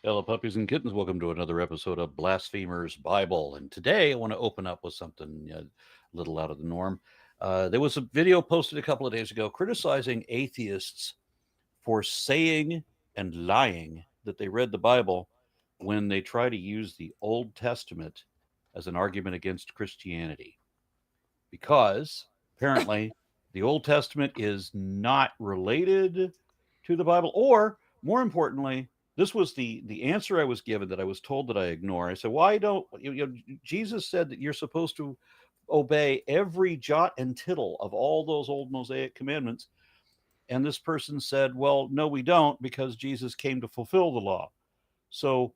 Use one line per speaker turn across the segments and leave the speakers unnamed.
Hello, puppies and kittens. Welcome to another episode of Blasphemers Bible. And today I want to open up with something a little out of the norm. There was a video posted a couple of days ago criticizing atheists for saying and lying that they read the Bible when they try to use the Old Testament as an argument against Christianity. Because apparently the Old Testament is not related to the Bible, or more importantly, this was the answer I was given that I was told that I ignore. I said, why don't Jesus said that you're supposed to obey every jot and tittle of all those old Mosaic commandments. And this person said, well, no, we don't, because Jesus came to fulfill the law. So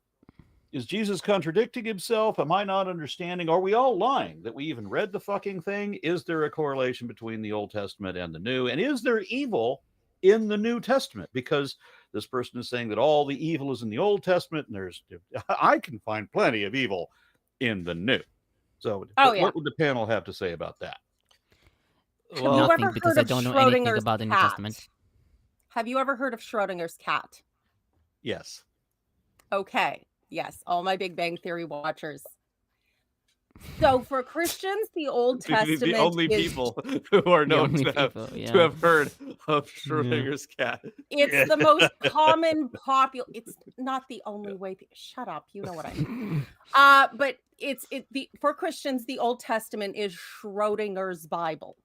is Jesus contradicting himself? Am I not understanding? Are we all lying that we even read the fucking thing? Is there a correlation between the Old Testament and the New? And is there evil in the New Testament? Because this person is saying that all the evil is in the Old Testament, and I can find plenty of evil in the New. So what would the panel have to say about that?
Well, nothing, because I don't know anything about the New Testament.
Have you ever heard of Schrodinger's cat?
Yes.
Okay. Yes. All my Big Bang Theory watchers. So for Christians, the Old Testament
the only people who are known to have heard of Schrodinger's cat.
It's the most common popular. It's not the only way. Shut up. You know what I mean. But for Christians, the Old Testament is Schrodinger's Bible.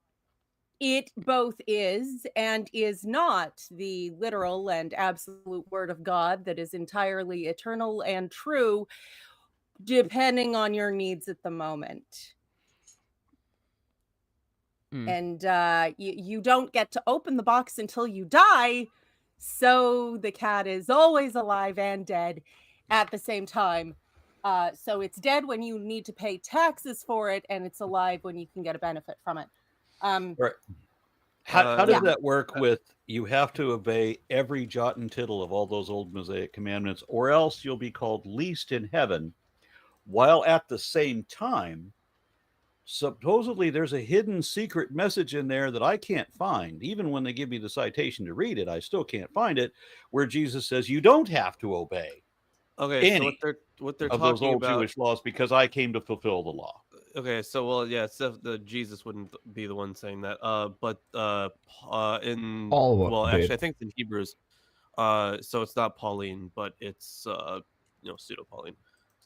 It both is and is not the literal and absolute word of God that is entirely eternal and true, depending on your needs at the moment. And you don't get to open the box until you die. So the cat is always alive and dead at the same time. So it's dead when you need to pay taxes for it, and it's alive when you can get a benefit from it.
Right. How does that work with you have to obey every jot and tittle of all those old Mosaic commandments, or else you'll be called least in heaven, while at the same time, supposedly there's a hidden secret message in there that I can't find. Even when they give me the citation to read it, I still can't find it, where Jesus says you don't have to obey any
so what they're
of
talking
those old
about,
Jewish laws because I came to fulfill the law.
Okay, so the Jesus wouldn't be the one saying that. But actually, I think it's in Hebrews. So it's not Pauline, but it's pseudo Pauline.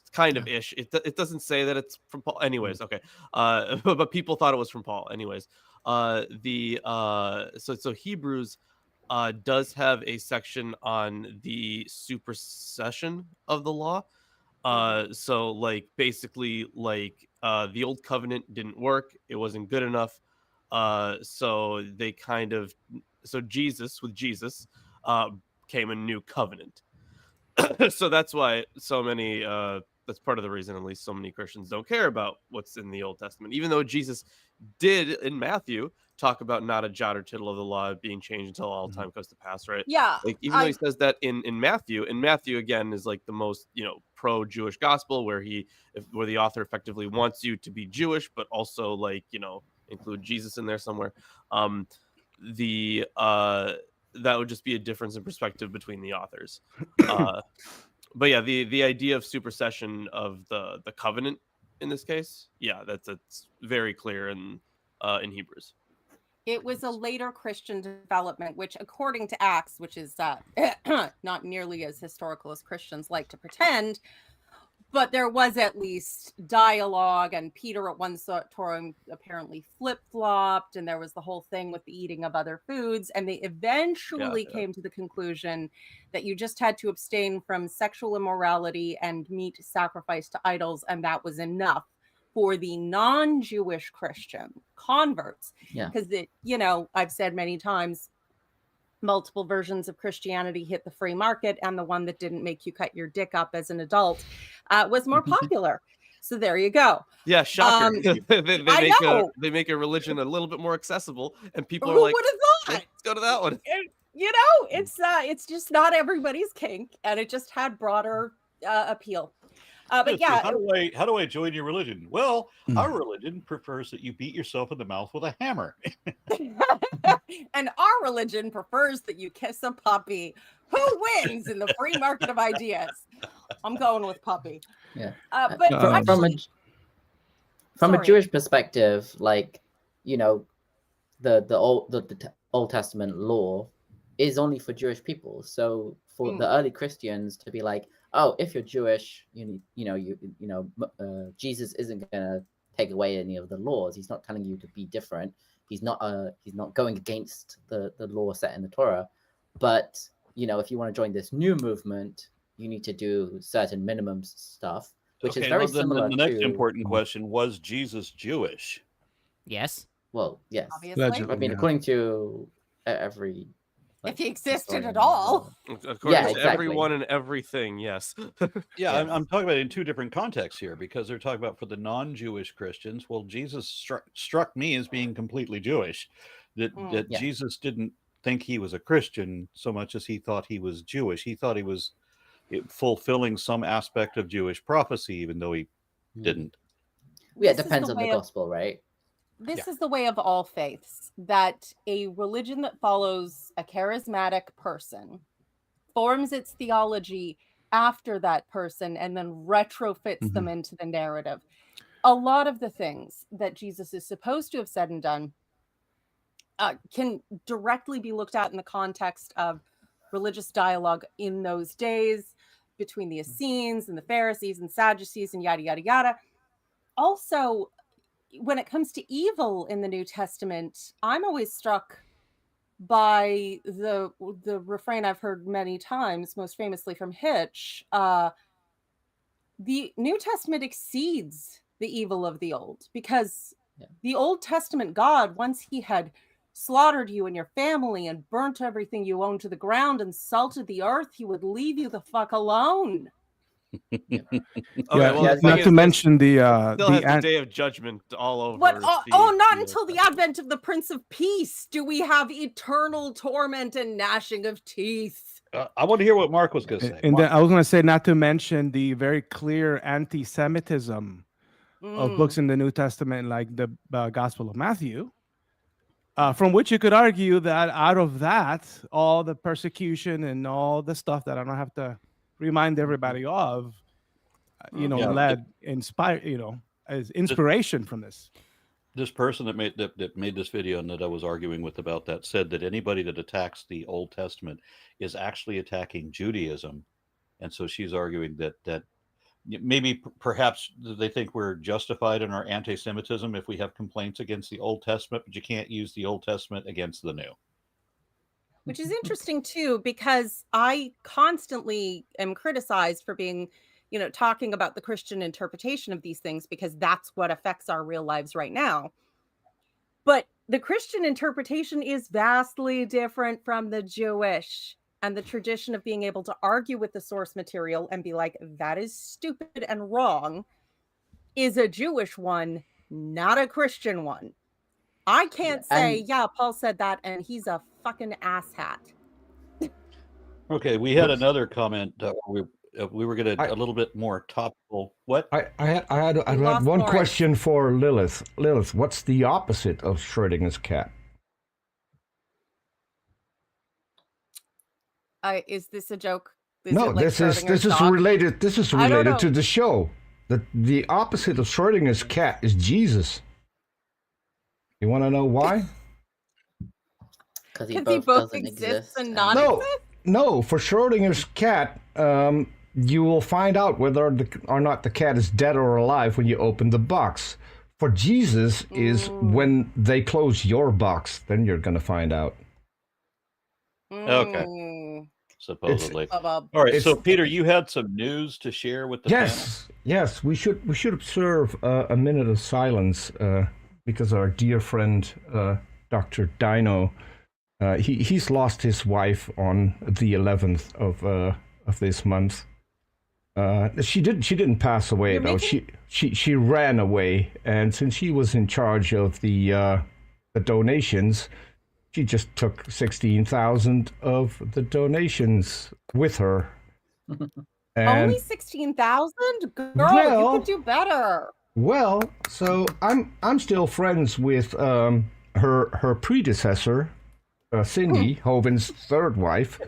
It's kind of ish. It doesn't say that it's from Paul. Anyways, okay. But people thought it was from Paul. Anyways, so Hebrews does have a section on the supersession of the law. So like basically like the old covenant didn't work, it wasn't good enough, so they Jesus came a new covenant. So that's why so many that's part of the reason at least so many Christians don't care about what's in the Old Testament, even though Jesus did in Matthew talk about not a jot or tittle of the law being changed until all time comes to pass, right?
Yeah.
Like even though he says that in Matthew again is like the most pro-Jewish gospel where the author effectively wants you to be Jewish but also include Jesus in there somewhere. That would just be a difference in perspective between the authors. But yeah, the idea of supersession of the covenant in this case, that's very clear in Hebrews.
It was a later Christian development, which according to Acts, which is not nearly as historical as Christians like to pretend, but there was at least dialogue, and Peter at one time apparently flip-flopped, and there was the whole thing with the eating of other foods, and they eventually came to the conclusion that you just had to abstain from sexual immorality and meat sacrificed to idols, and that was enough for the non-Jewish Christian converts. Because I've said many times, multiple versions of Christianity hit the free market, and the one that didn't make you cut your dick up as an adult was more popular. So there you go.
Yeah, shocker. They make a religion a little bit more accessible, and people are like,
"Who would have thought?
Let's go to that one."
It's just not everybody's kink, and it just had broader appeal. But yeah,
how do I join your religion? Well, our religion prefers that you beat yourself in the mouth with a hammer.
And our religion prefers that you kiss a puppy. Who wins in the free market of ideas? I'm going with puppy.
Yeah.
But
from a Jewish perspective, like, you know, the Old Testament law is only for Jewish people. So for the early Christians to be like, oh, if you're Jewish, Jesus isn't gonna take away any of the laws. He's not telling you to be different. He's not going against the law set in the Torah. But you know, if you want to join this new movement, you need to do certain minimum stuff, which is very similar.
The next important question: was Jesus Jewish?
Yes.
Well, yes.
Obviously.
I mean, according to every.
If he existed at all.
According to everyone and everything, yes.
Yeah, I'm talking about it in two different contexts here, because they're talking about for the non-Jewish Christians. Well, Jesus struck me as being completely Jewish. That Jesus didn't think he was a Christian so much as he thought he was Jewish. He thought he was fulfilling some aspect of Jewish prophecy, even though he didn't.
Yeah, it depends on the gospel, right?
This is the way of all faiths, that a religion that follows a charismatic person forms its theology after that person and then retrofits them into the narrative. A lot of the things that Jesus is supposed to have said and done can directly be looked at in the context of religious dialogue in those days between the Essenes and the Pharisees and Sadducees and yada, yada, yada. Also, when it comes to evil in the New Testament, I'm always struck by the refrain I've heard many times, most famously from Hitch. The New Testament exceeds the evil of the Old, because the Old Testament God, once he had slaughtered you and your family and burnt everything you owned to the ground and salted the earth, he would leave you the fuck alone.
Not to mention the
Day of Judgment all over.
But not until the advent of the Prince of Peace do we have eternal torment and gnashing of teeth.
I want to hear what Mark was going to say.
And then I was going to say, not to mention the very clear anti-Semitism of books in the New Testament, like the Gospel of Matthew, from which you could argue that out of that, all the persecution and all the stuff that I don't have to remind everybody of, inspired, as inspiration from this.
This person that made this video and that I was arguing with about that said that anybody that attacks the Old Testament is actually attacking Judaism, and so she's arguing that maybe perhaps they think we're justified in our anti-Semitism if we have complaints against the Old Testament, but you can't use the Old Testament against the New.
Which is interesting too, because I constantly am criticized for being, talking about the Christian interpretation of these things, because that's what affects our real lives right now. But the Christian interpretation is vastly different from the Jewish, and the tradition of being able to argue with the source material and be like, that is stupid and wrong, is a Jewish one, not a Christian one. I can't say, Paul said that, and he's a fucking asshat.
Okay, we had another comment. We were going to a little bit more topical. What?
I had one question for Lilith. Lilith, what's the opposite of Schrodinger's cat?
Is this a joke?
This is related. This is related to the show. The opposite of Schrodinger's cat is Jesus. You want to know why?
Because he both exists and not exist?
No, for Schrodinger's cat, you will find out whether or not the cat is dead or alive when you open the box. For Jesus is when they close your box, then you're going to find out.
Okay. Supposedly. All right, so Peter, you had some news to share with the panel?
Yes, we should observe a minute of silence because our dear friend Dr. Dino, he's lost his wife on the 11th of this month. She didn't pass away though. She ran away, and since she was in charge of the donations, she just took 16,000 of the donations with her.
Only 16,000? Girl, you could do better.
Well, so I'm still friends with her predecessor, Cindy, Hovind's third wife,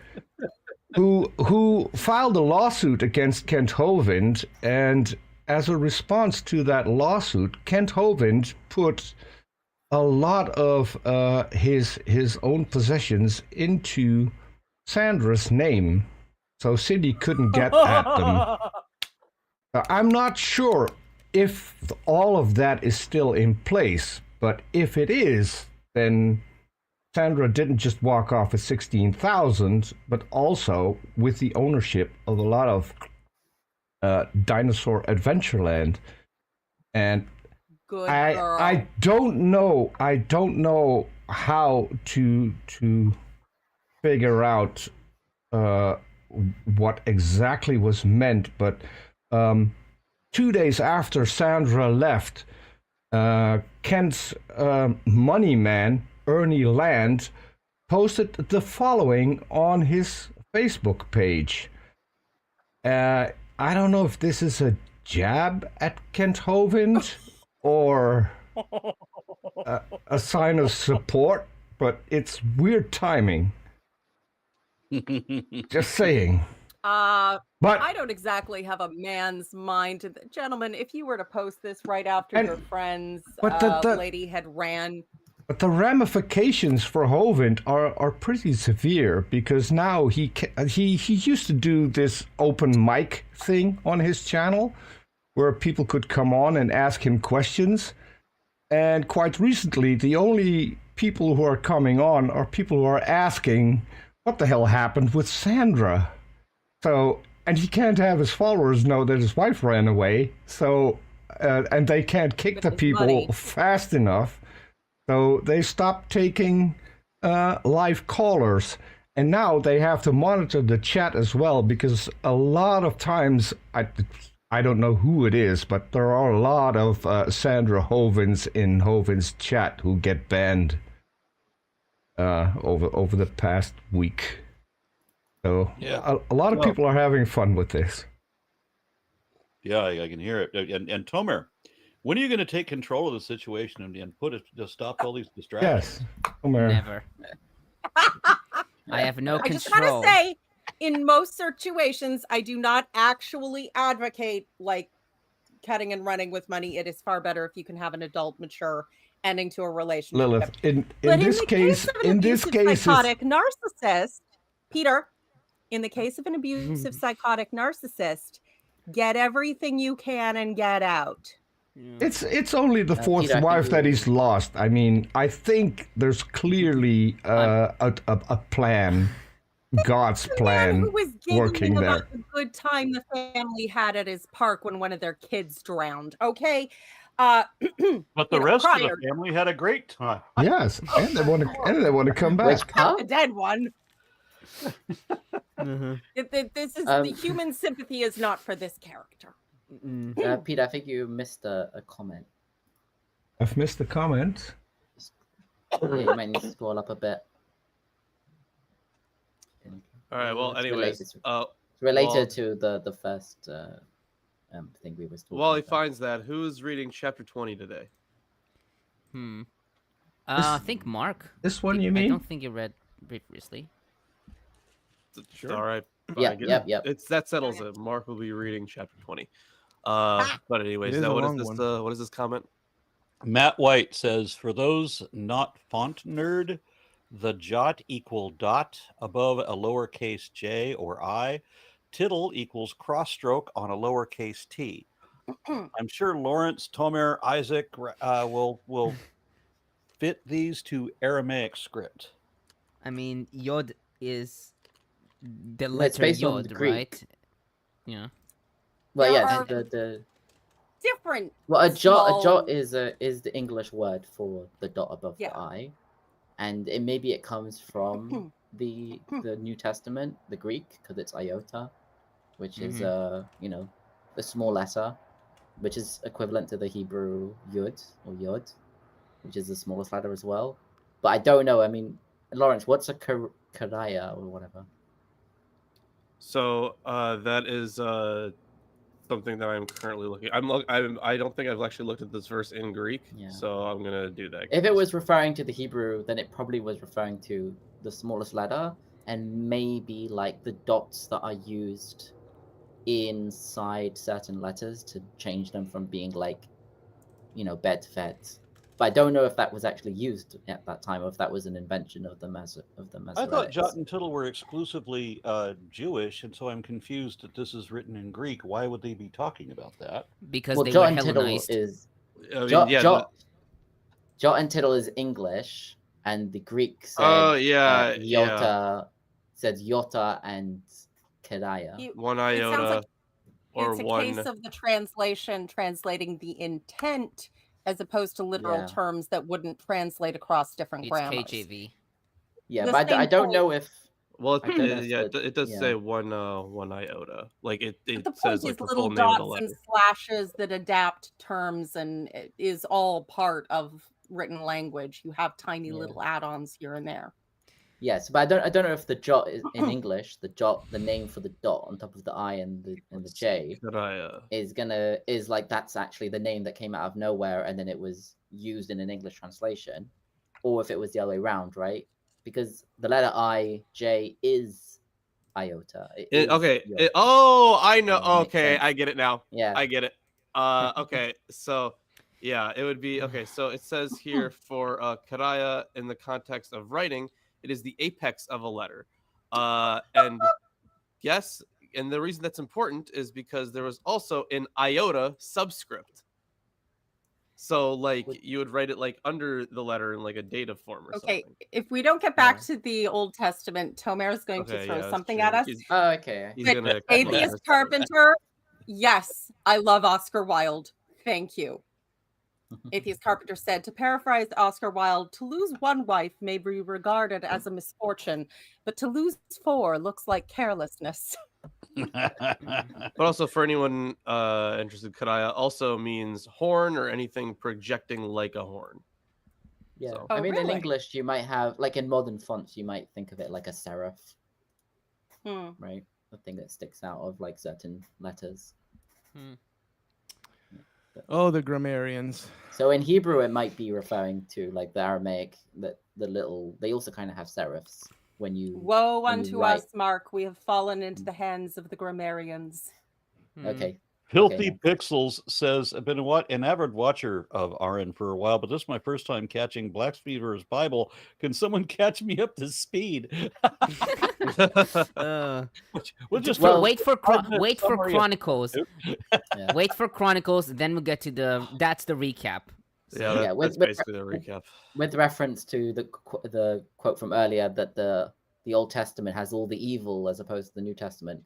who filed a lawsuit against Kent Hovind, and as a response to that lawsuit, Kent Hovind put a lot of his own possessions into Sandra's name, so Cindy couldn't get at them. I'm not sure if all of that is still in place, but if it is, then Sandra didn't just walk off with 16,000, but also with the ownership of a lot of Dinosaur Adventureland. And
Good
I
girl.
don't know how to figure out what exactly was meant, but 2 days after Sandra left, Kent's money man, Ernie Land, posted the following on his Facebook page. I don't know if this is a jab at Kent Hovind or a sign of support, but it's weird timing. Just saying. But
I don't exactly have a man's mind. Gentlemen, if you were to post this right after your friend's lady had ran.
But the ramifications for Hovind are pretty severe, because now he used to do this open mic thing on his channel where people could come on and ask him questions. And quite recently, the only people who are coming on are people who are asking, what the hell happened with Sandra? So, and he can't have his followers know that his wife ran away. So, and they can't kick the people fast enough. So they stopped taking live callers. And now they have to monitor the chat as well, because a lot of times, I don't know who it is, but there are a lot of Sandra Hovinds in Hovind's chat who get banned over the past week. So yeah, a lot of people are having fun with this.
Yeah, I can hear it. And Tomer, when are you going to take control of the situation and put it to stop all these distractions?
Yes, Tomer.
Never. I have no control.
I just want to say, in most situations, I do not actually advocate like cutting and running with money. It is far better if you can have an adult, mature ending to a relationship.
Lilith, in this case,
psychotic narcissist, Peter, in the case of an abusive psychotic narcissist, get everything you can and get out.
It's only the fourth wife that he's lost. I mean, I think there's clearly a plan, God's plan,
who was
working there.
About the good time the family had at his park when one of their kids drowned. Okay,
but the rest of the family had a great time.
Yes, and they want to come back.
The dead one. This is the human sympathy is not for this character.
Peter, I think you missed a comment.
I've missed a comment.
Yeah, you might need to scroll up a bit.
All right. Well, anyways,
it's related to the first thing we were talking
While he
about.
finds that, who's reading chapter 20 today?
I think Mark.
This one, you mean?
I don't think you read previously.
Sure. All right.
Yep.
That settles it. Mark will be reading chapter 20. But anyways, now what is this comment?
Matt White says, for those not font nerd, the jot equal dot above a lowercase j or I, tittle equals cross stroke on a lowercase t. I'm sure Lawrence, Tomer, Isaac will fit these to Aramaic script.
I mean, Yod is the letter Yod, right? Yeah.
Well, yeah, the
different.
Well, a jot is the English word for the dot above the I, and maybe it comes from the New Testament, the Greek, because it's iota, which is the small letter, which is equivalent to the Hebrew yud or yod, which is the smallest letter as well. But I don't know. I mean, Lawrence, what's a karaya or whatever?
So that is something that I'm currently looking. I don't think I've actually looked at this verse in Greek, so I'm gonna do that.
If it was referring to the Hebrew, then it probably was referring to the smallest letter, and maybe like the dots that are used inside certain letters to change them from being like, bed to feds. But I don't know if that was actually used at that time, or if that was an invention of the Masoretes.
I thought jot and tittle were exclusively Jewish, and so I'm confused that this is written in Greek. Why would they be talking about that?
Because they
jot
were
and tittle
Hellenized.
is
jot
and tittle is English, and the Greek said iota, says iota and kedaya.
One iota, or
it's a
one.
case of the translation translating the intent as opposed to literal terms that wouldn't translate across different grammars.
KJV.
Yeah, but I don't know if.
Well, it does say one iota. Like it
the
says
point
like
is
the full
little
name of the
dots
letter.
and slashes that adapt terms, and it is all part of written language. You have tiny little add-ons here and there.
Yes, but I don't know if the jot is in English, the name for the dot on top of the I and the J is like that's actually the name that came out of nowhere and then it was used in an English translation, or if it was the other way around, right? Because the letter I, J is iota.
I know. Okay, I get it now.
Yeah,
I get it. Okay, so yeah, it would be okay. So it says here for karaya in the context of writing, it is the apex of a letter. And yes, and the reason that's important is because there was also an iota subscript. So like you would write it like under the letter in like a dative form or something.
Okay, if we don't get back to the Old Testament, Tomer is going to throw something at us.
Okay.
He's gonna
Atheist Carpenter. Yes, I love Oscar Wilde. Thank you. Atheist Carpenter said, to paraphrase Oscar Wilde, to lose one wife may be regarded as a misfortune, but to lose four looks like carelessness.
But also for anyone interested, karaya also means horn or anything projecting like a horn.
Yeah,
So.
I mean in English you might have, like in modern fonts, you might think of it like a serif, right? The thing that sticks out of like certain letters.
Oh, the grammarians.
So in Hebrew, it might be referring to like the Aramaic, that they also kind of have serifs when you.
Woe unto us, Mark! We have fallen into the hands of the grammarians.
Okay.
Filthy Pixels says, I've been an avid watcher of RN for a while, but this is my first time catching Blasphemers Bible. Can someone catch me up to speed?
We'll just wait for Chronicles. Wait for Chronicles, then we'll get to that's the recap.
So, that's basically the recap.
With reference to the quote from earlier that the Old Testament has all the evil as opposed to the New Testament.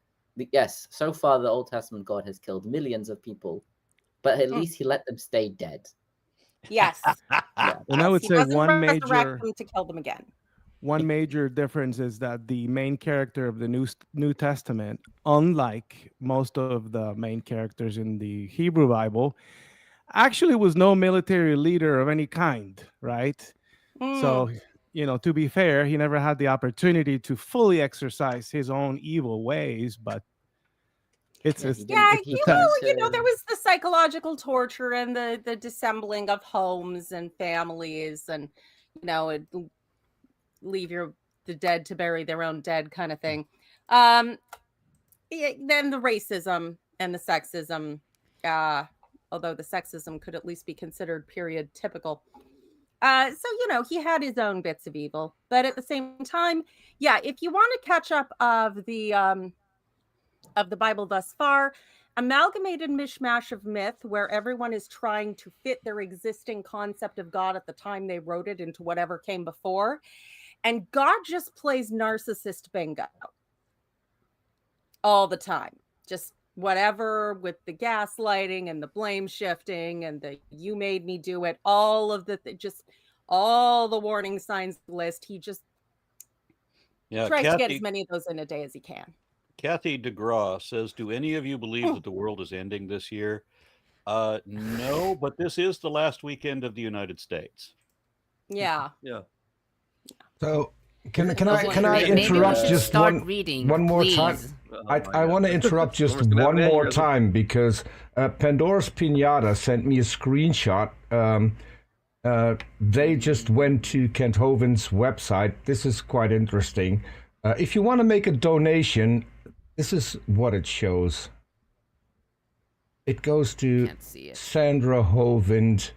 Yes, so far the Old Testament God has killed millions of people, but at least he let them stay dead.
Yes.
And I would say one major
to kill them again.
One major difference is that the main character of the New Testament, unlike most of the main characters in the Hebrew Bible, actually was no military leader of any kind, right? So, to be fair, he never had the opportunity to fully exercise his own evil ways, but there was
the psychological torture and the dissembling of homes and families, and leave the dead to bury their own dead kind of thing. Then the racism and the sexism, although the sexism could at least be considered period typical. So, he had his own bits of evil, but at the same time, if you want to catch up of the Bible thus far, amalgamated mishmash of myth where everyone is trying to fit their existing concept of God at the time they wrote it into whatever came before. And God just plays narcissist bingo all the time. Just whatever, with the gaslighting and the blame shifting and the you made me do it, all of all the warning signs list. He just tries to get as many of those in a day as he can.
Kathy DeGraw says, do any of you believe that the world is ending this year? No, but this is the last weekend of the United States.
Yeah.
So Can I interrupt just one more time? I want to interrupt just one more time because Pandora's Pinata sent me a screenshot. They just went to Kent Hovind's website. This is quite interesting. If you want to make a donation, this is what it shows. It goes to Sandra Hovind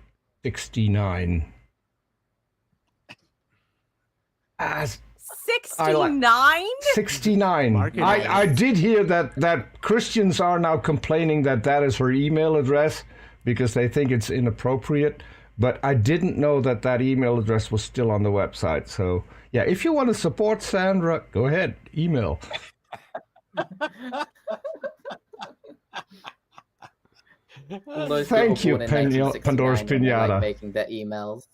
69.
69?
69. I did hear that Christians are now complaining that is her email address because they think it's inappropriate. But I didn't know that email address was still on the website. So, yeah, if you want to support Sandra, go ahead, email. Thank you, Pandora's Pinata.
Like making their emails.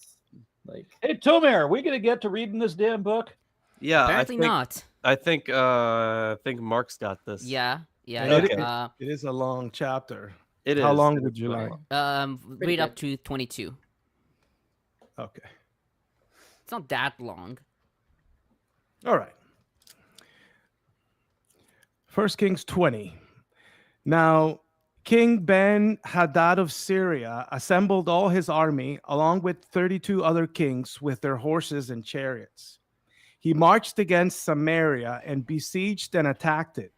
Hey, Tomer, are we going to get to reading this damn book?
Yeah,
apparently not.
I think Mark's got this.
Yeah.
Okay. It is a long chapter.
How long
would you like?
Read up to 22.
Okay.
It's not that long.
All right. 1 Kings 20. Now, King Ben-Hadad of Syria assembled all his army, along with 32 other kings with their horses and chariots. He marched against Samaria and besieged and attacked it.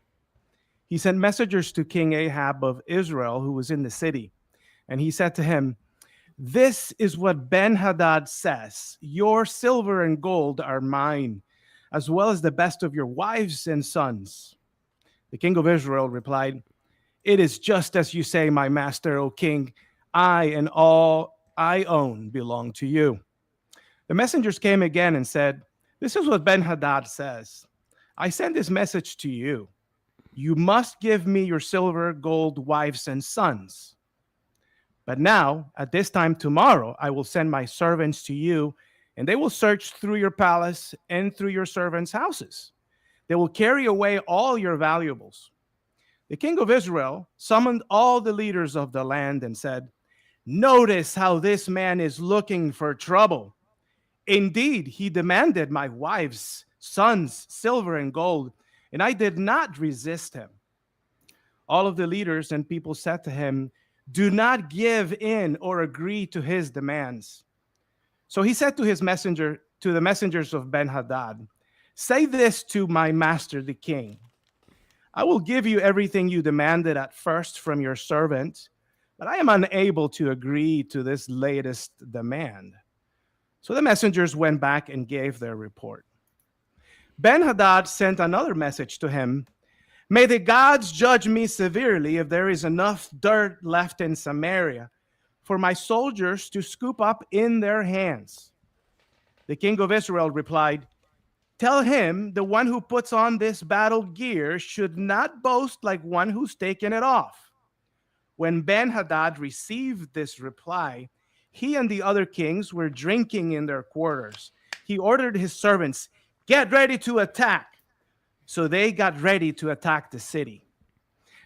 He sent messengers to King Ahab of Israel, who was in the city. And he said to him, "This is what Ben-Hadad says. Your silver and gold are mine, as well as the best of your wives and sons." The king of Israel replied, "It is just as you say, my master, O king. I and all I own belong to you." The messengers came again and said, "This is what Ben-Hadad says. I send this message to you. You must give me your silver, gold, wives, and sons. But now, at this time tomorrow, I will send my servants to you, and they will search through your palace and through your servants' houses. They will carry away all your valuables." The king of Israel summoned all the leaders of the land and said, "Notice how this man is looking for trouble. Indeed, he demanded my wives, sons, silver, and gold, and I did not resist him." All of the leaders and people said to him, "Do not give in or agree to his demands." So he said to the messengers of Ben-Hadad, "Say this to my master the king. I will give you everything you demanded at first from your servant, but I am unable to agree to this latest demand." So the messengers went back and gave their report. Ben-Hadad sent another message to him, "May the gods judge me severely if there is enough dirt left in Samaria for my soldiers to scoop up in their hands." The king of Israel replied, "Tell him the one who puts on this battle gear should not boast like one who's taken it off." When Ben-Hadad received this reply, he and the other kings were drinking in their quarters. He ordered his servants, "Get ready to attack." So they got ready to attack the city.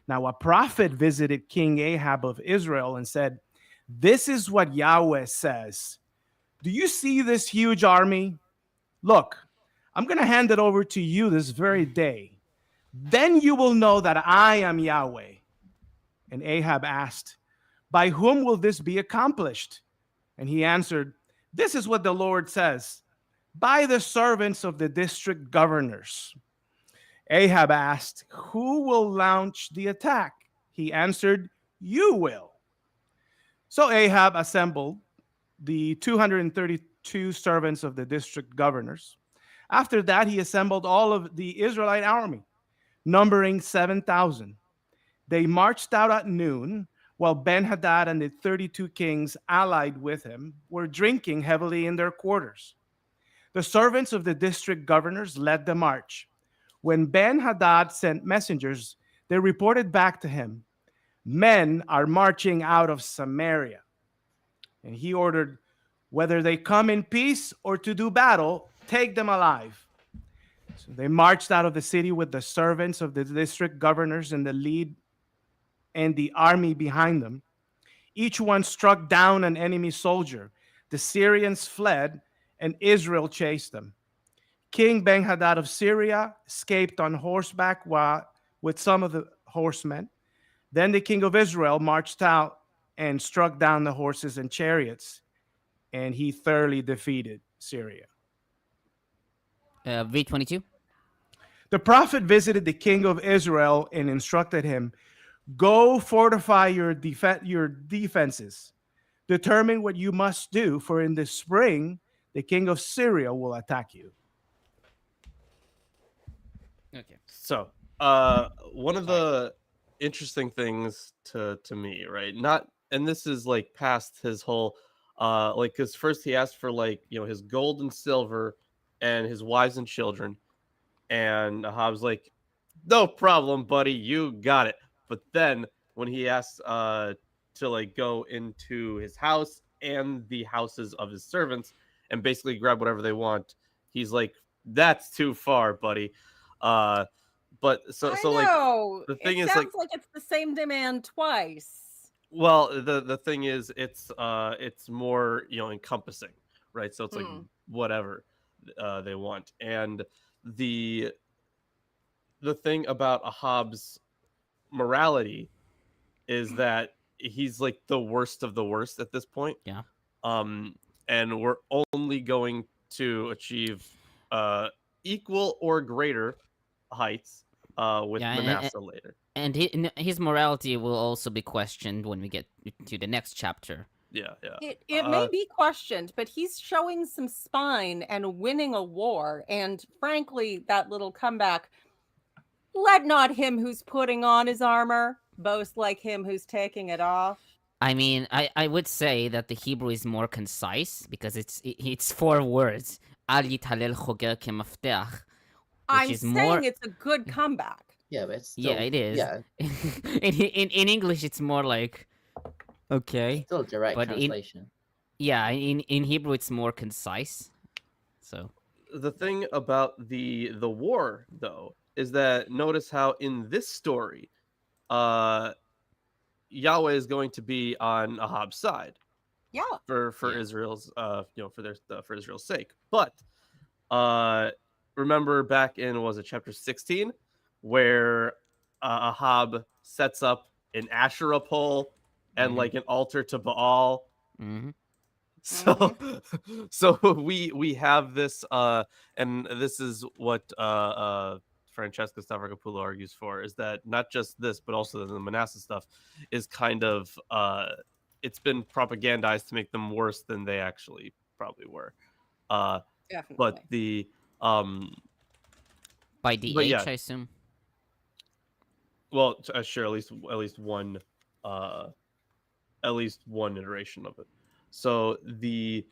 Now a prophet visited King Ahab of Israel and said, "This is what Yahweh says. Do you see this huge army? Look, I'm going to hand it over to you this very day. Then you will know that I am Yahweh." And Ahab asked, "By whom will this be accomplished?" And he answered, "This is what the Lord says, by the servants of the district governors." Ahab asked, "Who will launch the attack?" He answered, "You will." So Ahab assembled the 232 servants of the district governors. After that, he assembled all of the Israelite army, numbering 7,000. They marched out at noon, while Ben-Hadad and the 32 kings allied with him were drinking heavily in their quarters. The servants of the district governors led the march. When Ben-Hadad sent messengers, they reported back to him, "Men are marching out of Samaria." And he ordered, "Whether they come in peace or to do battle, take them alive." So they marched out of the city with the servants of the district governors in the lead and the army behind them. Each one struck down an enemy soldier. The Syrians fled, and Israel chased them. King Ben-Hadad of Syria escaped on horseback with some of the horsemen. Then the king of Israel marched out and struck down the horses and chariots, and he thoroughly defeated Syria.
Read 22.
The prophet visited the king of Israel and instructed him, "Go fortify your defenses. Determine what you must do, for in the spring the king of Syria will attack you."
Okay.
So, one of the interesting things to me, right? And this is like past his whole, because first he asked for his gold and silver and his wives and children, and Ahab's like, "No problem, buddy, you got it." But then when he asked to go into his house and the houses of his servants and basically grab whatever they want, he's like, "That's too far, buddy." But the thing is,
sounds like it's the same demand twice.
Well, the thing is, it's more encompassing, right? So it's like whatever they want. And the thing about Ahab's morality is that he's like the worst of the worst at this point.
Yeah.
And we're only going to achieve equal or greater heights with Manasseh later.
And his morality will also be questioned when we get to the next chapter.
Yeah.
It may be questioned, but he's showing some spine and winning a war. And frankly, that little comeback, let not him who's putting on his armor boast like him who's taking it off.
I mean, I would say that the Hebrew is more concise because it's 4 words. Al yitalel chogger kemafteach.
I'm saying it's a good comeback.
Yeah, but it's still,
it is.
Yeah.
in English, it's more like, okay.
Still direct
but
translation.
In Hebrew, it's more concise. So
the thing about the war, though, is that notice how in this story, Yahweh is going to be on Ahab's side.
Yeah.
For Israel's for Israel's sake. But remember back in chapter 16 where Ahab sets up an Asherah pole and like an altar to Baal.
Mm-hmm.
So we have this and this is what Francesca Stavropoulou argues for, is that not just this but also the Manasseh stuff is kind of it's been propagandized to make them worse than they actually probably were.
Definitely.
But the
by DH, I assume.
Well, sure, at least one iteration of it. So the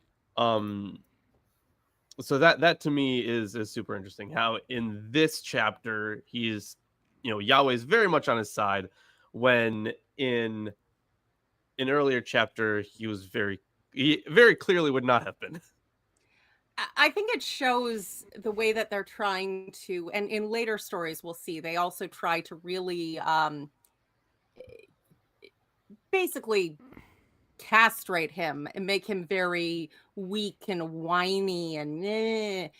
so that to me is super interesting. How in this chapter he's Yahweh is very much on his side, when in an earlier chapter he was very clearly would not have been.
I think it shows the way that they're trying to, and in later stories we'll see, they also try to really basically castrate him and make him very weak and whiny and they're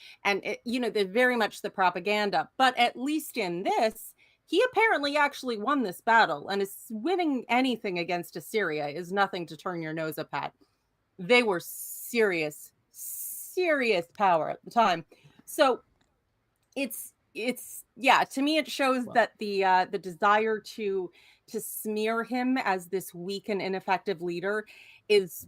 very much the propaganda. But at least in this, he apparently actually won this battle, and is winning anything against Assyria is nothing to turn your nose up at. They were serious power at the time. So it's to me it shows that the desire to smear him as this weak and ineffective leader is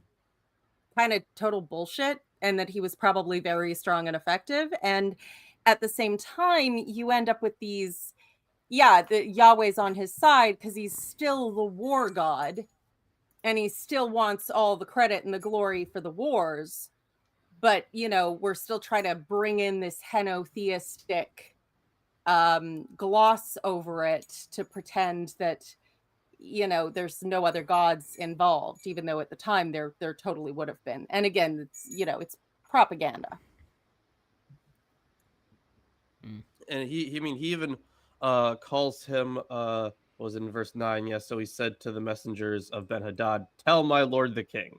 kind of total bullshit, and that he was probably very strong and effective. And at the same time, you end up with these the Yahweh's on his side because he's still the war god and he still wants all the credit and the glory for the wars. But, we're still trying to bring in this henotheistic gloss over it to pretend that, there's no other gods involved, even though at the time there totally would have been. And again, it's propaganda.
And he even calls him, was in verse 9? Yes. So he said to the messengers of Ben-Hadad, "Tell my lord the king."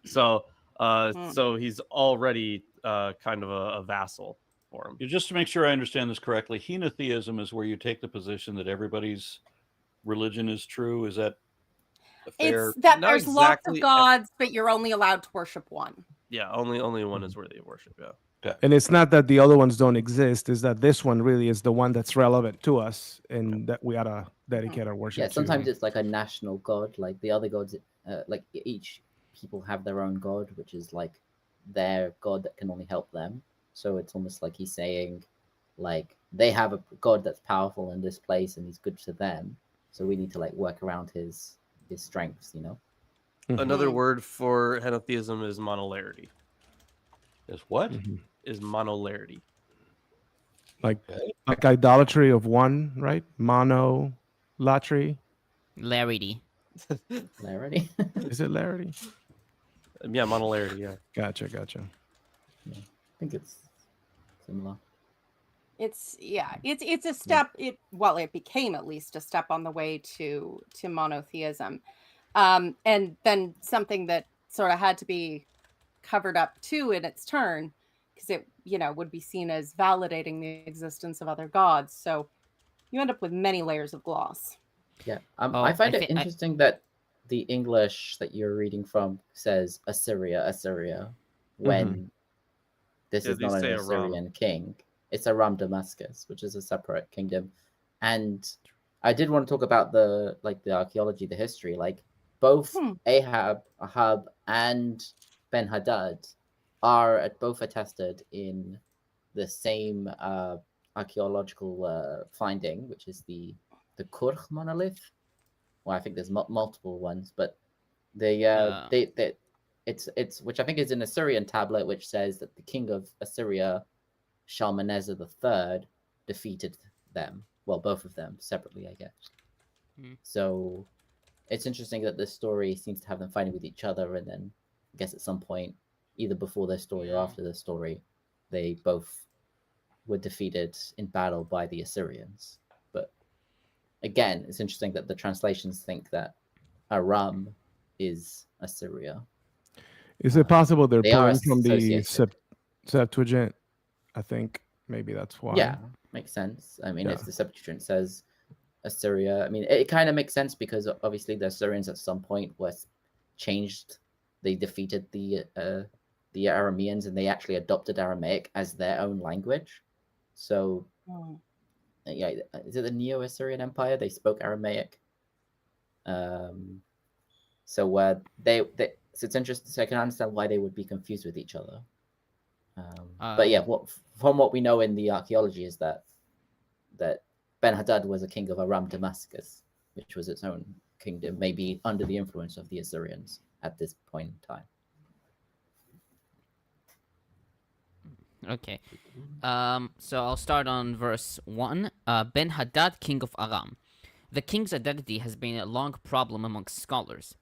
So so he's already kind of a vassal for him.
Just to make sure I understand this correctly, henotheism is where you take the position that everybody's religion is true. Is that a fair?
It's that
Not
there's lots of
exactly-
gods, but you're only allowed to worship one.
Yeah, only one is worthy of worship. Yeah.
And it's not that the other ones don't exist, is that this one really is the one that's relevant to us and that we ought to dedicate our worship
Yeah,
to.
sometimes it's like a national god, like the other gods, like each people have their own god, which is like their god that can only help them. So it's almost like he's saying, like, they have a god that's powerful in this place and he's good to them. So we need to like work around his strengths, you know?
Another word for henotheism is monolarity.
Is what?
Is monolarity.
Like idolatry of one, right? Monolatry.
Larity.
Larity.
Is it larity?
Yeah, monolarity. Yeah.
Gotcha.
I think it's similar.
It's a step. It became at least a step on the way to monotheism, and then something that sort of had to be covered up too in its turn, because it would be seen as validating the existence of other gods. So you end up with many layers of gloss.
Yeah, I find it interesting that the English that you're reading from says Assyria, when this is not an Assyrian king. It's Aram Damascus, which is a separate kingdom. And I did want to talk about the archaeology, the history. Like both Ahab, and Ben-Hadad are both attested in the same archaeological finding, which is the Kurch monolith. Well, I think there's multiple ones, but it's which I think is an Assyrian tablet, which says that the king of Assyria, Shalmaneser III, defeated them. Well, both of them separately, I guess. So it's interesting that this story seems to have them fighting with each other, and then I guess at some point, either before their story or after their story, they both were defeated in battle by the Assyrians. But again, it's interesting that the translations think that Aram is Assyria.
Is it possible they're
They
pulling
are
from the
associated.
Septuagint? I think maybe that's why.
Yeah, makes sense. I mean, if the Septuagint says Assyria, I mean, it kind of makes sense because obviously the Assyrians at some point was changed. They defeated the Arameans, and they actually adopted Aramaic as their own language. So, yeah, is it the Neo-Assyrian Empire? They spoke Aramaic. So so it's interesting. So I can understand why they would be confused with each other. But yeah, from what we know in the archaeology is that Ben-Hadad was a king of Aram Damascus, which was its own kingdom, maybe under the influence of the Assyrians at this point in time.
Okay. So I'll start on verse 1. Ben-Hadad, king of Aram. The king's identity has been a long problem amongst scholars.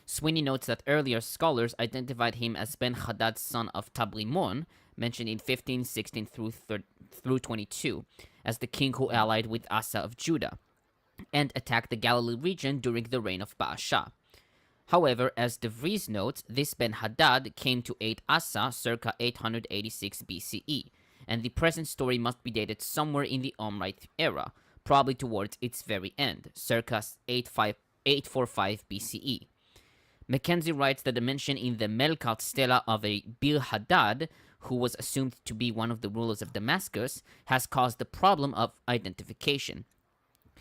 Sweeney notes that earlier scholars identified him as Ben-Hadad, son of Tabrimon, mentioned in 15, 16 through 22, as the king who allied with Asa of Judah, and attacked the Galilee region during the reign of Baasha. However, as DeVries notes, this Ben-Hadad came to aid Asa circa 886 BCE, and the present story must be dated somewhere in the Omrite era, probably towards its very end, circa 845 BCE. McKenzie writes that the mention in the Melkart Stela of a Bir-Hadad, who was assumed to be one of the rulers of Damascus, has caused the problem of identification.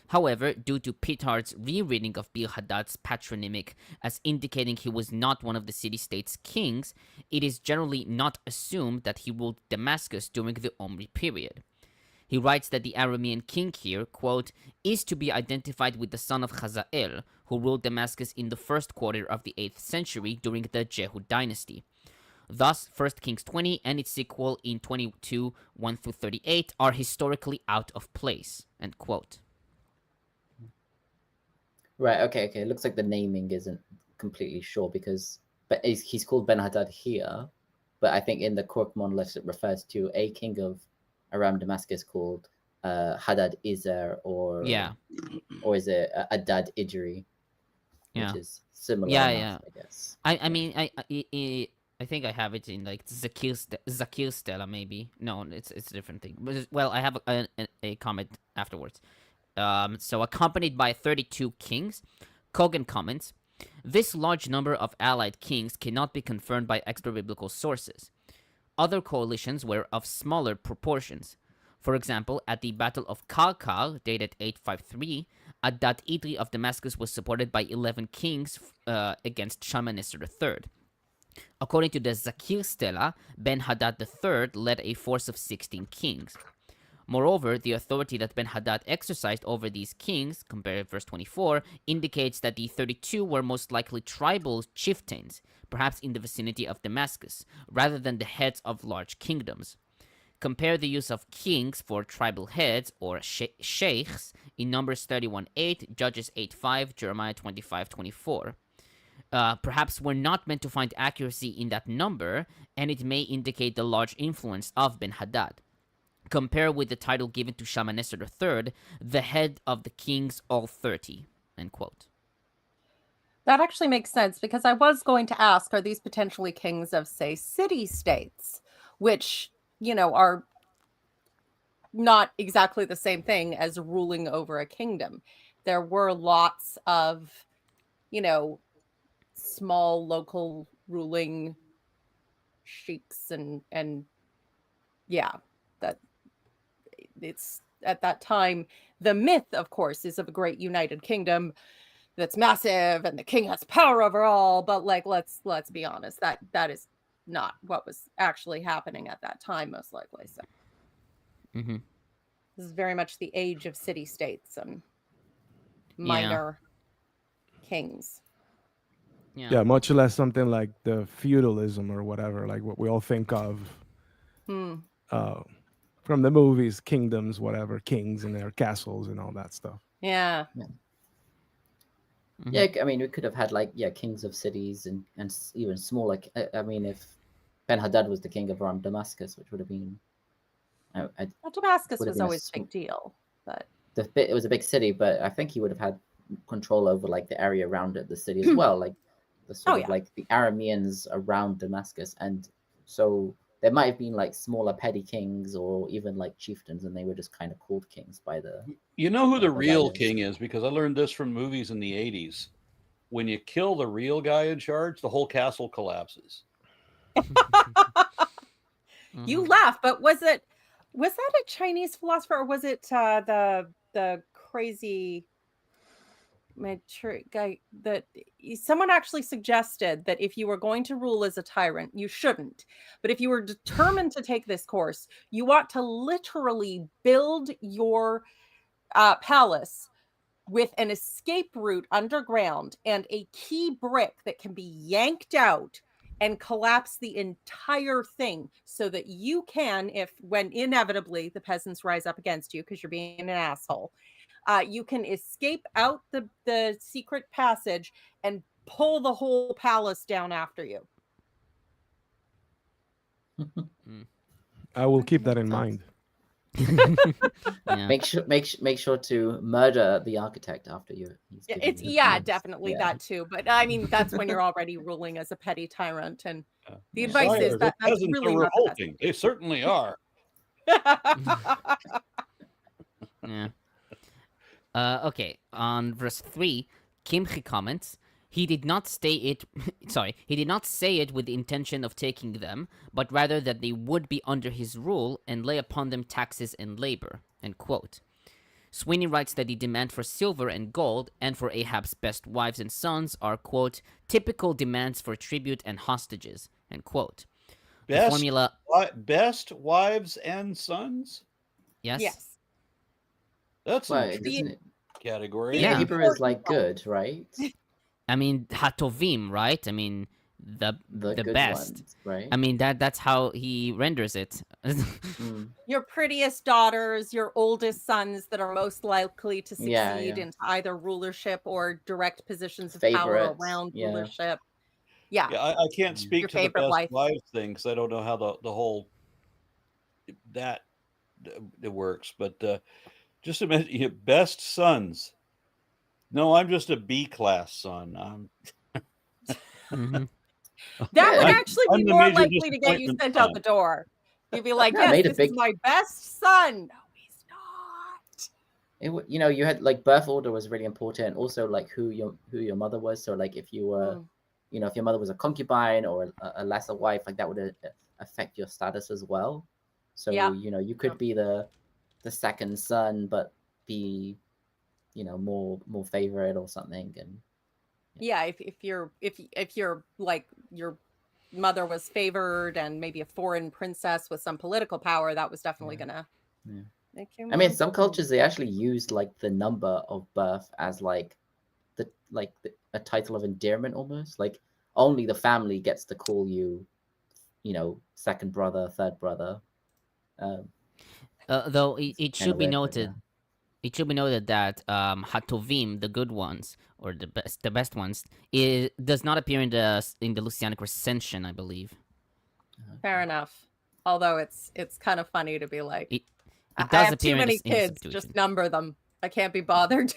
However, due to Pittard's rereading of Bir-Hadad's patronymic as indicating he was not one of the city-state's kings, it is generally not assumed that he ruled Damascus during the Omri period. He writes that the Aramean king here, quote, is to be identified with the son of Hazael, who ruled Damascus in the first quarter of the 8th century during the Jehu dynasty. Thus, 1 Kings 20 and its sequel in 22, 1-38 are historically out of place, end quote.
Right, okay. It looks like the naming isn't completely sure but he's called Ben-Hadad here, but I think in the Kurch monolith it refers to a king of around Damascus called Hadad Izer or is it Adad Idri, which is similar enough, I guess.
I mean, I think I have it in like Zakir Stella, maybe. No, it's a different thing. Well, I have a comment afterwards. So accompanied by 32 kings, Cogan comments, this large number of allied kings cannot be confirmed by extra-biblical sources. Other coalitions were of smaller proportions. For example, at the Battle of Kalkal, dated 853, Adad Idri of Damascus was supported by 11 kings against Shalmaneser III. According to the Zakir Stela, Ben-Hadad III led a force of 16 kings. Moreover, the authority that Ben-Hadad exercised over these kings, compared to verse 24, indicates that the 32 were most likely tribal chieftains, perhaps in the vicinity of Damascus, rather than the heads of large kingdoms. Compare the use of kings for tribal heads, or sheikhs, in Numbers 31:8, Judges 8:5, Jeremiah 25:24. Perhaps we're not meant to find accuracy in that number, and it may indicate the large influence of Ben-Hadad. Compare with the title given to Shalmaneser III, the head of the kings, all 30, end quote.
That actually makes sense, because I was going to ask, are these potentially kings of, say, city-states, which, are not exactly the same thing as ruling over a kingdom. There were lots of, small local ruling sheiks and yeah, that it's at that time. The myth, of course, is of a great united kingdom that's massive and the king has power over all, but let's be honest, that is not what was actually happening at that time, most likely. So this is very much the age of city-states and minor kings.
Yeah, much less something like the feudalism or whatever, like what we all think of from the movies, kingdoms, whatever, kings and their castles and all that stuff.
Yeah.
Yeah, I mean, we could have had kings of cities and even smaller. I mean, if Ben-Hadad was the king of Damascus, which would have been.
Damascus was always a big deal, but
it was a big city. But I think he would have had control over the area around it, the city as well, the sort of the Arameans around Damascus, and so there might have been smaller petty kings or even chieftains, and they were just kind of called kings by the.
You know who the real king is, because I learned this from movies in the 80s. When you kill the real guy in charge, the whole castle collapses.
You laugh, but was that a Chinese philosopher, or was it the crazy guy that someone actually suggested that if you were going to rule as a tyrant, you shouldn't, but if you were determined to take this course, you ought to literally build your palace with an escape route underground and a key brick that can be yanked out and collapse the entire thing, so that you can, when inevitably the peasants rise up against you because you're being an asshole, you can escape out the secret passage and pull the whole palace down after you.
I will keep that in mind.
Make sure to murder the architect after you.
It's definitely that too. But I mean, that's when you're already ruling as a petty tyrant, and the advice is that that's really not
revolting. They certainly are.
Yeah. Okay, on verse 3, Kimchi comments, he did not say it with the intention of taking them, but rather that they would be under his rule and lay upon them taxes and labor, end quote. Sweeney writes that the demand for silver and gold and for Ahab's best wives and sons are, quote, typical demands for tribute and hostages, end quote.
Best wives and sons?
Yes.
That's an category.
Yeah, Hebrew is good, right?
I mean, hatovim, right? I mean, the best,
ones, right?
I mean, that's how he renders it.
Your prettiest daughters, your oldest sons that are most likely to succeed into either rulership or direct positions of power around rulership. Yeah,
I can't speak to the best wives thing because I don't know how the whole that it works, but. Just a minute, best sons. No, I'm just a B class son.
That would
Yeah.
actually
I'm
be
the
more
major
likely to get you
disappointment
sent out the
son.
door. You'd be like,
Yeah,
yes,
made a
this
big-
is my best son. No, he's not.
You know, you had like birth order was really important. Also, like who your mother was. So like if you were, you know, if your mother was a concubine or a lesser wife, like that would affect your status as well. So
Yeah.
you know, you could be the second son, but be, you know, more favorite or something. And
Yeah, if you're like your mother was favored and maybe a foreign princess with some political power, that was definitely gonna make you
I mean,
more
some
important.
cultures they actually used like the number of birth as like a title of endearment almost. Like only the family gets to call you, you know, second brother, third brother.
Though it
Kinda
should be
weird, but
noted, it should be noted that Hatovim, the good ones or the best ones, does not appear in the Lucianic recension, I believe.
Fair enough. Although it's kind of funny to be like,
It
I
does
have
appear
too
in the
many kids,
Septuagint.
just number them. I can't be bothered.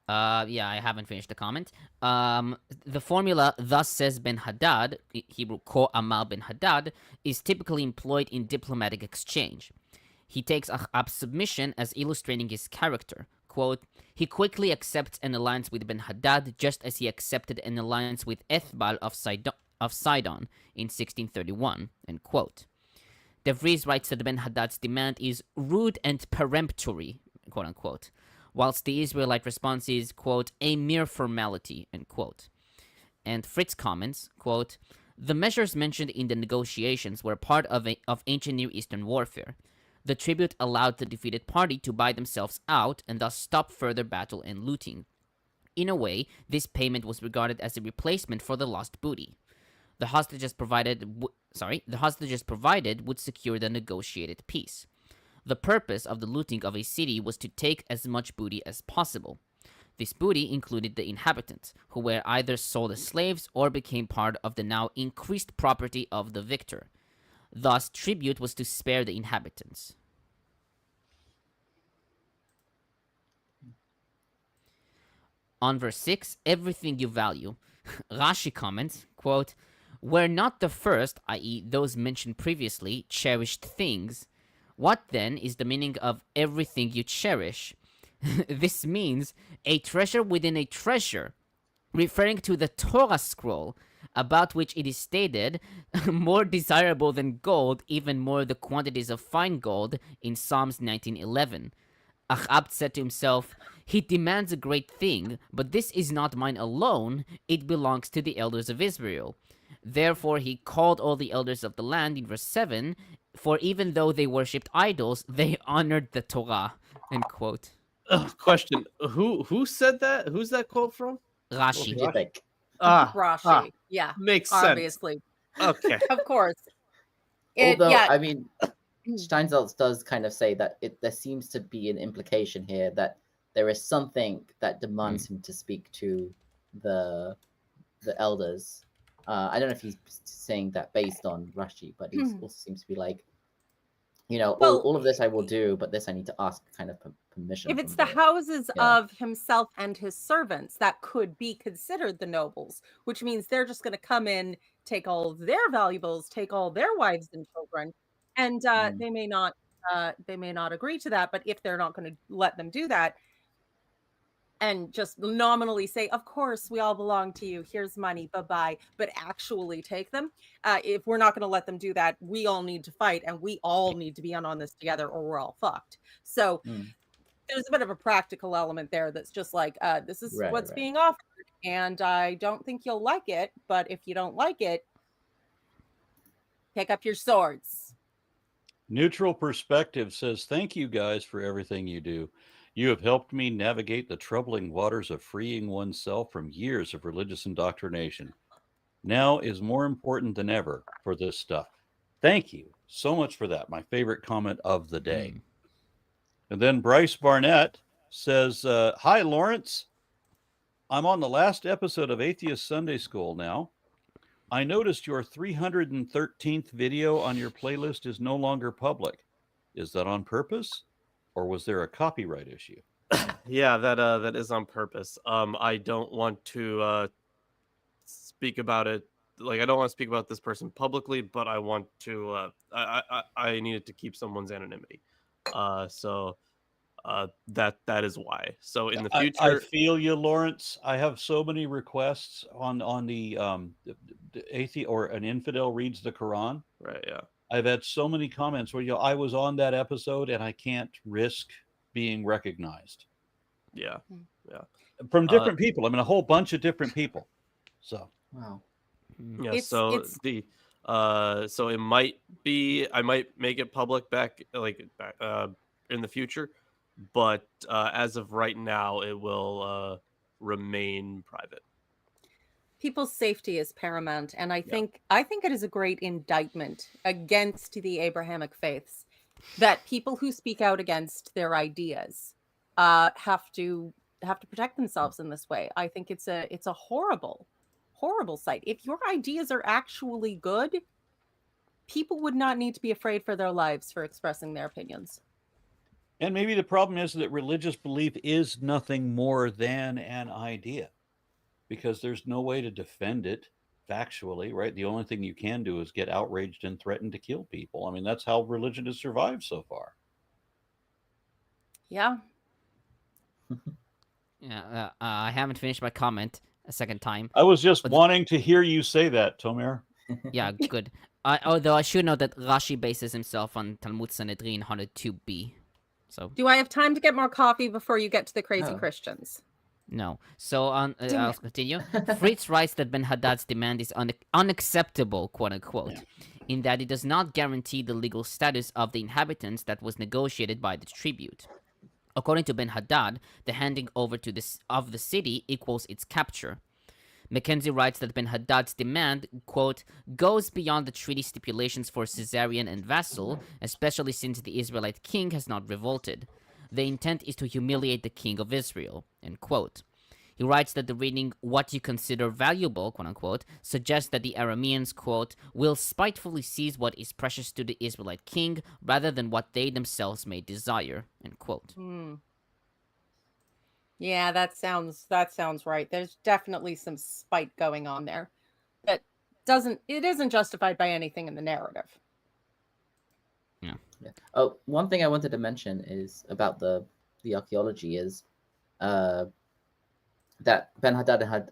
Yeah, I haven't finished the comment. The formula, thus says Ben-Hadad, Hebrew Ko Amal Ben-Hadad, is typically employed in diplomatic exchange. He takes Ahab's submission as illustrating his character. Quote, he quickly accepts an alliance with Ben-Hadad just as he accepted an alliance with Ethbal of Sidon in 1631, end quote. DeVries writes that Ben-Hadad's demand is rude and peremptory, quote unquote, whilst the Israelite response is, quote, a mere formality, end quote. And Fritz comments, quote, the measures mentioned in the negotiations were part of ancient Near Eastern warfare. The tribute allowed the defeated party to buy themselves out and thus stop further battle and looting. In a way, this payment was regarded as a replacement for the lost booty. The hostages provided would secure the negotiated peace. The purpose of the looting of a city was to take as much booty as possible. This booty included the inhabitants, who were either sold as slaves or became part of the now increased property of the victor. Thus, tribute was to spare the inhabitants. On verse 6, everything you value. Rashi comments, quote, were not the first, i.e. those mentioned previously, cherished things. What then is the meaning of everything you cherish? This means a treasure within a treasure, referring to the Torah scroll, about which it is stated, more desirable than gold, even more the quantities of fine gold, in Psalms 19:11. Ahab said to himself, he demands a great thing, but this is not mine alone, it belongs to the elders of Israel. Therefore he called all the elders of the land, in verse 7, for even though they worshipped idols, they honored the Torah, end quote.
Question: Who said that? Who's that quote from?
Rashi.
What do you think?
Rashi. Yeah.
Makes
Obviously.
sense. Okay.
Of course.
Although,
Yeah.
I mean, Steinsaltz does kind of say that there seems to be an implication here that there is something that demands him to speak to the elders. I don't know if he's saying that based on Rashi, but he also seems to be like, you know,
Well,
all of this I will do, but this I need to ask kind of permission.
If
from
it's the houses
yeah.
of himself and his servants, that could be considered the nobles, which means they're just going to come in, take all of their valuables, take all their wives and children, and they may not agree to that. But if they're not going to let them do that, and just nominally say, of course, we all belong to you, here's money, bye-bye, but actually take them. If we're not going to let them do that, we all need to fight, and we all need to be on this together, or we're all fucked. So there's a bit of a practical element there that's just like, this is what's being offered, and I don't think you'll like it, but if you don't like it, pick up your swords.
Neutral Perspective says, thank you guys for everything you do. You have helped me navigate the troubling waters of freeing oneself from years of religious indoctrination. Now is more important than ever for this stuff. Thank you so much for that. My favorite comment of the day. And then Bryce Barnett says, hi, Lawrence. I'm on the last episode of Atheist Sunday School now. I noticed your 313th video on your playlist is no longer public. Is that on purpose? Or was there a copyright issue?
Yeah, that is on purpose. I don't want to speak about it. Like, I don't want to speak about this person publicly, but I want to. I needed to keep someone's anonymity. That is why. So in the
I
future,
feel you, Lawrence. I have so many requests on the atheist or an infidel reads the Quran.
right? Yeah.
I've had so many comments where I was on that episode and I can't risk being recognized
Yeah.
from different people. I mean, a whole bunch of different people. So
Wow.
Yeah.
It's-
so
it's-
the so it might be, I might make it public back in the future, but as of right now, it will remain private.
People's safety is paramount, and I
Yeah.
think it is a great indictment against the Abrahamic faiths that people who speak out against their ideas have to protect themselves in this way. I think it's a horrible sight. If your ideas are actually good, people would not need to be afraid for their lives for expressing their opinions.
and maybe the problem is that religious belief is nothing more than an idea, because there's no way to defend it factually, right? The only thing you can do is get outraged and threaten to kill people. I mean, that's how religion has survived so far.
Yeah.
Yeah, I haven't finished my comment a second time.
I was just
But-
wanting to hear you say that, Tomer.
Yeah, good. Although I should note that Rashi bases himself on Talmud Sanhedrin 102b. So
Do I have time to get more coffee before you get to the crazy
No.
Christians?
no. So
Damn
I'll
it.
continue. Fritz writes that Ben Haddad's demand is unacceptable, quote unquote, in that it does not guarantee the legal status of the inhabitants that was negotiated by the tribute. According to Ben Haddad, the handing over of the city equals its capture. McKenzie writes that Ben Haddad's demand, quote, goes beyond the treaty stipulations for Caesarian and vassal, especially since the Israelite king has not revolted. The intent is to humiliate the king of Israel, end quote. He writes that the reading, what you consider valuable, quote unquote, suggests that the Arameans, quote, will spitefully seize what is precious to the Israelite king rather than what they themselves may desire, end quote.
Yeah, that sounds right. There's definitely some spite going on there. That isn't justified by anything in the narrative.
Yeah. Oh, one thing I wanted to mention is about the archaeology is that Ben Haddad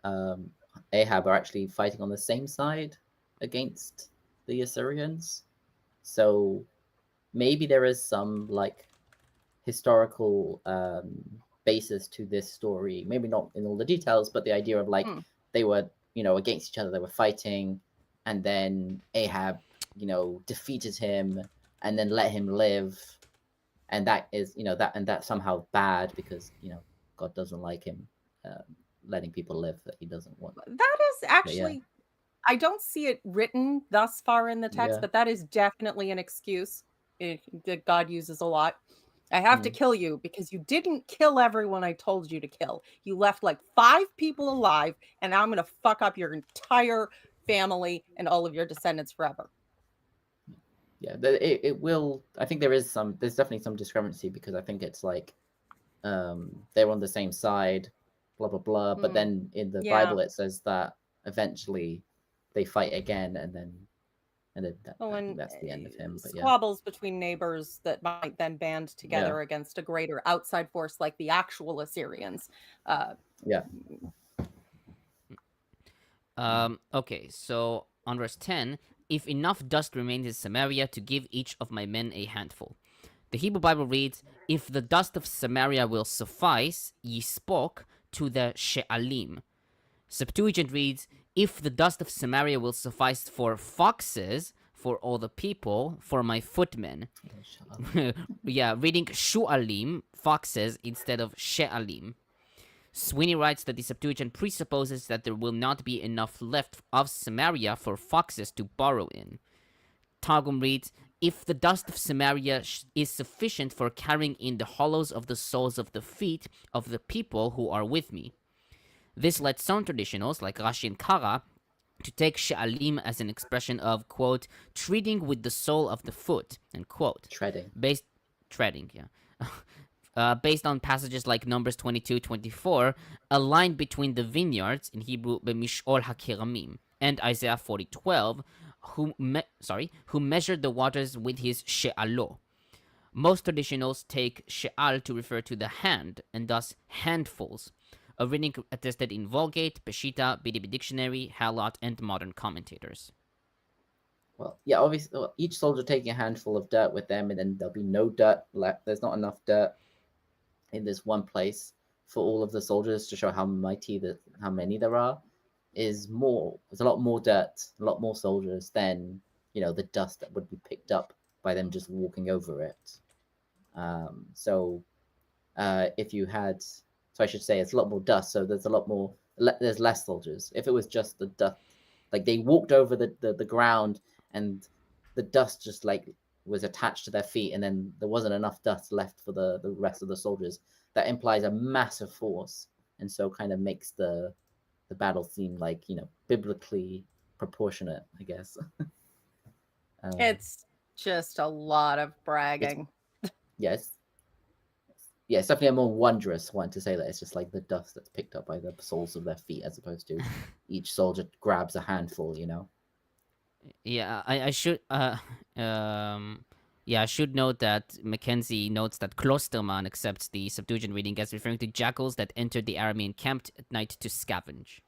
and Ahab are actually fighting on the same side against the Assyrians. So maybe there is some like historical basis to this story. Maybe not in all the details, but the idea of like they were, against each other, they were fighting, and then Ahab, defeated him and then let him live, and that is, that's somehow bad because God doesn't like him letting people live that he doesn't want.
That is actually, I don't see it written thus far in the text,
Yeah.
but that is definitely an excuse that God uses a lot. I have to kill you because you didn't kill everyone I told you to kill. You left like 5 people alive, and now I'm going to fuck up your entire family and all of your descendants forever.
Yeah, it will. I think there's definitely some discrepancy because I think it's like they're on the same side, blah blah blah. But then in the Bible it says that eventually they fight again, and then I think that's the end of him. But yeah,
Squabbles between neighbors that might then band together against a greater outside force like the actual Assyrians.
Okay, so on verse 10, if enough dust remains in Samaria to give each of my men a handful. The Hebrew Bible reads, if the dust of Samaria will suffice, ye spoke to the She'alim. Septuagint reads, if the dust of Samaria will suffice for foxes, for all the people, for my footmen. Yeah, reading Shu'alim, foxes, instead of She'alim. Sweeney writes that the Septuagint presupposes that there will not be enough left of Samaria for foxes to burrow in. Targum reads, if the dust of Samaria is sufficient for carrying in the hollows of the soles of the feet of the people who are with me. This led some traditionals, like Rashi and Kara, to take She'alim as an expression of, quote, treading with the sole of the foot, end quote.
treading.
Treading, yeah. based on passages like Numbers 22-24, a line between the vineyards, in Hebrew, B'mishol HaKeramim, and Isaiah 40:12, who measured the waters with his she'alo. Most traditionals take she'al to refer to the hand, and thus handfuls, a reading attested in Vulgate, Peshitta, BDB Dictionary, Halot, and modern commentators.
Well, yeah, obviously, each soldier taking a handful of dirt with them, and then there'll be no dirt left. There's not enough dirt in this one place for all of the soldiers to show how many there are. There's a lot more dirt, a lot more soldiers than, the dust that would be picked up by them just walking over it. I should say it's a lot more dust, so there's less soldiers. If it was just the dust, like they walked over the ground and the dust just like was attached to their feet, and then there wasn't enough dust left for the rest of the soldiers, that implies a massive force, and so kind of makes the battle seem like, biblically proportionate, I guess.
It's just a lot of bragging.
Yes. Yeah, it's definitely a more wondrous one to say that it's just like the dust that's picked up by the soles of their feet, as opposed to each soldier grabs a handful,
Yeah, I should I should note that McKenzie notes that Klosterman accepts the Septuagint reading as referring to jackals that entered the Aramean camp at night to scavenge.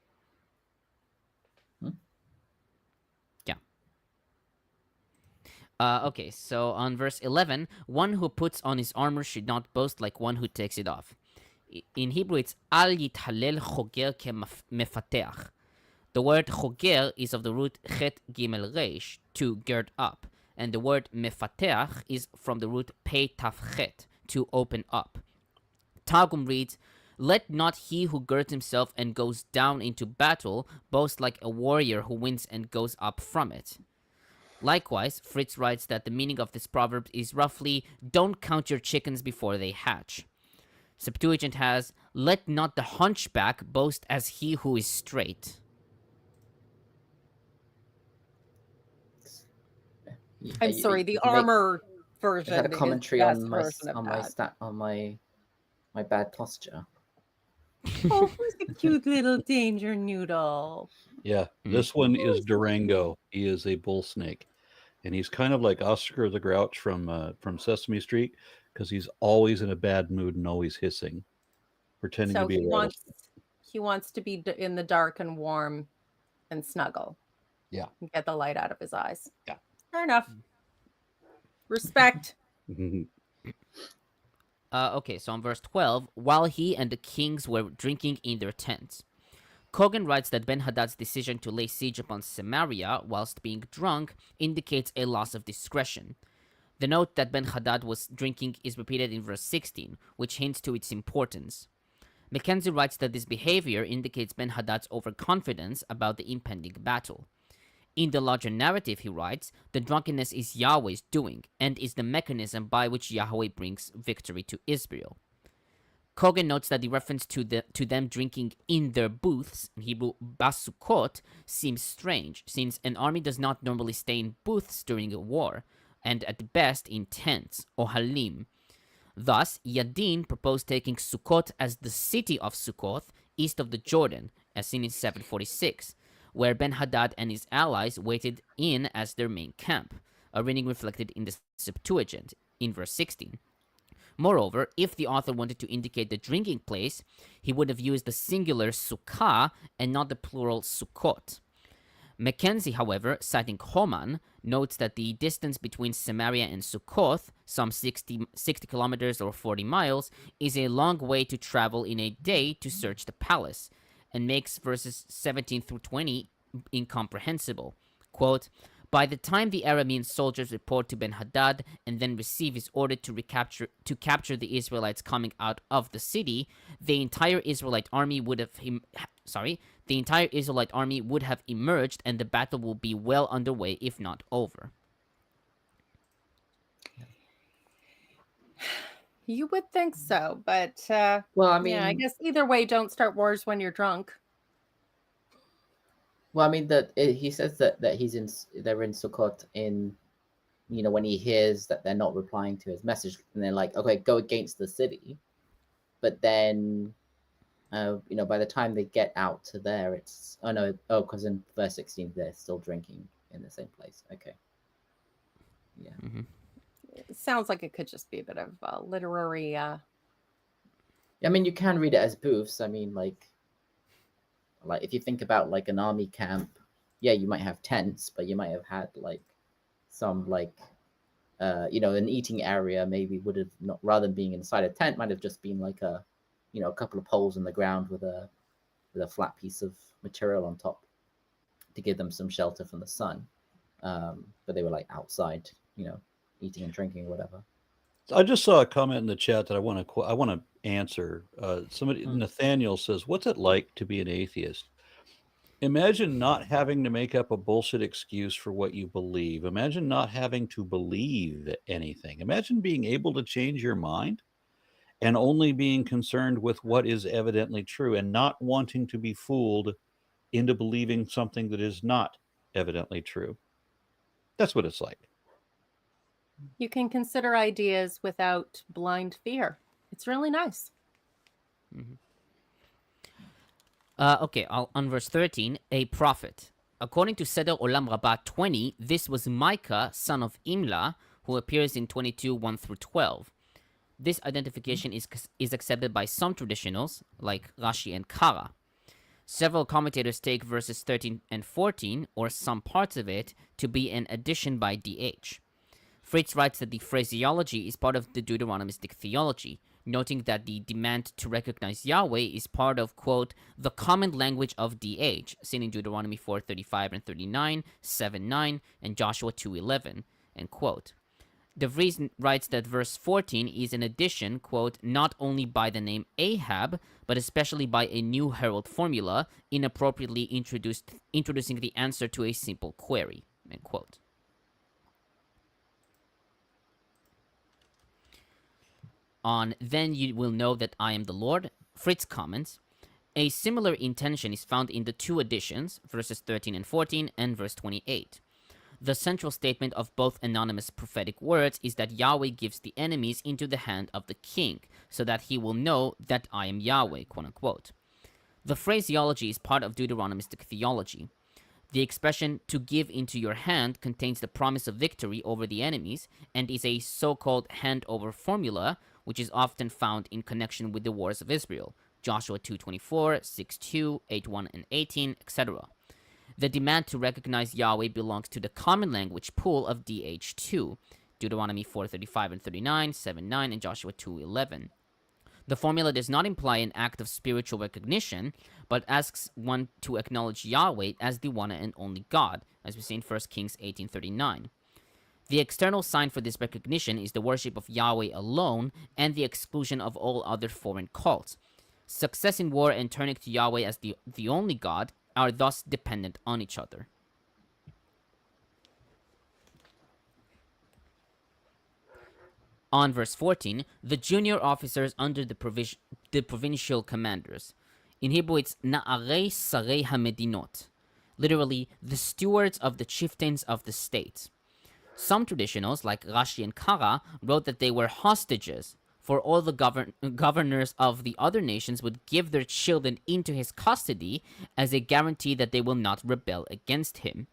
Yeah. Okay, so on verse 11, one who puts on his armor should not boast like one who takes it off. In Hebrew, it's al yithalel choger kemefateach. The word choger is of the root chet gimel reish, to gird up, and the word mefateach is from the root pei taf chet, to open up. Targum reads, "Let not he who girds himself and goes down into battle boast like a warrior who wins and goes up from it." Likewise, Fritz writes that the meaning of this proverb is roughly, "Don't count your chickens before they hatch." Septuagint has, "Let not the hunchback boast as he who is straight."
I'm sorry, the armor version.
Is that a commentary
is
on my bad posture?
Oh, who's the cute little danger noodle?
Yeah, this one is Durango. He is a bull snake, and he's kind of like Oscar the Grouch from Sesame Street, because he's always in a bad mood and always hissing, pretending to
So
be a rattlesnake.
he wants to be in the dark and warm and snuggle.
Yeah.
And get the light out of his eyes.
Yeah.
Fair enough. Respect.
Okay, so on verse 12, while he and the kings were drinking in their tents. Cogan writes that Ben-Hadad's decision to lay siege upon Samaria whilst being drunk indicates a loss of discretion. The note that Ben-Hadad was drinking is repeated in verse 16, which hints to its importance. McKenzie writes that this behavior indicates Ben-Hadad's overconfidence about the impending battle. In the larger narrative, he writes, the drunkenness is Yahweh's doing, and is the mechanism by which Yahweh brings victory to Israel. Cogan notes that the reference to them drinking in their booths, in Hebrew basukot, seems strange, since an army does not normally stay in booths during a war, and at best in tents, ohalim. Thus, Yadin proposed taking Sukkot as the city of Sukkoth, east of the Jordan, as seen in 746, where Ben-Hadad and his allies waited in as their main camp, a reading reflected in the Septuagint, in verse 16. Moreover, if the author wanted to indicate the drinking place, he would have used the singular sukkah and not the plural sukkot. McKenzie, however, citing Homan, notes that the distance between Samaria and Sukkoth, some 60 kilometers or 40 miles, is a long way to travel in a day to search the palace, and makes verses 17 through 20 incomprehensible. Quote, by the time the Aramean soldiers report to Ben-Hadad and then receive his order to capture the Israelites coming out of the city, the entire Israelite army would have emerged, and the battle will be well underway, if not over.
You would think so, but
well, I mean,
yeah, I guess either way, don't start wars when you're drunk.
Well, I mean he says that they're in Sukkot in when he hears that they're not replying to his message, and they're like, okay, go against the city. But then, by the time they get out to there, it's because in verse 16 they're still drinking in the same place. Okay. Yeah.
Mm-hmm.
It sounds like it could just be a bit of literary.
I mean, you can read it as booths. I mean, like if you think about like an army camp, yeah, you might have tents, but you might have had like some like an eating area. Maybe would have not, rather than being inside a tent, might have just been like a couple of poles in the ground with a flat piece of material on top to give them some shelter from the sun. But they were like outside, eating and drinking, whatever.
I just saw a comment in the chat that I want to answer. Somebody, Nathaniel says, "What's it like to be an atheist? Imagine not having to make up a bullshit excuse for what you believe. Imagine not having to believe anything. Imagine being able to change your mind and only being concerned with what is evidently true and not wanting to be fooled into believing something that is not evidently true. That's what it's like."
You can consider ideas without blind fear. It's really nice.
Mm-hmm. Okay, on verse 13, a prophet. According to Seder Olam Rabbah 20, this was Micah, son of Imlah, who appears in 22, 1 through 12. This identification is accepted by some traditionals, like Rashi and Kara. Several commentators take verses 13 and 14, or some parts of it, to be an addition by D.H. Fritz writes that the phraseology is part of the Deuteronomistic theology, noting that the demand to recognize Yahweh is part of, quote, the common language of DH, seen in Deuteronomy 4:35 and 39, 7:9, and Joshua 2:11, end quote. DeVries writes that verse 14 is an addition, quote, not only by the name Ahab, but especially by a new herald formula, inappropriately introducing the answer to a simple query, end quote. On "Then you will know that I am the Lord," Fritz comments, a similar intention is found in the two editions, verses 13 and 14, and verse 28. The central statement of both anonymous prophetic words is that Yahweh gives the enemies into the hand of the king, so that he will know that I am Yahweh, quote unquote. The phraseology is part of Deuteronomistic theology. The expression "to give into your hand" contains the promise of victory over the enemies, and is a so-called hand-over formula, which is often found in connection with the wars of Israel, Joshua 2:24, 6:2, 8:1 and 18, etc. The demand to recognize Yahweh belongs to the common language pool of DH2, Deuteronomy 4:35 and 39, 7:9, and Joshua 2:11. The formula does not imply an act of spiritual recognition, but asks one to acknowledge Yahweh as the one and only God, as we see in 1 Kings 18:39. The external sign for this recognition is the worship of Yahweh alone and the exclusion of all other foreign cults. Success in war and turning to Yahweh as the only God are thus dependent on each other. On verse 14, the junior officers under the provincial commanders. In Hebrew, it's Na'arei Sarei HaMedinot, literally, the stewards of the chieftains of the states. Some traditionals, like Rashi and Kara, wrote that they were hostages, for all the governors of the other nations would give their children into his custody as a guarantee that they will not rebel against him.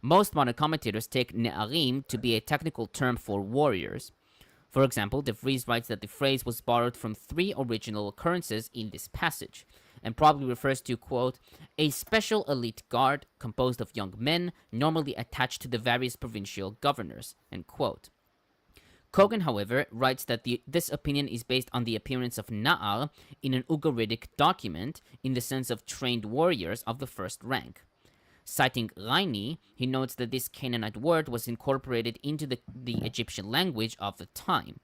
Most modern commentators take Ne'arim to be a technical term for warriors. For example, DeVries writes that the phrase was borrowed from 3 original occurrences in this passage, and probably refers to, quote, a special elite guard composed of young men, normally attached to the various provincial governors, end quote. Cogan, however, writes that this opinion is based on the appearance of Na'ar in an Ugaritic document in the sense of trained warriors of the first rank. Citing Raini, he notes that this Canaanite word was incorporated into the Egyptian language of the time.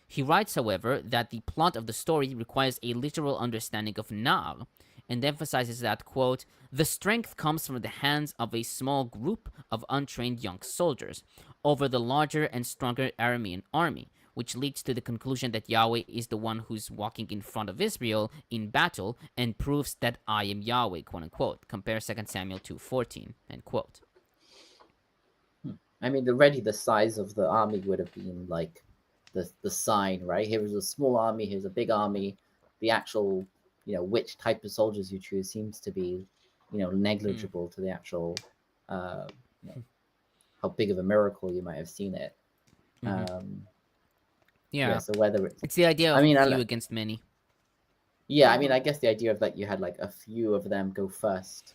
He writes, however, that the plot of the story requires a literal understanding of Na'ar, and emphasizes that, quote, the strength comes from the hands of a small group of untrained young soldiers over the larger and stronger Aramean army, which leads to the conclusion that Yahweh is the one who's walking in front of Israel in battle and proves that I am Yahweh, quote unquote. Compare 2 Samuel 2:14, end quote.
I mean, already the size of the army would have been like the sign, right? Here is a small army, here's a big army. The actual, which type of soldiers you choose seems to be, negligible to the actual, how big of a miracle you might have seen it.
Yeah.
So whether
it's the idea of few against many.
Yeah, I mean, I guess the idea of that you had like a few of them go first,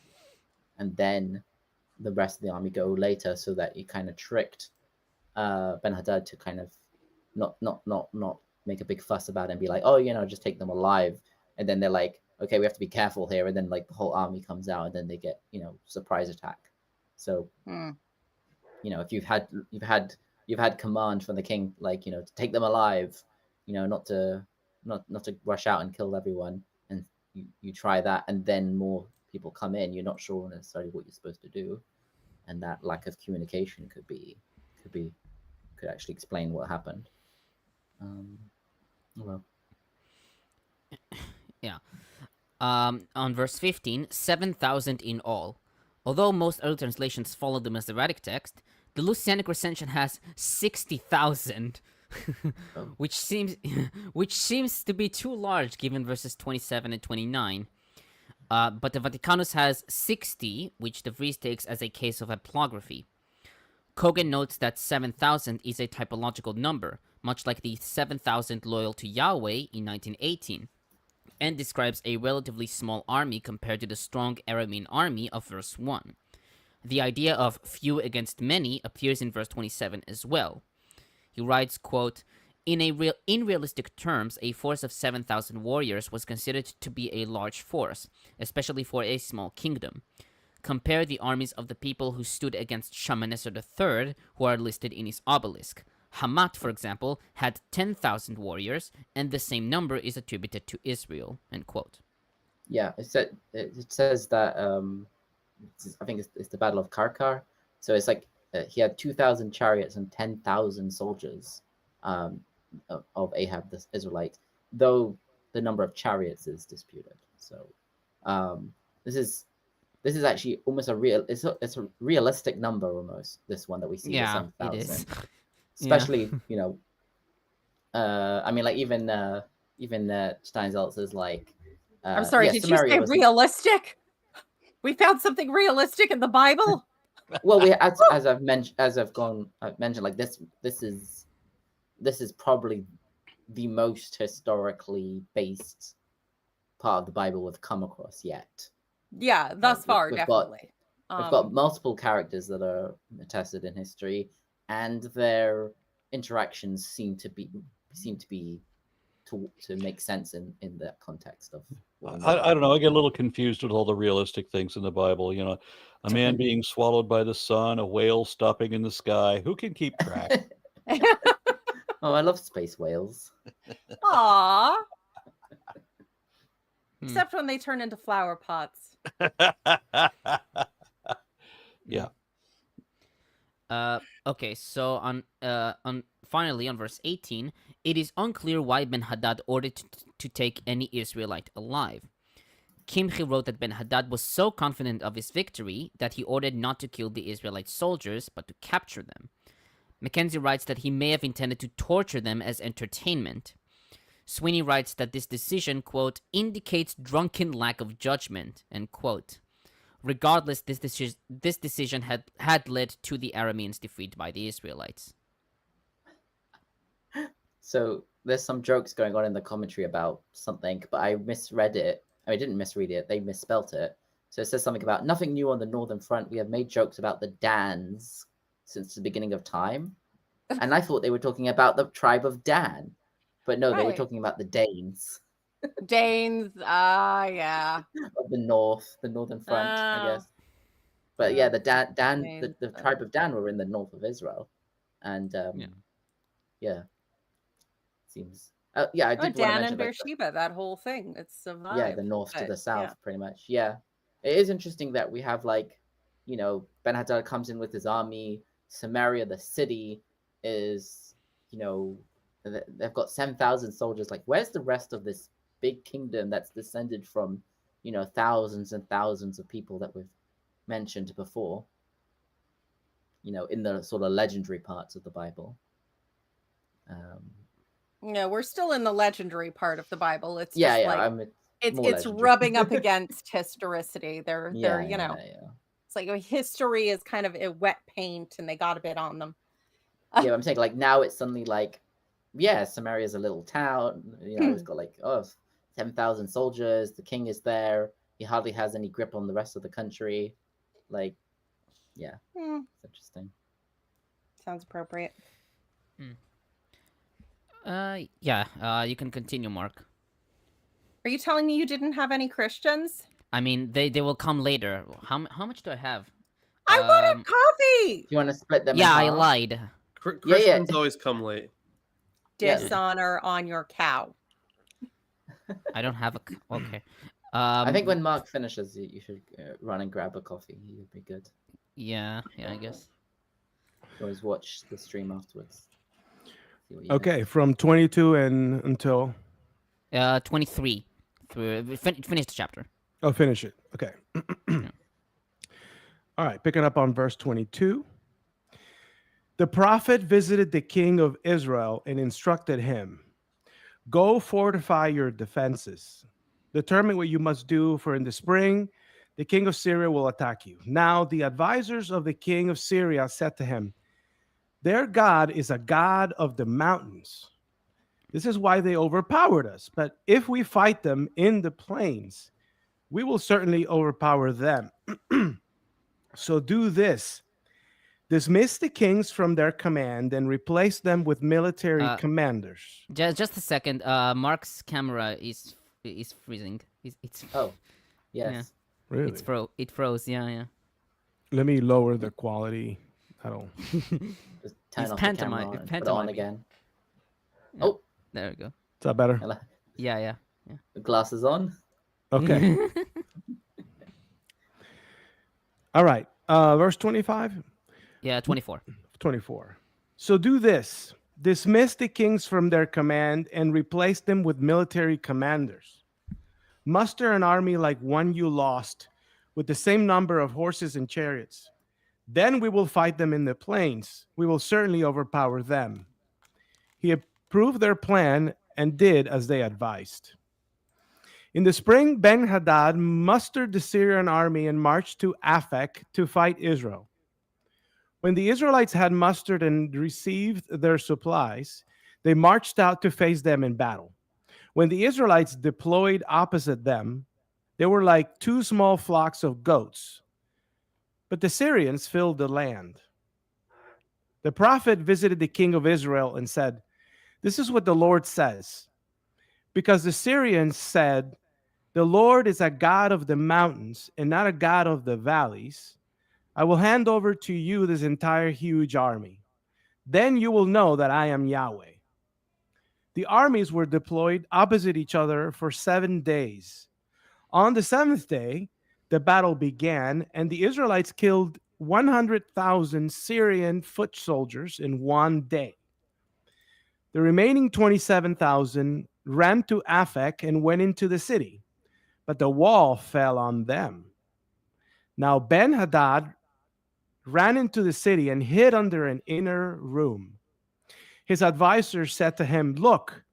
and then the rest of the army go later, so that you kind of tricked Ben-Hadad to kind of not make a big fuss about it and be like, oh, just take them alive. And then they're like, okay, we have to be careful here. And then like the whole army comes out, and then they get, surprise attack. So, if you've had command from the king, like, to take them alive, not to rush out and kill everyone, and you try that, and then more people come in, you're not sure necessarily what you're supposed to do, and that lack of communication could actually explain what happened. Well,
yeah. On verse 15, 7,000 in all. Although most early translations follow the Masoretic text, the Lucianic recension has 60,000. which seems to be too large given verses 27 and 29. But the Vaticanus has 60, which DeVries takes as a case of bibliography. Cogan notes that 7,000 is a typological number, much like the 7,000 loyal to Yahweh in 1918, and describes a relatively small army compared to the strong Aramean army of verse 1. The idea of few against many appears in verse 27 as well. He writes, quote, in realistic terms, a force of 7,000 warriors was considered to be a large force, especially for a small kingdom. Compare the armies of the people who stood against Shalmaneser III, who are listed in his obelisk. Hamat, for example, had 10,000 warriors, and the same number is attributed to Israel, end quote.
Yeah, it says that, I think it's the Battle of Karkar. So it's like, he had 2,000 chariots and 10,000 soldiers of Ahab the Israelite, though the number of chariots is disputed. So this is actually almost it's a realistic number almost, this one that we see.
Yeah,
the 7,000.
it is.
Especially, I mean, like even Steinsaltz is like,
I'm sorry, did
Samaria
you say realistic? We found something realistic in the Bible?
Well, I've mentioned, like this is probably the most historically based part of the Bible we've come across yet.
Yeah, thus far, definitely.
We've got multiple characters that are attested in history, and their interactions seem to make sense in that context of.
I don't know. I get a little confused with all the realistic things in the Bible. A man being swallowed by the sun, a whale stopping in the sky. Who can keep track?
Oh, I love space whales.
Aww. Except when they turn into flower pots.
Yeah.
Okay, so on finally on verse 18, it is unclear why Ben-Hadad ordered to take any Israelite alive. Kimchi wrote that Ben-Hadad was so confident of his victory that he ordered not to kill the Israelite soldiers, but to capture them. McKenzie writes that he may have intended to torture them as entertainment. Sweeney writes that this decision, quote, indicates drunken lack of judgment, end quote. Regardless, this decision had led to the Arameans' defeat by the Israelites.
So there's some jokes going on in the commentary about something, but I misread it. I didn't misread it. They misspelt it. So it says something about nothing new on the northern front. We have made jokes about the Dans since the beginning of time. And I thought they were talking about the tribe of Dan. But no, they were talking about the Danes.
Danes, yeah.
Of the northern front, I guess. But yeah, the the tribe of Dan were in the north of Israel. And yeah. Seems I did
Dan and Beersheba, that whole thing. It's a vibe.
Yeah, the north to the south, pretty much. Yeah. It is interesting that we have Ben-Hadad comes in with his army. Samaria, the city, is, they've got 7,000 soldiers. Like, where's the rest of this big kingdom that's descended from, thousands and thousands of people that we've mentioned before? in the sort of legendary parts of the Bible.
No, we're still in the legendary part of the Bible. It's
Yeah,
just
yeah.
like
It's more
it's
legendary.
rubbing up against historicity. They're
Yeah,
it's like history is kind of a wet paint, and they got a bit on them.
Yeah, I'm saying like now it's suddenly like, yeah, Samaria's a little town. It's got like 10,000 soldiers. The king is there. He hardly has any grip on the rest of the country. Like, yeah, it's interesting.
Sounds appropriate.
You can continue, Mark.
Are you telling me you didn't have any Christians?
I mean, they will come later. How much do I have?
I wanted coffee.
Do you want to split them?
Yeah,
in
I
half?
lied.
Christians always come late.
Dishonor on your cow.
I don't have a. Okay.
I think when Mark finishes, you should run and grab a coffee. You'd be good.
Yeah, I guess.
Always watch the stream afterwards.
Okay, from 22 and until
23 through finish the chapter.
Oh, finish it. Okay. All right, picking up on verse 22. The prophet visited the king of Israel and instructed him, "Go fortify your defenses. Determine what you must do, for in the spring the king of Syria will attack you." Now the advisors of the king of Syria said to him, "Their God is a God of the mountains. This is why they overpowered us. But if we fight them in the plains, we will certainly overpower them. So do this. Dismiss the kings from their command and replace them with military commanders."
Just a second. Mark's camera is freezing. It's
Oh, yes.
Yeah.
Really?
It froze. Yeah.
Let me lower the quality. I don't.
Just turn
It's
off
pantomime-
the camera and put it on
pantomime.
again.
Yeah.
Oh,
There we go.
Is that better?
hello.
Yeah.
The glasses on.
Okay. All right. Verse 25.
Yeah, 24.
24. So do this. Dismiss the kings from their command and replace them with military commanders. Muster an army like one you lost, with the same number of horses and chariots. Then we will fight them in the plains. We will certainly overpower them. He approved their plan and did as they advised. In the spring, Ben-Hadad mustered the Syrian army and marched to Aphek to fight Israel. When the Israelites had mustered and received their supplies, they marched out to face them in battle. When the Israelites deployed opposite them, they were like two small flocks of goats. But the Syrians filled the land. The prophet visited the king of Israel and said, "This is what the Lord says. Because the Syrians said, 'The Lord is a God of the mountains and not a God of the valleys,' I will hand over to you this entire huge army. Then you will know that I am Yahweh." The armies were deployed opposite each other for 7 days. On the seventh day, the battle began, and the Israelites killed 100,000 Syrian foot soldiers in one day. The remaining 27,000 ran to Aphek and went into the city, but the wall fell on them. Now Ben-Hadad ran into the city and hid under an inner room. His advisors said to him, "Look,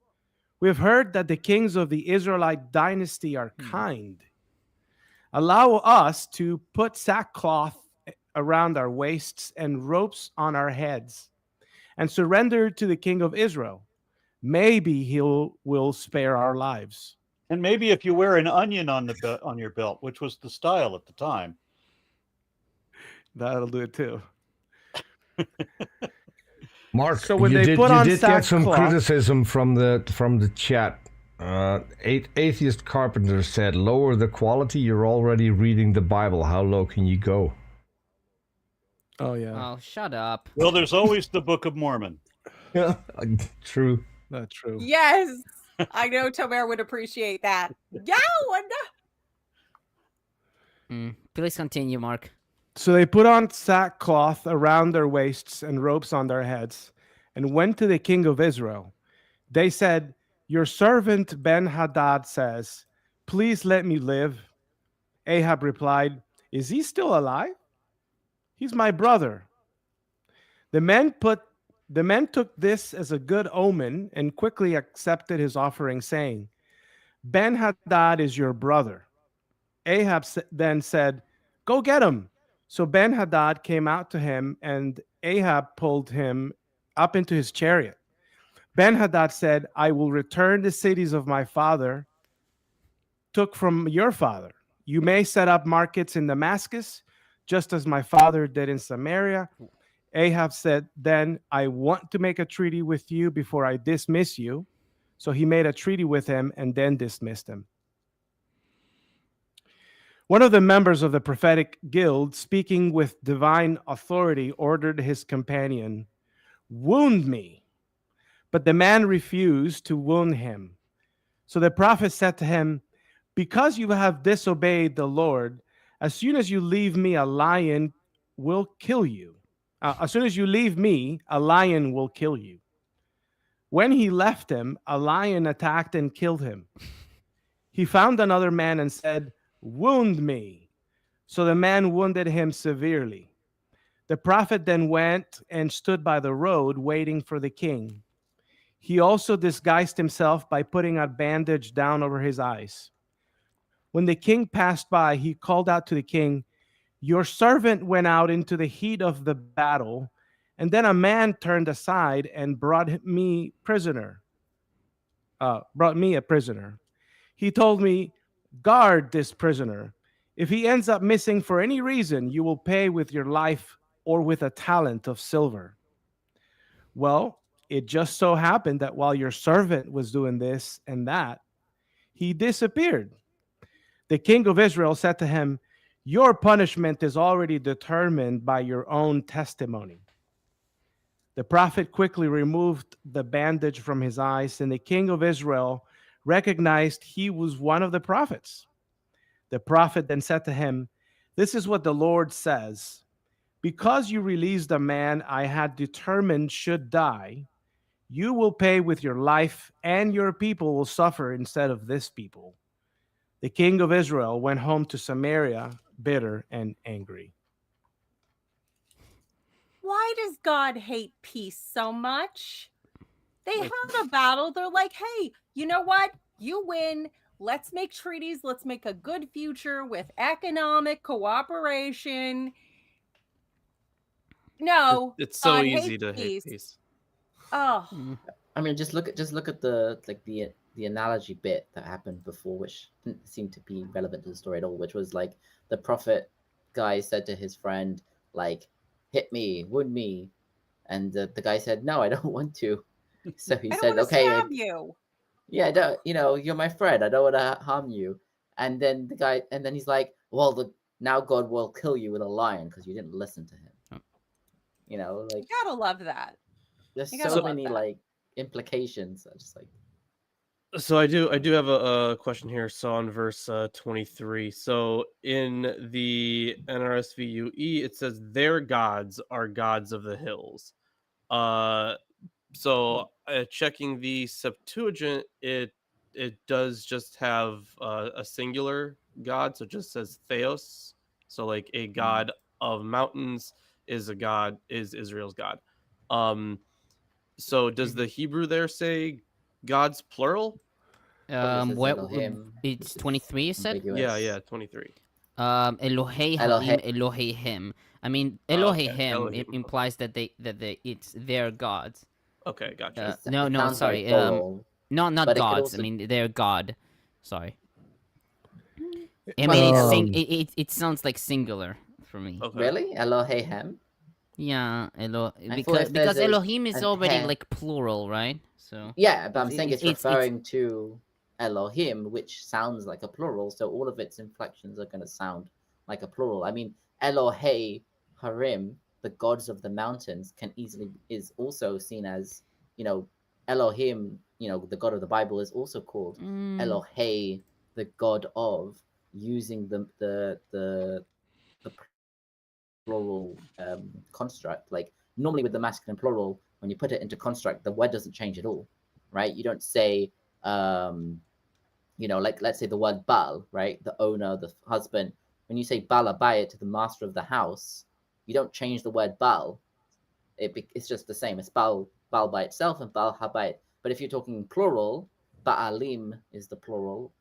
we've heard that the kings of the Israelite dynasty are kind. Allow us to put sackcloth around our waists and ropes on our heads and surrender to the king of Israel. Maybe he will spare our lives."
And maybe if you wear an onion on your belt, which was the style at the time.
That'll do it too.
Mark,
So when
you
they
did,
put
you
on
did get some
sackcloth-
criticism from the chat. Atheist Carpenter said, "Lower the quality. You're already reading the Bible. How low can you go?"
Oh, yeah.
Oh, shut up.
Well, there's always the Book of Mormon.
Yeah, true.
That's true.
Yes, I know Tomer would appreciate that. Yeah,
Please continue, Mark.
So they put on sackcloth around their waists and ropes on their heads and went to the king of Israel. They said, "Your servant Ben-Hadad says, 'Please let me live.'" Ahab replied, "Is he still alive? He's my brother." The men took this as a good omen and quickly accepted his offering, saying, Ben-Hadad is your brother. Ahab then said, go get him. So Ben-Hadad came out to him, and Ahab pulled him up into his chariot. Ben-Hadad said, I will return the cities of my father took from your father. You may set up markets in Damascus, just as my father did in Samaria. Ahab said, then I want to make a treaty with you before I dismiss you. So he made a treaty with him and then dismissed him. One of the members of the prophetic guild, speaking with divine authority, ordered his companion, wound me. But the man refused to wound him. So the prophet said to him, because you have disobeyed the Lord, as soon as you leave me, a lion will kill you. As soon as you leave me, a lion will kill you. When he left him, a lion attacked and killed him. He found another man and said, wound me. So the man wounded him severely. The prophet then went and stood by the road waiting for the king. He also disguised himself by putting a bandage down over his eyes. When the king passed by, he called out to the king, your servant went out into the heat of the battle, and then a man turned aside and brought me a prisoner. He told me, guard this prisoner. If he ends up missing for any reason, you will pay with your life or with a talent of silver. Well, it just so happened that while your servant was doing this and that, he disappeared. The king of Israel said to him, your punishment is already determined by your own testimony. The prophet quickly removed the bandage from his eyes, and the king of Israel recognized he was one of the prophets. The prophet then said to him, this is what the Lord says. Because you released a man I had determined should die, you will pay with your life, and your people will suffer instead of this people. The king of Israel went home to Samaria, bitter and angry.
Why does God hate peace so much? They have a battle. They're like, hey, you know what? You win. Let's make treaties. Let's make a good future with economic cooperation. No,
It's so
God
easy
hates
to hate
peace.
peace.
Oh,
I mean, just look at the analogy bit that happened before, which didn't seem to be relevant to the story at all, which was like the prophet guy said to his friend, like, hit me, wound me. And the guy said, no, I don't want to. So he
I
said,
don't want to
okay,
stab you.
yeah, don't, you're my friend. I don't want to harm you. And then he's like, well, now God will kill you with a lion because you didn't listen to him. Like
You gotta love that.
there's
You gotta
so
love
many
that.
like implications. I just like.
So I do have a question here. So on verse 23. So in the NRSV UE, it says their gods are gods of the hills. So checking the Septuagint, it does just have a singular god. So it just says Theos. So like a god of mountains is Israel's god. So does the Hebrew there say gods plural?
It's 23, you said?
Yeah, 23.
Elohei Harim, Eloheihem. I mean, Eloheihem
Elohim,
implies that it's their gods.
Okay, gotcha.
No,
sounds
sorry.
like plural,
not
but it could
gods.
also-
I mean, their god. Sorry. I mean, it sounds like singular for me.
Okay.
Really? Eloheihem?
Yeah,
if
because
there's
Elohim is
an
already
he-
like plural, right? So
Yeah, but I'm saying it's
it's-
referring to Elohim, which sounds like a plural, so all of its inflections are going to sound like a plural. I mean, Elohei Harim, the gods of the mountains, is also seen as, Elohim, the God of the Bible is also called Elohei, the God of, using the plural construct. Like normally with the masculine plural, when you put it into construct, the word doesn't change at all, right? You don't say, like let's say the word Baal, right? The owner, the husband. When you say Baal Abayit to the master of the house, you don't change the word Baal. it's just the same. It's Baal by itself and Baal Habayit. But if you're talking plural, Baalim is the plural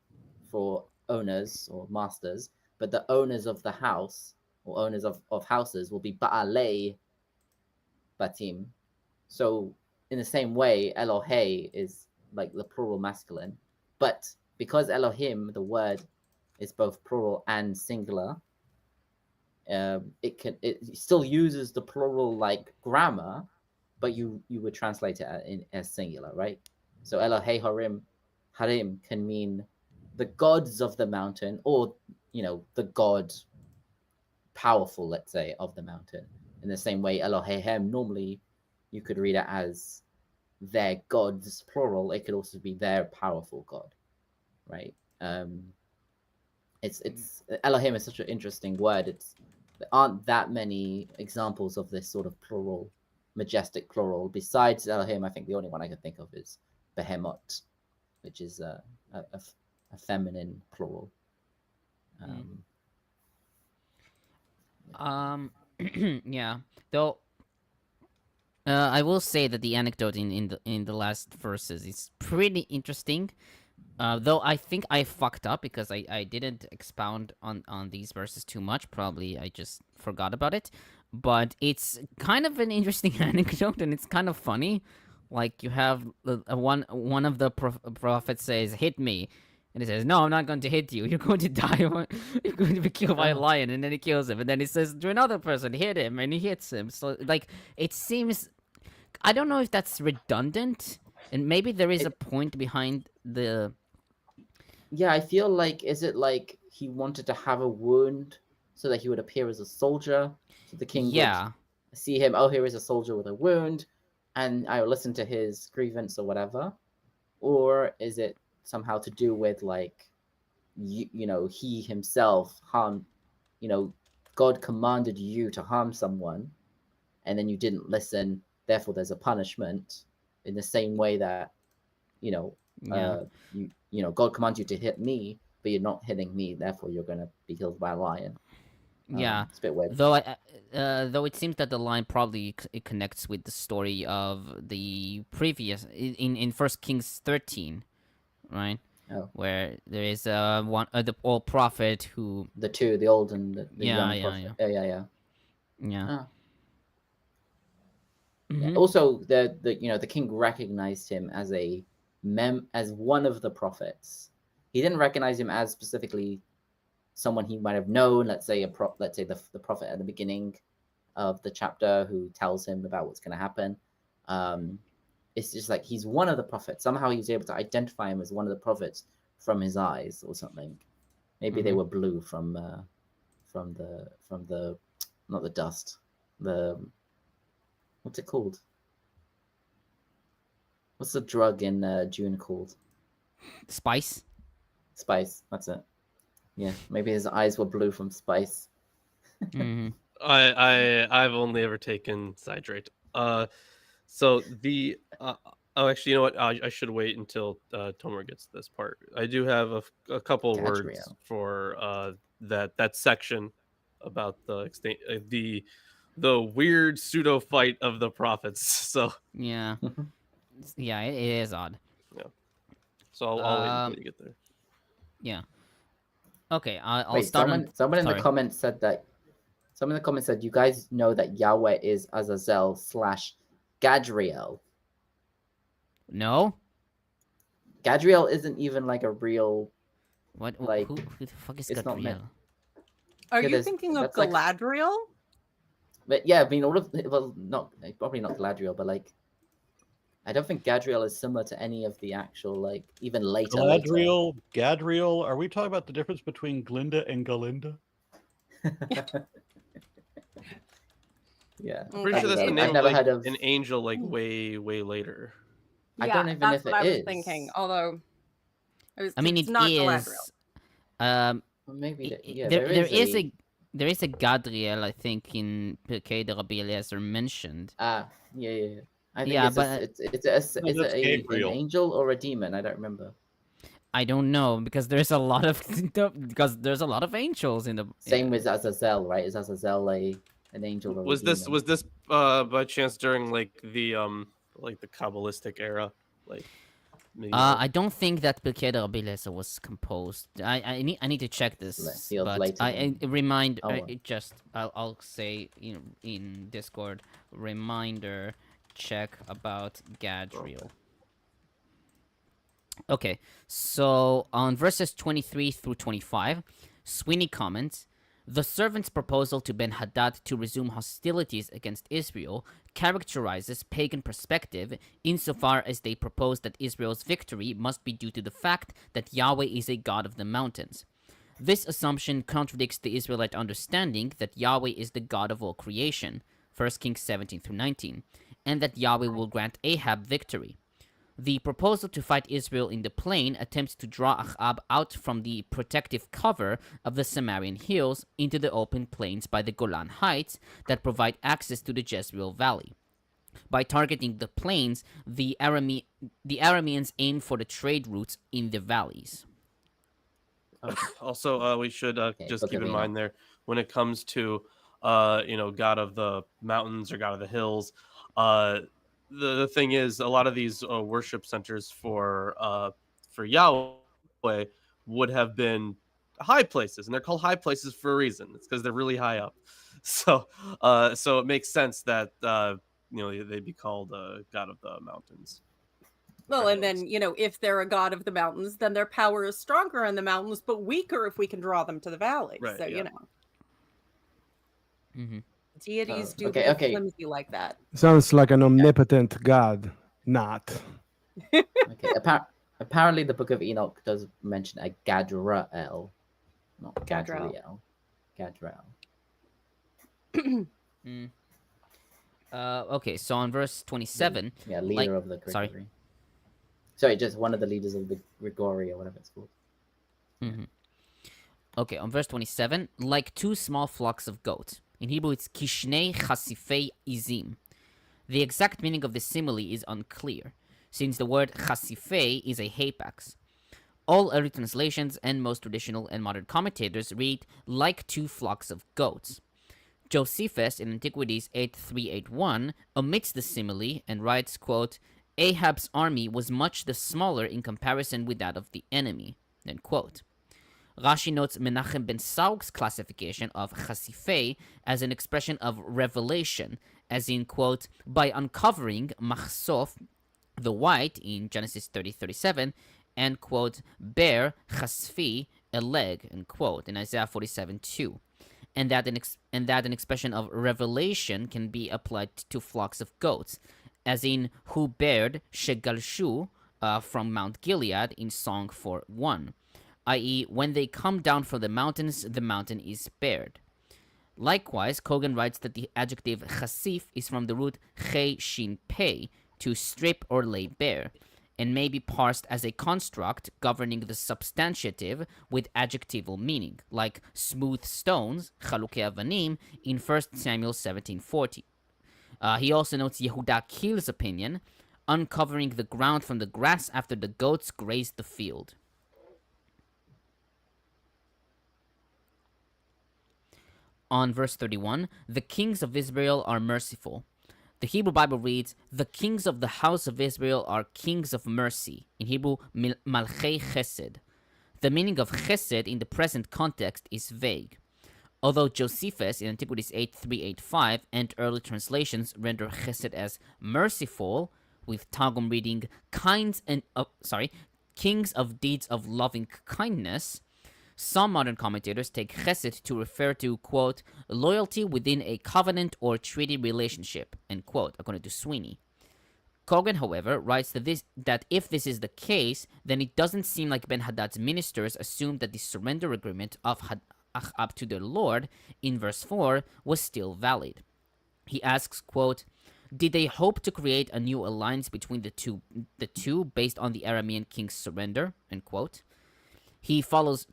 for owners or masters, but the owners of the house or owners of houses will be Baalei Batim. So in the same way, Elohe is like the plural masculine, but because Elohim, the word, is both plural and singular, it still uses the plural like grammar, but you would translate it as singular, right? So Elohe Harim can mean the gods of the mountain, or the god powerful, let's say, of the mountain. In the same way, Elohehem, normally you could read it as their gods, plural. It could also be their powerful god, right? It's Elohim is such an interesting word. There aren't that many examples of this sort of plural, majestic plural. Besides Elohim, I think the only one I can think of is Behemoth, which is a feminine plural.
Yeah. Though I will say that the anecdote in the last verses is pretty interesting. Though I think I fucked up because I didn't expound on these verses too much. Probably I just forgot about it. But it's kind of an interesting anecdote, and it's kind of funny. Like, you have one of the prophets says, "Hit me," and he says, "No, I'm not going to hit you. You're going to die. You're going to be killed by a lion." And then he kills him. And then he says to another person, "Hit him," and he hits him. So, like, it seems, I don't know if that's redundant, and maybe there is a point behind the.
Yeah, I feel like, is it like he wanted to have a wound so that he would appear as a soldier, so the king would see him, oh, here is a soldier with a wound, and I will listen to his grievance or whatever? Or is it somehow to do with, like, he himself harmed, God commanded you to harm someone, and then you didn't listen, therefore there's a punishment, in the same way that, God commands you to hit me, but you're not hitting me, therefore you're going to be killed by a lion.
Yeah,
it's a bit weird.
Though it seems that the line probably it connects with the story of the previous in 1 Kings 13, right?
Oh.
Where there is the old prophet who
the old and the young prophet. Yeah.
Oh.
Mm-hmm. Also, the king recognized him as as one of the prophets. He didn't recognize him as specifically someone he might have known. Let's say the prophet at the beginning of the chapter who tells him about what's going to happen. It's just like he's one of the prophets. Somehow he's able to identify him as one of the prophets from his eyes or something. Maybe they were blue from the not the dust. What's it called? What's the drug in June called?
Spice.
Spice. That's it. Yeah, maybe his eyes were blue from spice.
Mm-hmm.
I've only ever taken citrate. So the actually, you know what? I should wait until Tomer gets this part. I do have a couple words for that section about the weird pseudo fight of the prophets. So
yeah, yeah, it is odd.
Yeah. So I'll wait until you get there.
Yeah. Okay, I'll
Wait,
start.
Someone in the comments said that. Someone in the comments said, "You guys know that Yahweh is Azazel / Gadriel."
No.
Gadriel isn't even like a real.
What?
Like,
who the fuck is
it's not
Gadriel?
meant.
Are you thinking of Galadriel?
But yeah, I mean, probably not Galadriel, but like, I don't think Gadriel is similar to any of the actual, like, even later.
Gadriel. Are we talking about the difference between Glinda and Galinda?
Yeah,
I'm pretty sure that's the name of, like, an angel, like, way later.
I don't even know if it is.
That's what I was thinking. Although,
I mean, it
not
is.
Well, maybe
there is a Gadriel, I think, in Pirkei de Rabbi Eliezer mentioned.
Yeah. I think it's an angel or a demon. I don't remember.
I don't know because there's a lot of angels in the
same with Azazel, right? Is Azazel a an angel. Will
Was
redeem
this
them.
by chance during like the Kabbalistic era, like medieval?
I don't think that Pilara Bilesa was composed. I need to check this,
Feels
but
later
I
than-
remind
Oh, well.
I'll say in Discord reminder check about Gadriel. Okay, so on verses 23 through 25, Sweeney comments, the servant's proposal to Ben-Hadad to resume hostilities against Israel characterizes pagan perspective insofar as they propose that Israel's victory must be due to the fact that Yahweh is a god of the mountains. This assumption contradicts the Israelite understanding that Yahweh is the god of all creation, 1 Kings 17 through 19, and that Yahweh will grant Ahab victory. The proposal to fight Israel in the plain attempts to draw Ahab out from the protective cover of the Samarian hills into the open plains by the Golan Heights that provide access to the Jezreel Valley. By targeting the plains, the Arameans aim for the trade routes in the valleys.
Also, we should just
Book
keep
of
in mind there when it comes to God of the mountains or God of the hills. The thing is, a lot of these worship centers for Yahweh would have been high places, and they're called high places for a reason. It's because they're really high up. So it makes sense that they'd be called God of the mountains.
Well, and then, if they're a god of the mountains, then their power is stronger in the mountains, but weaker if we can draw them to the valleys.
Right,
So,
yeah.
Mm-hmm.
Deities do
okay,
get
okay.
flimsy like that.
Sounds like an omnipotent god. Not.
Okay. Apparently, the Book of Enoch does mention a Gadrael, not
Gadrael.
Gadrael.
Okay, so on verse 27,
Yeah, leader of the Gregory. Sorry, just one of the leaders of the Gregory or whatever it's called.
Mm-hmm. Okay, on verse 27, like two small flocks of goats. In Hebrew, it's kishnei chasifei izim. The exact meaning of the simile is unclear, since the word chasifei is a hapax. All early translations and most traditional and modern commentators read like two flocks of goats. Josephus in Antiquities 8381 omits the simile and writes, quote, Ahab's army was much the smaller in comparison with that of the enemy, end quote. Rashi notes Menachem ben Saug's classification of chasifei as an expression of revelation, as in, quote, by uncovering machsof, the white, in Genesis 30:37, and, quote, bear chasfi, a leg, end quote, in Isaiah 47:2. And that an expression of revelation can be applied to flocks of goats, as in who bared shegalshu from Mount Gilead in Song 4:1, i.e., when they come down from the mountain is bared. Likewise, Cogan writes that the adjective chasif is from the root che shin pei, to strip or lay bare, and may be parsed as a construct governing the substantiative with adjectival meaning, like smooth stones, chalukei avanim, in 1 Samuel 17:40. He also notes Yehuda Kil's opinion, uncovering the ground from the grass after the goats grazed the field. On verse 31, the kings of Israel are merciful. The Hebrew Bible reads, the kings of the house of Israel are kings of mercy. In Hebrew, malchei chesed. The meaning of chesed in the present context is vague. Although Josephus in Antiquities 8385 and early translations render chesed as merciful, with Targum reading kings of deeds of loving kindness, some modern commentators take chesed to refer to, quote, loyalty within a covenant or treaty relationship, end quote, according to Sweeney. Cogan, however, writes that if this is the case, then it doesn't seem like Ben-Hadad's ministers assumed that the surrender agreement of Ahab to their Lord in verse 4 was still valid. He asks, quote, did they hope to create a new alliance between the two based on the Aramean king's surrender, end quote? He follows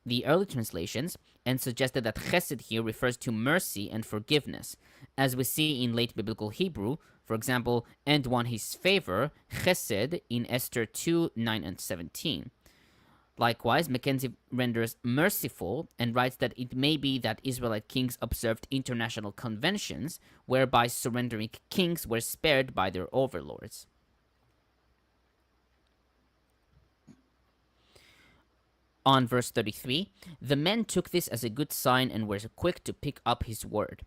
the early translations and suggested that chesed here refers to mercy and forgiveness, as we see in late biblical Hebrew, for example, and won his favor, chesed, in Esther 2:9 and 17. Likewise, McKenzie renders merciful and writes that it may be that Israelite kings observed international conventions whereby surrendering kings were spared by their overlords. On verse 33, the men took this as a good sign and were quick to pick up his word.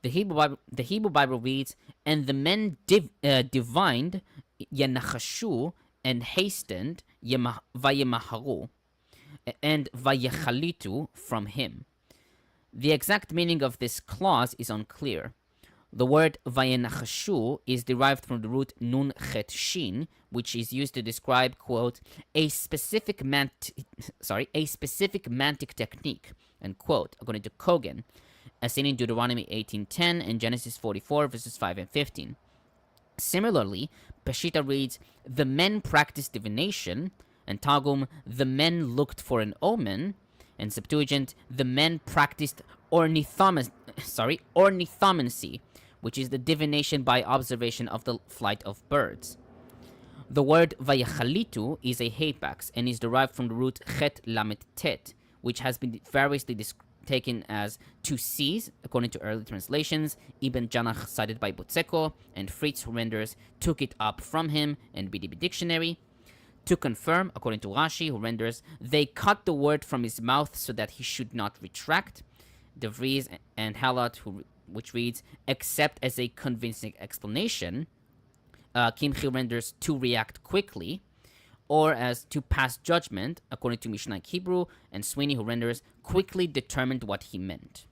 The Hebrew Bible reads, and the men divined, yanachashu, and hastened, vayemaharu, and vayechalitu from him. The exact meaning of this clause is unclear. The word vayenachashu is derived from the root nun chet shin, which is used to describe, quote, a specific mantic technique, end quote, according to Cogan, as seen in Deuteronomy 18:10 and Genesis 44, verses 5 and 15. Similarly, Peshitta reads, the men practiced divination, and Targum, the men looked for an omen, and Septuagint, the men practiced ornithomancy, which is the divination by observation of the flight of birds. The word vayachalitu is a hapax and is derived from the root chet lamet tet, which has been variously taken as to seize, according to early translations, Ibn Janach cited by Butzeko, and Fritz, who renders took it up from him, and BDB Dictionary. To confirm, according to Rashi, who renders they cut the word from his mouth so that he should not retract. DeVries and Hallat, which reads, except as a convincing explanation. Kimchi renders to react quickly, or as to pass judgment, according to Mishnah Hebrew, and Sweeney, who renders quickly determined what he meant.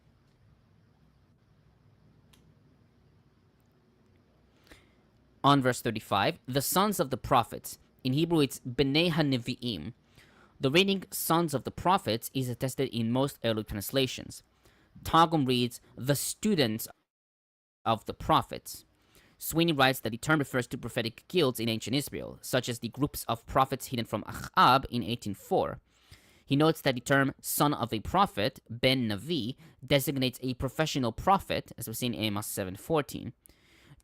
On verse 35, the sons of the prophets. In Hebrew, it's Bnei HaNevi'im. The reading sons of the prophets is attested in most early translations. Targum reads, the students of the prophets. Sweeney writes that the term refers to prophetic guilds in ancient Israel, such as the groups of prophets hidden from Achab in 1804. He notes that the term son of a prophet, ben Navi, designates a professional prophet, as we see in Amos 7:14.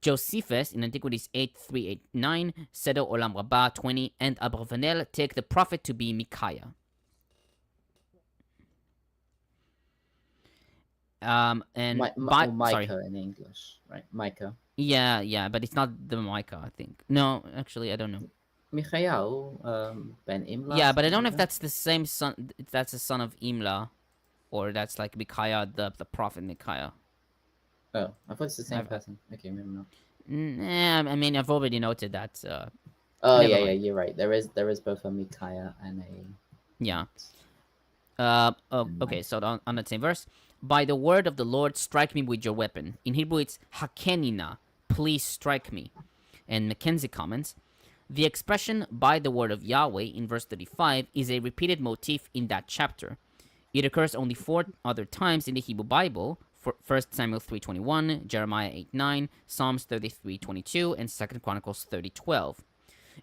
Josephus, in Antiquities 8389, Seder Olam Rabbah 20, and Abravanel take the prophet to be Micaiah.
Micah in English, right? Micah.
Yeah, but it's not the Micah, I think. No, actually, I don't know.
Michael, Ben Imla.
Yeah, but I don't know if that's the same son. If that's the son of Imla, or that's like Micaiah, the prophet Micaiah.
Oh, I thought it's the same person. Okay, maybe not.
I mean, I've already noted that.
Oh yeah, you're right. There is both a Micaiah and a.
Yeah. Okay, so on that same verse, by the word of the Lord, strike me with your weapon. In Hebrew, it's hakenina, please strike me. And McKenzie comments, the expression by the word of Yahweh in verse 35 is a repeated motif in that chapter. It occurs only 4 other times in the Hebrew Bible, 1 Samuel 3:21, Jeremiah 8:9, Psalms 33:22, and 2 Chronicles 30:12.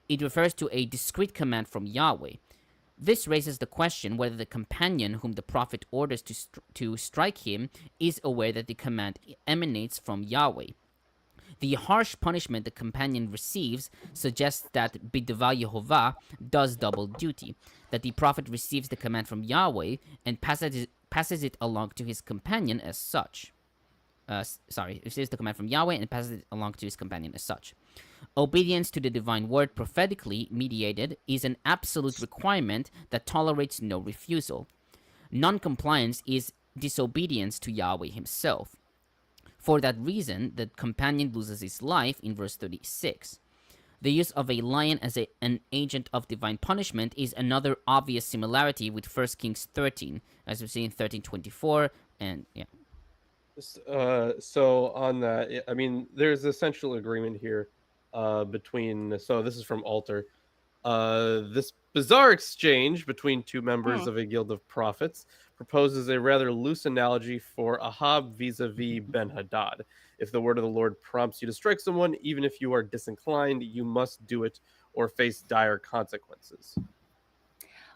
It refers to a discrete command from Yahweh. This raises the question whether the companion whom the prophet orders to strike him is aware that the command emanates from Yahweh. The harsh punishment the companion receives suggests that Bidvar Yehovah does double duty, that the prophet receives the command from Yahweh and passes it along to his companion as such. Receives the command from Yahweh and passes it along to his companion as such. Obedience to the divine word prophetically mediated is an absolute requirement that tolerates no refusal. Non-compliance is disobedience to Yahweh himself. For that reason, the companion loses his life in verse 36. The use of a lion as an agent of divine punishment is another obvious similarity with 1 Kings 13, as we see in 13:24, and yeah.
So on that, I mean, there's essential agreement here between. So this is from Alter. This bizarre exchange between two members of a guild of prophets proposes a rather loose analogy for Ahab vis-a-vis Ben-Hadad. If the word of the Lord prompts you to strike someone, even if you are disinclined, you must do it or face dire consequences.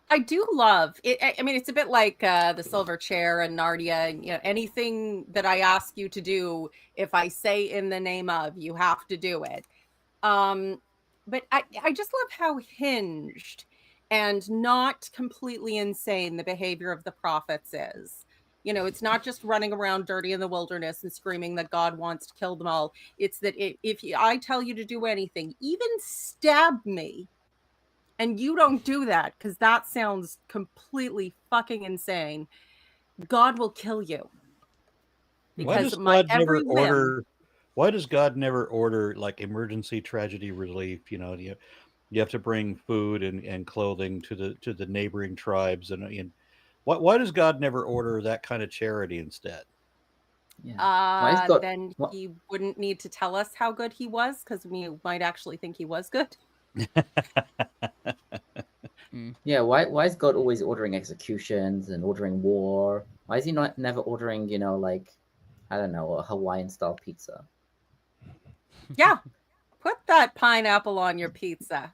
I do love it. I mean, it's a bit like the silver chair and Narnia. You know, anything that I ask you to do, if I say in the name of, you have to do it. But I just love how hinged and not completely insane the behavior of the prophets is. You know, it's not just running around dirty in the wilderness and screaming that God wants to kill them all. It's that if I tell you to do anything, even stab me, and you don't do that because that sounds completely fucking insane, God will kill you. Because my every whim.
Why does God never order like emergency tragedy relief? You know, you have to bring food and clothing to the neighboring tribes, and why does God never order that kind of charity instead?
Yeah.
Then he wouldn't need to tell us how good he was, because we might actually think he was good.
Yeah, why is God always ordering executions and ordering war? Why is he not never ordering, you know, like, I don't know, a Hawaiian style pizza?
Yeah, put that pineapple on your pizza.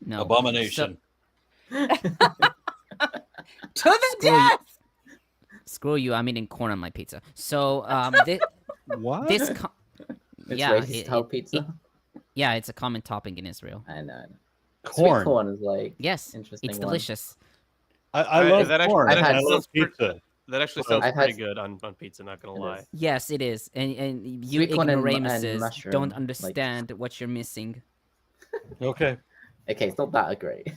No.
Abomination.
To the death.
Screw you! I'm eating corn on my pizza. So
What?
this
It's
yeah,
racist style pizza.
yeah, it's a common topping in Israel.
I know.
Corn.
Sweet corn is like
Yes,
interesting.
it's
one.
delicious.
I love corn.
I've had
I love pizza.
That actually
Well,
sounds
I've
pretty
had-
good on pizza, not gonna
It
lie.
is.
Yes, it is, and you
Sweet corn and
ignoramuses
mushroom,
don't
like-
understand what you're missing.
Okay.
Okay, it's not that great.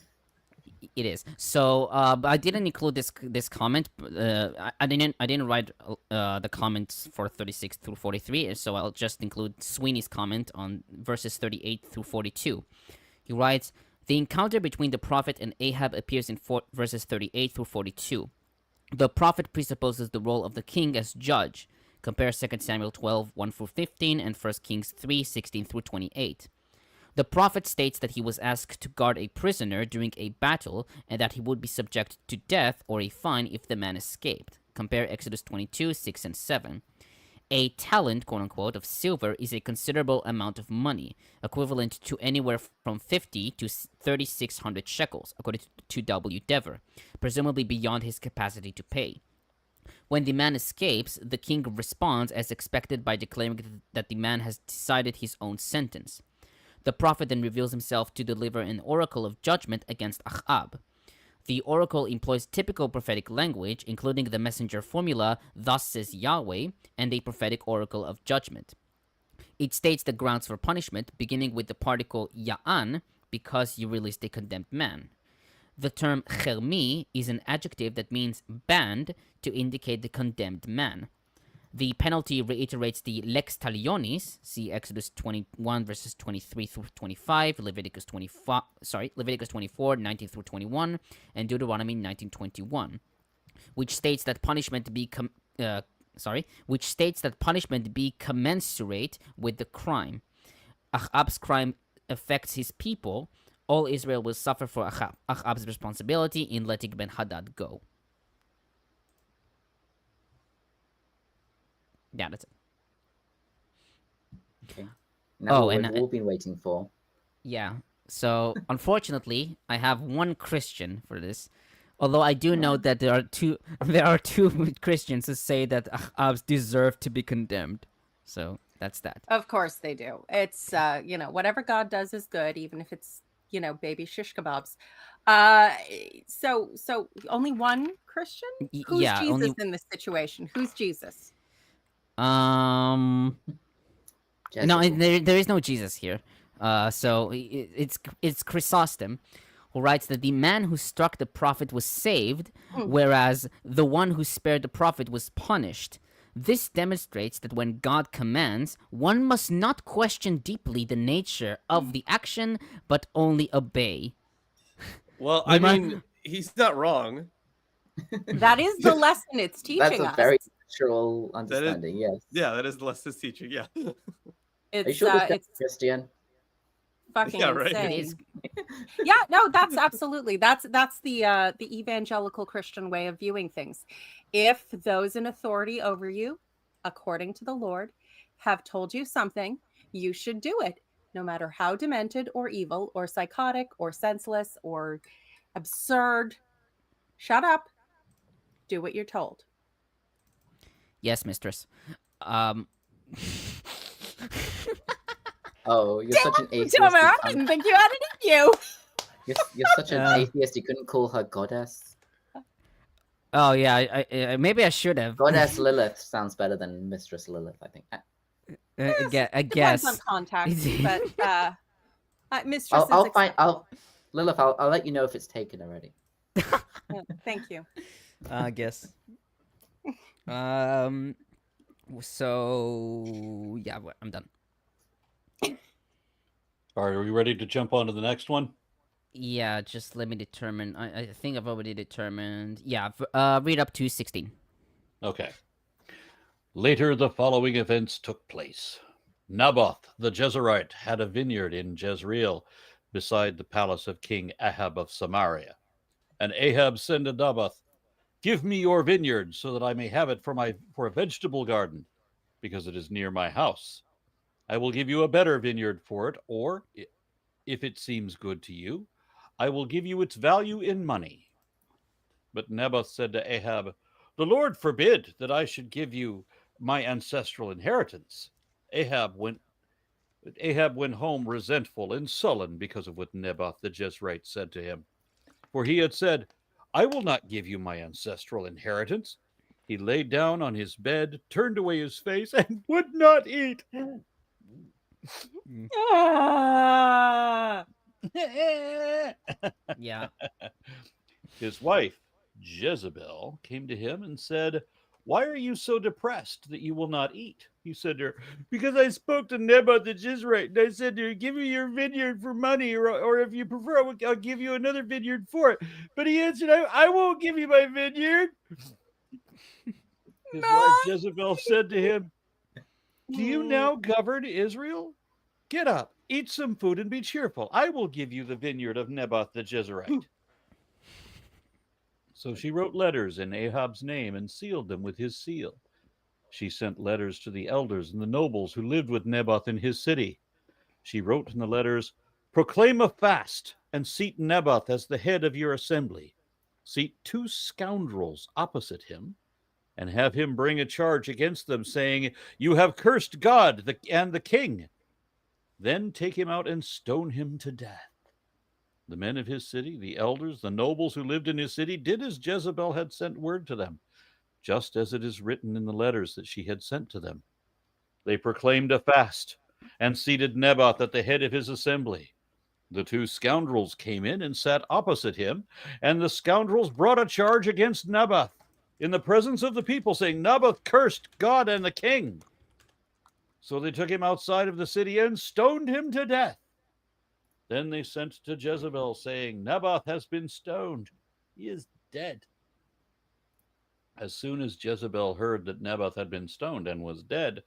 It is. So, but I didn't include this comment. I didn't write the comments for 36 through 43, so I'll just include Sweeney's comment on verses 38 through 42. He writes, "The encounter between the prophet and Ahab appears in verses 38 through 42. The prophet presupposes the role of the king as judge. Compare 2 Samuel 12, 1 through 15, and 1 Kings 3, 16 through 28. The prophet states that he was asked to guard a prisoner during a battle and that he would be subject to death or a fine if the man escaped. Compare Exodus 22, 6 and 7. A talent, quote-unquote, of silver is a considerable amount of money, equivalent to anywhere from 50 to 3,600 shekels, according to W. Dever, presumably beyond his capacity to pay. When the man escapes, the king responds as expected by declaring that the man has decided his own sentence. The prophet then reveals himself to deliver an oracle of judgment against Ahab. The oracle employs typical prophetic language, including the messenger formula, "Thus says Yahweh," and a prophetic oracle of judgment. It states the grounds for punishment, beginning with the particle ya'an, because you released a condemned man. The term chermi is an adjective that means banned to indicate the condemned man. The penalty reiterates the lex talionis, see Exodus 21 verses 23 through 25, Leviticus 24, 19 through 21, and Deuteronomy 19:21, which states that punishment be commensurate with the crime. Ahab's crime affects his people. All Israel will suffer for Ahab's responsibility in letting Ben-Hadad go. Yeah, that's it.
Okay. Now
Oh,
what
and
we've all been waiting for.
Yeah. So unfortunately, I have one Christian for this. Although I do know that there are two Christians who say that Ahabs deserve to be condemned. So that's that.
Of course they do. It's whatever God does is good, even if it's baby shish kebabs. So only one Christian? Who's
yeah,
Jesus
only-
in this situation? Who's Jesus?
No, there is no Jesus here. So it's Chrysostom, who writes that the man who struck the prophet was saved, whereas the one who spared the prophet was punished. This demonstrates that when God commands, one must not question deeply the nature of the action, but only obey.
Well,
We
I
might-
mean, he's not wrong.
That is the lesson it's teaching
That's a
us.
very natural understanding. Yes.
Yeah, that is the lessons teaching. Yeah.
Are you
It's
sure this
it's
guy's Christian?
fucking
Yeah, right.
insane.
It is.
Yeah, no, that's absolutely that's the evangelical Christian way of viewing things. If those in authority over you, according to the Lord, have told you something, you should do it, no matter how demented or evil or psychotic or senseless or absurd. Shut up. Do what you're told.
Yes, mistress.
Oh, you're such an atheist.
Tomer, I
You
didn't think you had it in you.
you're such an atheist. You couldn't call her goddess.
Oh yeah, I maybe I should have.
Goddess Lilith sounds better than Mistress Lilith, I think.
I
Depends
guess.
on context, but Mistress is
I'll find. Lilith. I'll let you know if it's taken already.
Thank you.
I guess. So yeah, I'm done.
All right, are we ready to jump on to the next one?
Yeah, just let me determine. I think I've already determined. Yeah, read up to 16.
Okay. Later, the following events took place. Naboth the Jezreelite had a vineyard in Jezreel beside the palace of King Ahab of Samaria. And Ahab said to Naboth, "Give me your vineyard so that I may have it for a vegetable garden, because it is near my house. I will give you a better vineyard for it, or, if it seems good to you, I will give you its value in money." But Naboth said to Ahab, "The Lord forbid that I should give you my ancestral inheritance." Ahab went home resentful and sullen because of what Naboth the Jezreelite said to him. For he had said, "I will not give you my ancestral inheritance." He lay down on his bed, turned away his face, and would not eat.
Yeah.
His wife, Jezebel, came to him and said, "Why are you so depressed that you will not eat?" He said to her, "Because I spoke to Naboth the Jezreelite, and I said to her, 'Give me your vineyard for money, or if you prefer, I'll give you another vineyard for it.' But he answered, I won't give you my vineyard." His wife Jezebel said to him, "Do you now govern Israel? Get up, eat some food, and be cheerful. I will give you the vineyard of Naboth the Jezreelite." So she wrote letters in Ahab's name and sealed them with his seal. She sent letters to the elders and the nobles who lived with Naboth in his city. She wrote in the letters, "Proclaim a fast and seat Naboth as the head of your assembly. Seat 2 scoundrels opposite him and have him bring a charge against them, saying, 'You have cursed God and the king.' Then take him out and stone him to death." The men of his city, the elders, the nobles who lived in his city, did as Jezebel had sent word to them, just as it is written in the letters that she had sent to them. They proclaimed a fast and seated Naboth at the head of his assembly. The 2 scoundrels came in and sat opposite him, and the scoundrels brought a charge against Naboth in the presence of the people, saying, "Naboth cursed God and the king." So they took him outside of the city and stoned him to death. Then they sent to Jezebel, saying, "Naboth has been stoned. He is dead." As soon as Jezebel heard that Naboth had been stoned and was dead,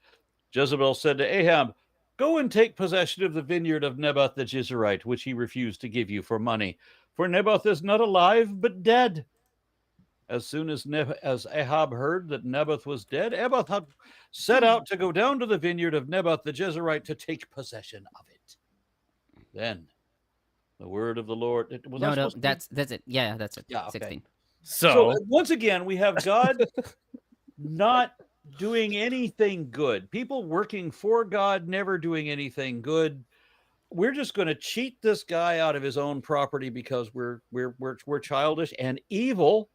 Jezebel said to Ahab, "Go and take possession of the vineyard of Naboth the Jezreelite, which he refused to give you for money. For Naboth is not alive, but dead." As soon as Ahab heard that Naboth was dead, Ahab set out to go down to the vineyard of Naboth the Jezreelite to take possession of it. Then the word of the Lord.
No, that's it. Yeah, that's it.
Yeah, okay.
16.
So once again, we have God not doing anything good. People working for God, never doing anything good. We're just going to cheat this guy out of his own property because we're childish and evil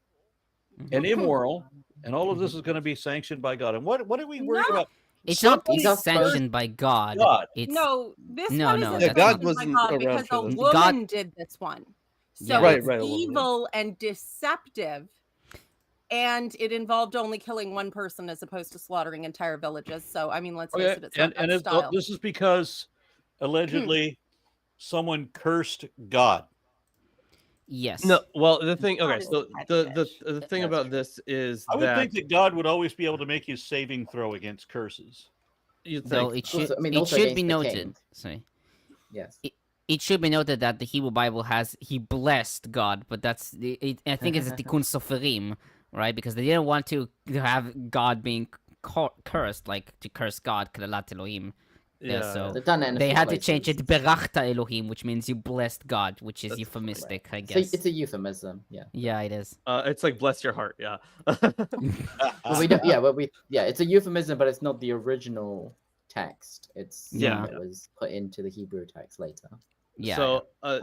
and immoral, and all of this is going to be sanctioned by God. And what are we worried about?
It's not
Somebody
sanctioned by God.
God.
It's
No, this
No,
one
no,
isn't
that's
sanctioned
not-
by
wasn't
God
around
because
for
a
this.
woman
God-
did this one. So
Yeah.
it's
Right, a woman.
evil and deceptive. And it involved only killing one person as opposed to slaughtering entire villages. So, I mean, let's face it, it's not that style.
This is because allegedly someone cursed God.
yes.
No, well, the thing.
God
Okay,
is
so
a
the
petty bitch.
the thing about this is
I would
that
think that God would always be able to make his saving throw against curses.
you
Though
think
it should
Also- I mean,
it
also
should
against
be
the
noted.
king.
Sorry.
Yes.
It should be noted that the Hebrew Bible has he blessed God, but I think it's a tikkun soferim, right? Because they didn't want to have God being cursed, like to curse God, k'lalat Elohim.
Yeah.
So
They've done it in a
they
few
had to change
places.
it berachta Elohim, which means you blessed God, which is
That's
euphemistic, I
So
guess.
it's a euphemism. Yeah.
Yeah, it is.
It's like bless your heart. Yeah.
Well, we don't, yeah, it's a euphemism, but it's not the original text. It's
Yeah.
something that was put into the Hebrew text later.
Yeah.
So I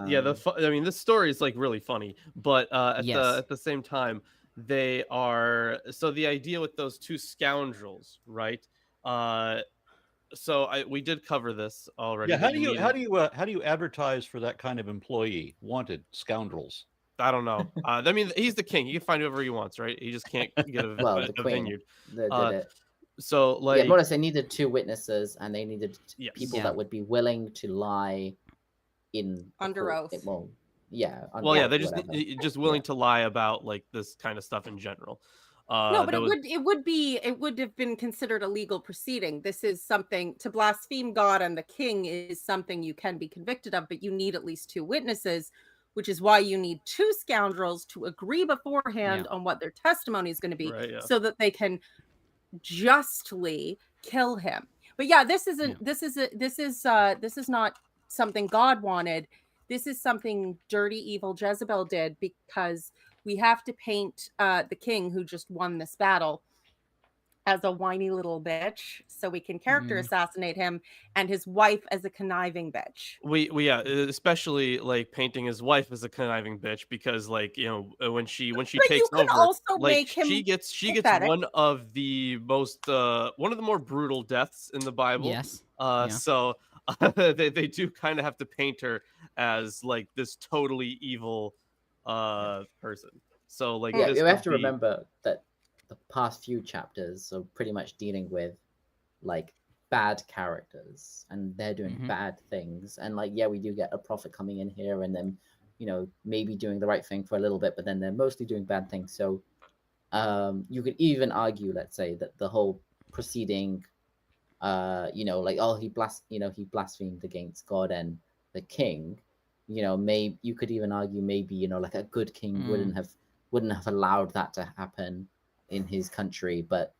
mean, this story is like really funny, but at
Yes.
the same time, they are so the idea with those two scoundrels, right? So we did cover this already.
Yeah, how
that
do you
needed-
how do you advertise for that kind of employee? Wanted scoundrels.
I don't know. I mean, he's the king. He can find whoever he wants, right? He just can't get a,
Well,
a,
the
a
queen
vineyard.
that
Uh,
did it.
So like,
Yeah, more or less, they needed 2 witnesses, and they needed
Yes.
people
Yeah.
that would be willing to lie in the
Under
court.
oath.
Well, yeah. Under
well, yeah,
oath,
they're
whatever.
just willing to lie about like this kind of stuff in general.
No, but
there was-
it would have been considered a legal proceeding. This is something to blaspheme God and the king is something you can be convicted of, but you need at least 2 witnesses, which is why you need 2 scoundrels to agree beforehand on what their testimony is going to be,
Right, yeah.
so that they can justly kill him. But yeah, this is not something God wanted. This is something dirty, evil Jezebel did, because we have to paint the king who just won this battle as a whiny little bitch, so we can character assassinate him, and his wife as a conniving bitch.
we yeah, especially like painting his wife as a conniving bitch, because like, you know, when she
But
takes
you could
over,
also
like
make him
she gets
pathetic.
one of the more brutal deaths in the Bible.
Yes.
So they do kind of have to paint her as like this totally evil person. So like,
Yeah,
this
you
would
have to
be-
remember that the past few chapters are pretty much dealing with like bad characters, and they're doing bad things. And like, yeah, we do get a prophet coming in here, and then, you know, maybe doing the right thing for a little bit, but then they're mostly doing bad things. So you could even argue, let's say, that the whole proceeding, you know, like, oh, he blasphemed against God and the king. You know, maybe you could even argue, maybe, you know, like a good king wouldn't have allowed that to happen in his country, but,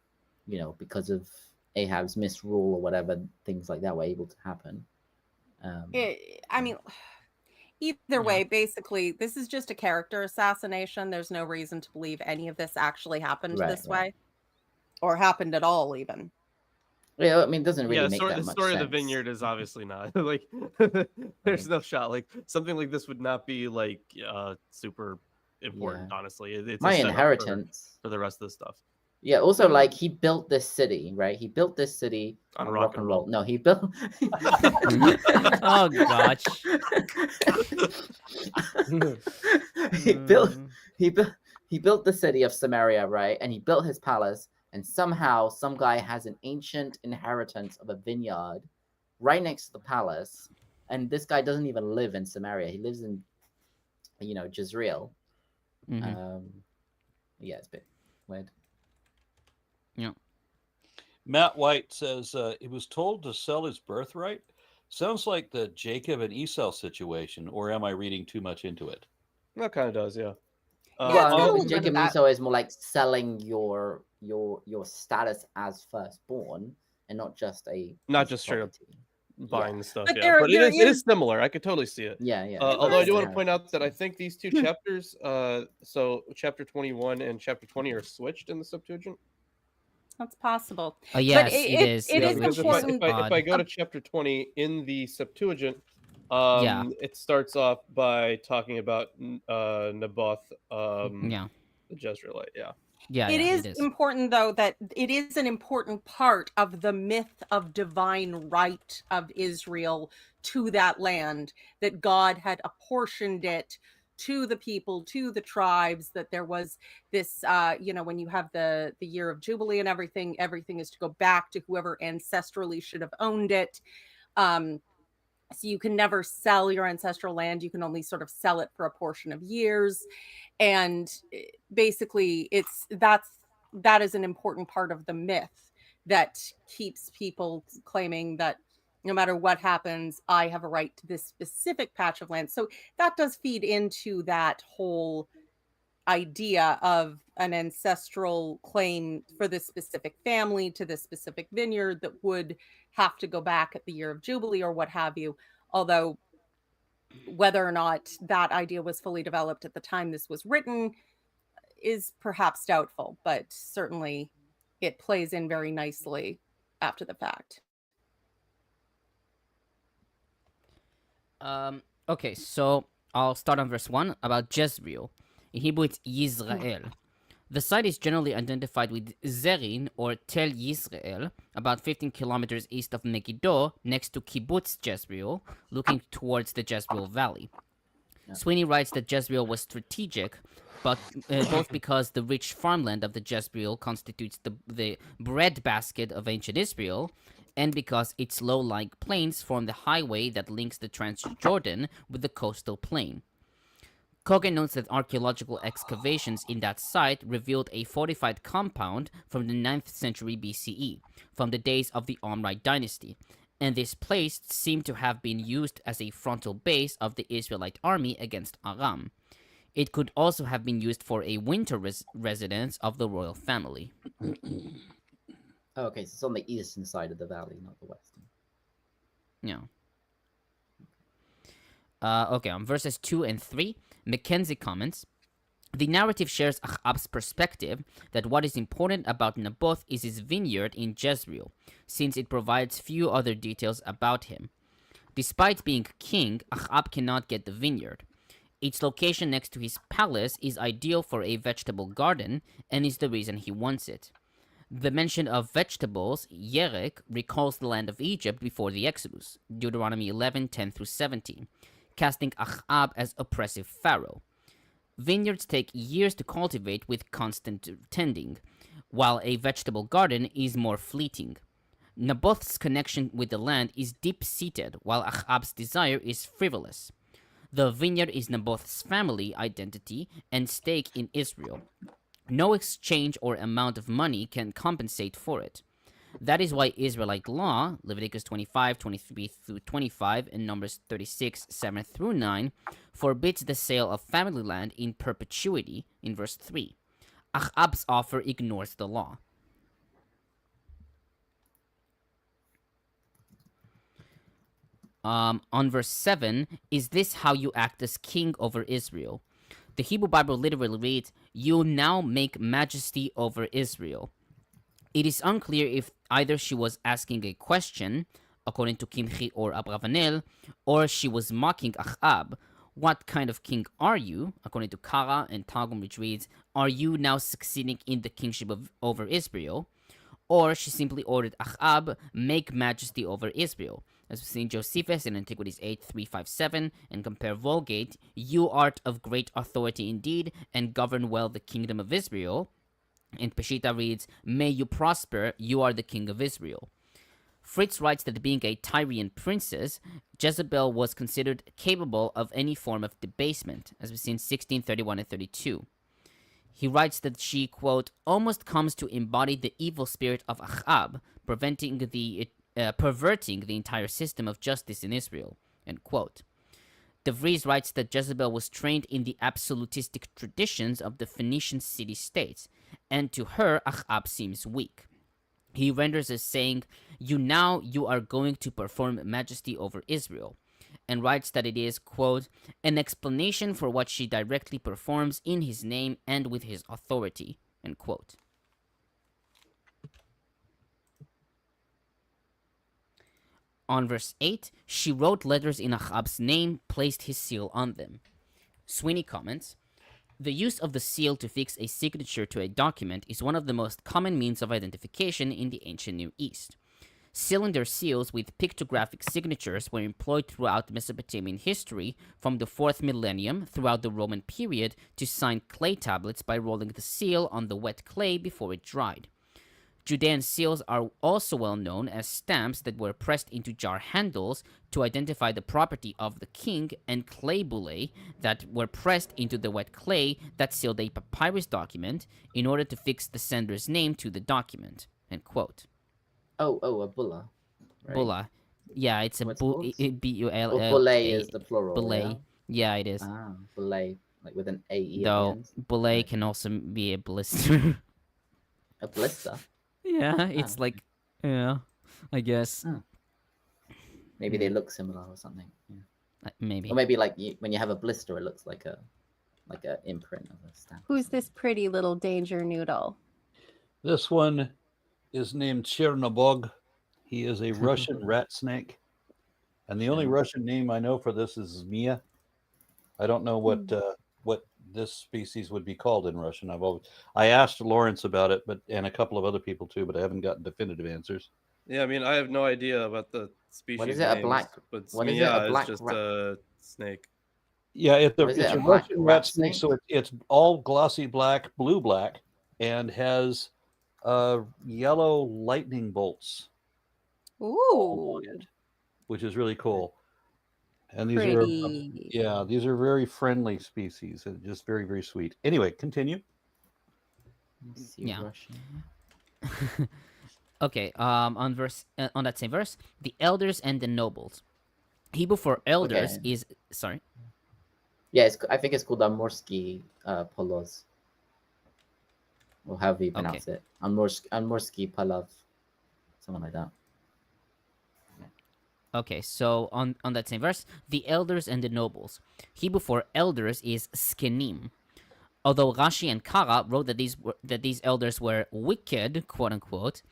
you know, because of Ahab's misrule or whatever, things like that were able to happen.
I mean, either way, basically, this is just a character assassination. There's no reason to believe any of this actually happened this way, or happened at all, even.
Yeah, I mean, it doesn't really make that
the
much
story
sense.
of the vineyard is obviously not like there's no shot. Like something like this would not be like super important.
Yeah.
Honestly, it's
My
a setup
inheritance.
for the rest of the stuff.
Yeah, also, like, he built this city, right? He built this city
On
rock and roll. No, he built.
Oh gosh.
he built the city of Samaria, right? And he built his palace, and somehow some guy has an ancient inheritance of a vineyard right next to the palace, and this guy doesn't even live in Samaria. He lives in, you know, Jezreel. Yeah, it's a bit weird.
Yeah.
Matt White says he was told to sell his birthright. Sounds like the Jacob and Esau situation, or am I reading too much into it?
That kind of does, yeah.
Yeah, it's
Well,
got a
I
little
mean,
bit of
Jacob
that.
Esau is more like selling your status as firstborn, and not just a
Not
piece of
just straight up
property.
buying the stuff,
But
yeah.
there-
But
there
it is similar. I could totally see it.
Yeah, yeah.
Although I do want to
Yeah.
point out that I think these two chapters, so chapter 21 and chapter 20 are switched in the Septuagint.
That's possible.
Oh yes,
it
it is.
it is
Because
important.
if I go to chapter 20 in the Septuagint,
Yeah.
it starts off by talking about Naboth,
Yeah.
the Jezreelite. Yeah.
Yeah.
It
yeah,
is important, though, that it is an important part of the myth of divine right of Israel to that land, that God had apportioned it to the people, to the tribes, that there was this, you know, when you have the year of Jubilee and everything is to go back to whoever ancestrally should have owned it. So you can never sell your ancestral land. You can only sort of sell it for a portion of years. And basically that is an important part of the myth that keeps people claiming that no matter what happens, I have a right to this specific patch of land. So that does feed into that whole idea of an ancestral claim for this specific family to this specific vineyard that would have to go back at the year of Jubilee or what have you. Although whether or not that idea was fully developed at the time this was written is perhaps doubtful, but certainly it plays in very nicely after the fact.
Okay, so I'll start on verse 1 about Jezreel. In Hebrew, it's Yisrael. The site is generally identified with Zerin or Tel Yisrael, about 15 kilometers east of Megiddo, next to Kibbutz Jezreel, looking towards the Jezreel Valley. Sweeney writes that Jezreel was strategic, but both because the rich farmland of the Jezreel constitutes the breadbasket of ancient Israel, and because its low-lying plains form the highway that links the Transjordan with the coastal plain. Cogan notes that archaeological excavations in that site revealed a fortified compound from the 9th century BCE, from the days of the Omride dynasty, and this place seemed to have been used as a frontal base of the Israelite army against Aram. It could also have been used for a winter residence of the royal family.
Oh, okay, so it's on the eastern side of the valley, not the western.
Yeah. Okay, on verses 2 and 3, McKenzie comments, the narrative shares Ahab's perspective that what is important about Naboth is his vineyard in Jezreel, since it provides few other details about him. Despite being king, Ahab cannot get the vineyard. Its location next to his palace is ideal for a vegetable garden, and is the reason he wants it. The mention of vegetables, yerek, recalls the land of Egypt before the Exodus, Deuteronomy 11:10-17, casting Ahab as oppressive pharaoh. Vineyards take years to cultivate with constant tending, while a vegetable garden is more fleeting. Naboth's connection with the land is deep-seated, while Ahab's desire is frivolous. The vineyard is Naboth's family identity and stake in Israel. No exchange or amount of money can compensate for it. That is why Israelite law, Leviticus 25:23-25, and Numbers 36:7-9, forbids the sale of family land in perpetuity in verse 3. Ahab's offer ignores the law. On verse 7, is this how you act as king over Israel? The Hebrew Bible literally reads, you now make majesty over Israel. It is unclear if either she was asking a question, according to Kimchi or Abravanel, or she was mocking Ahab. What kind of king are you? According to Kara and Targum, which reads, are you now succeeding in the kingship over Israel? Or she simply ordered Ahab, make majesty over Israel. As we see in Josephus in Antiquities 8:357, and compare Vulgate, you art of great authority indeed, and govern well the kingdom of Israel. And Peshitta reads, may you prosper, you are the king of Israel. Fritz writes that being a Tyrian princess, Jezebel was considered capable of any form of debasement, as we see in 1631 and 32. He writes that she, quote, almost comes to embody the evil spirit of Ahab, perverting the entire system of justice in Israel, end quote. DeVries writes that Jezebel was trained in the absolutistic traditions of the Phoenician city-states, and to her, Ahab seems weak. He renders as saying, you are going to perform majesty over Israel, and writes that it is, quote, an explanation for what she directly performs in his name and with his authority, end quote. On verse 8, she wrote letters in Ahab's name, placed his seal on them. Sweeney comments, the use of the seal to fix a signature to a document is one of the most common means of identification in the ancient Near East. Cylinder seals with pictographic signatures were employed throughout Mesopotamian history from the 4th millennium throughout the Roman period to sign clay tablets by rolling the seal on the wet clay before it dried. Judean seals are also well known as stamps that were pressed into jar handles to identify the property of the king, and clay bullae that were pressed into the wet clay that sealed a papyrus document in order to fix the sender's name to the document, end quote.
Oh, a bulla. Right?
Bulla. Yeah, it's a B-U-L-L.
Or bulle is the plural.
Bulle. Yeah, it is.
Ah, bulle, like with an A-E
Though,
at the end.
bulle can also be a blister.
A blister?
Yeah, it's like, yeah, I guess.
Oh. Maybe they look similar or something. Yeah.
Maybe.
Or maybe like when you have a blister, it looks like a imprint of a stamp.
Who's this pretty little danger noodle?
This one is named Chernobog. He is a Russian rat snake. And the only Russian name I know for this is Zmia. I don't know what this species would be called in Russian. I asked Lawrence about it, and a couple of other people too, but I haven't gotten definitive answers.
Yeah, I mean, I have no idea about the species
What is it?
names, but
What is it? A
Zmia
black
is just
rat?
a snake.
Yeah, it's
What is it,
a
a black
Russian
rat
rat snake,
snake?
so it's all glossy black, blue-black, and has yellow lightning bolts
Ooh,
along it, which is really cool. And these
pretty.
are these are very friendly species and just very, very sweet. Anyway, continue.
Let's see,
Yeah.
Russian.
Okay, on that same verse, the elders and the nobles. Hebrew for elders
Okay.
is sorry.
Yeah, I think it's called Amorsky Polos. Or however you pronounce it. Amorsky Palav. Something like that.
Okay, so on that same verse, the elders and the nobles. Hebrew for elders is skenim. Although Rashi and Kara wrote that these elders were wicked, quote unquote,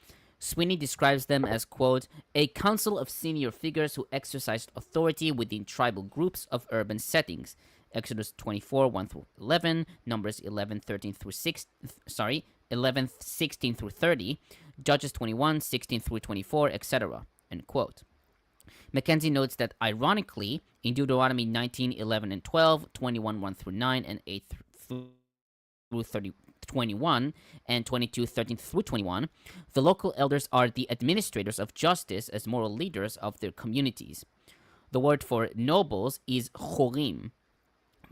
Sweeney describes them as, quote, a council of senior figures who exercised authority within tribal groups of urban settings. Exodus 24, 1 through 11, Numbers 11, 13 through 11, 16 through 30, Judges 21, 16 through 24, etc., end quote. McKenzie notes that, ironically, in Deuteronomy 19, 11, and 12, 21, 1 through 9, and 8 through 30, 21, and 22, 13 through 21, the local elders are the administrators of justice as moral leaders of their communities. The word for nobles is chorim.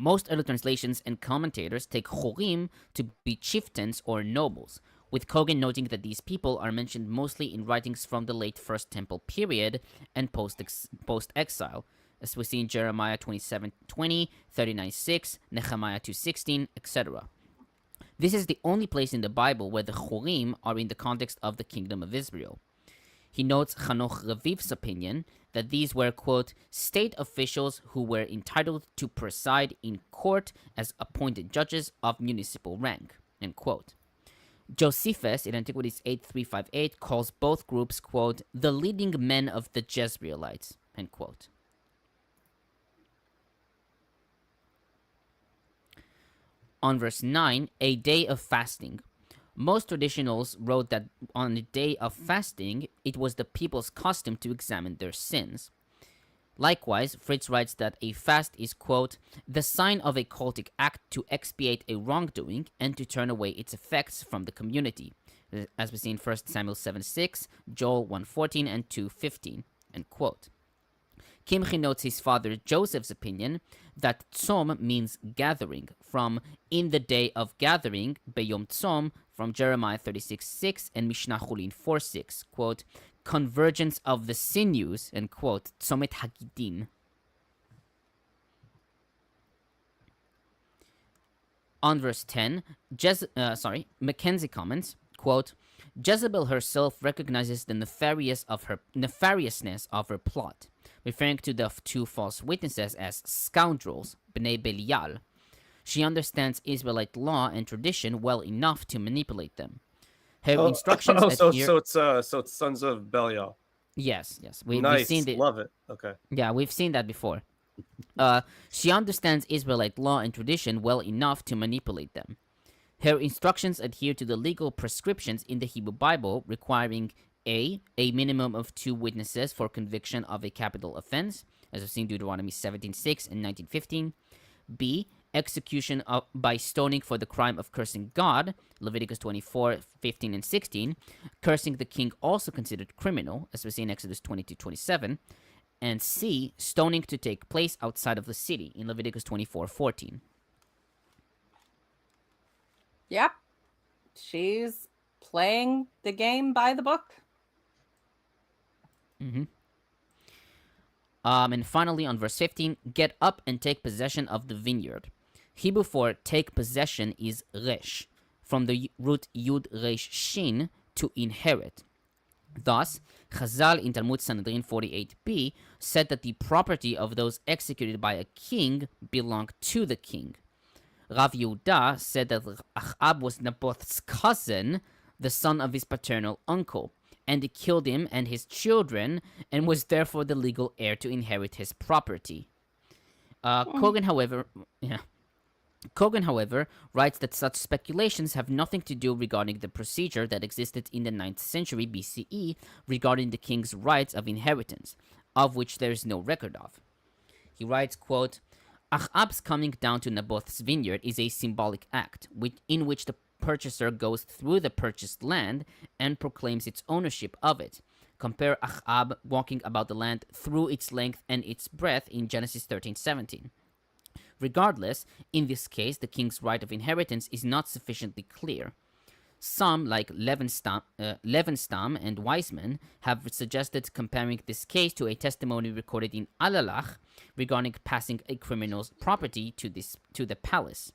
Most early translations and commentators take chorim to be chieftains or nobles, with Cogan noting that these people are mentioned mostly in writings from the late First Temple period and post-exile, as we see in Jeremiah 27:20, 39:6, Nehemiah 2:16, etc. This is the only place in the Bible where the chorim are in the context of the kingdom of Israel. He notes Hanoch Reviv's opinion that these were, quote, state officials who were entitled to preside in court as appointed judges of municipal rank, end quote. Josephus, in Antiquities 8358, calls both groups, quote, the leading men of the Jezreelites, end quote. On verse 9, a day of fasting. Most traditionals wrote that on the day of fasting, it was the people's custom to examine their sins. Likewise, Fritz writes that a fast is, quote, the sign of a cultic act to expiate a wrongdoing and to turn away its effects from the community, as we see in 1 Samuel 7:6, Joel 1:14, and 2:15, end quote. Kimchi notes his father Joseph's opinion that tzom means gathering, from in the day of gathering, beyom tzom, from Jeremiah 36:6 and Mishnah Chulin 4:6, quote, convergence of the sinews, end quote, tzomet hagidin. On verse 10, McKenzie comments, quote, Jezebel herself recognizes the nefariousness of her plot, referring to the two false witnesses as scoundrels, Bnei Belial. She understands Israelite law and tradition well enough to manipulate them. Her instructions adhere...
so it's sons of Belial.
Yes.
Nice,
we've seen the...
love it. Okay.
Yeah, we've seen that before. She understands Israelite law and tradition well enough to manipulate them. Her instructions adhere to the legal prescriptions in the Hebrew Bible, requiring a minimum of 2 witnesses for conviction of a capital offense, as we've seen Deuteronomy 17:6 and 19:15. B, execution by stoning for the crime of cursing God, Leviticus 24:15 and 16. Cursing the king also considered criminal, as we see in Exodus 22:27. And C, stoning to take place outside of the city, in Leviticus 24:14.
Yep. She's playing the game by the book.
Mm-hmm. And finally, on verse 15, get up and take possession of the vineyard. Hebrew for take possession is resh, from the root yud resh shin, to inherit. Thus, Chazal in Talmud Sanhedrin 48b said that the property of those executed by a king belonged to the king. Rav Yehuda said that Achab was Naboth's cousin, the son of his paternal uncle, and killed him and his children, and was therefore the legal heir to inherit his property. Cogan, however, writes that such speculations have nothing to do regarding the procedure that existed in the 9th century BCE regarding the king's rights of inheritance, of which there is no record of. He writes, quote, Achab's coming down to Naboth's vineyard is a symbolic act, in which the purchaser goes through the purchased land and proclaims its ownership of it. Compare Achab walking about the land through its length and its breadth in Genesis 13:17. Regardless, in this case, the king's right of inheritance is not sufficiently clear. Some, like Levenstam and Weisman, have suggested comparing this case to a testimony recorded in Alalach regarding passing a criminal's property to the palace.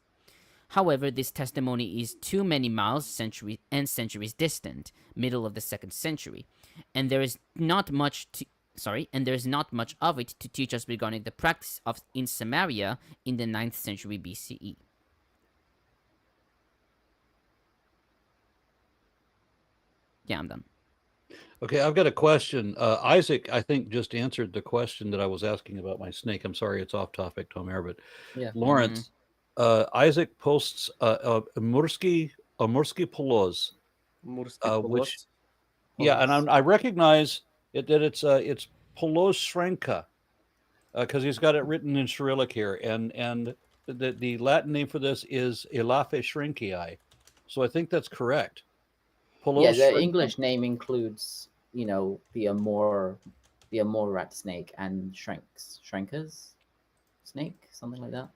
However, this testimony is too many miles, centuries distant, middle of the 2nd century, and there is not much of it to teach us regarding the practice in Samaria in the 9th century BCE. Yeah, I'm done.
Okay, I've got a question. Isaac, I think, just answered the question that I was asking about my snake. I'm sorry, it's off topic, Tomer, but
Yeah.
Lawrence, Isaac posts a Mursky Poloz, which, yeah, and I recognize that it's Poloz Shrenka, because he's got it written in Cyrillic here, and the Latin name for this is Elafe Shrinkii, so I think that's correct.
Yeah, the English name includes, the Amur rat snake and Shrenkers snake, something like that.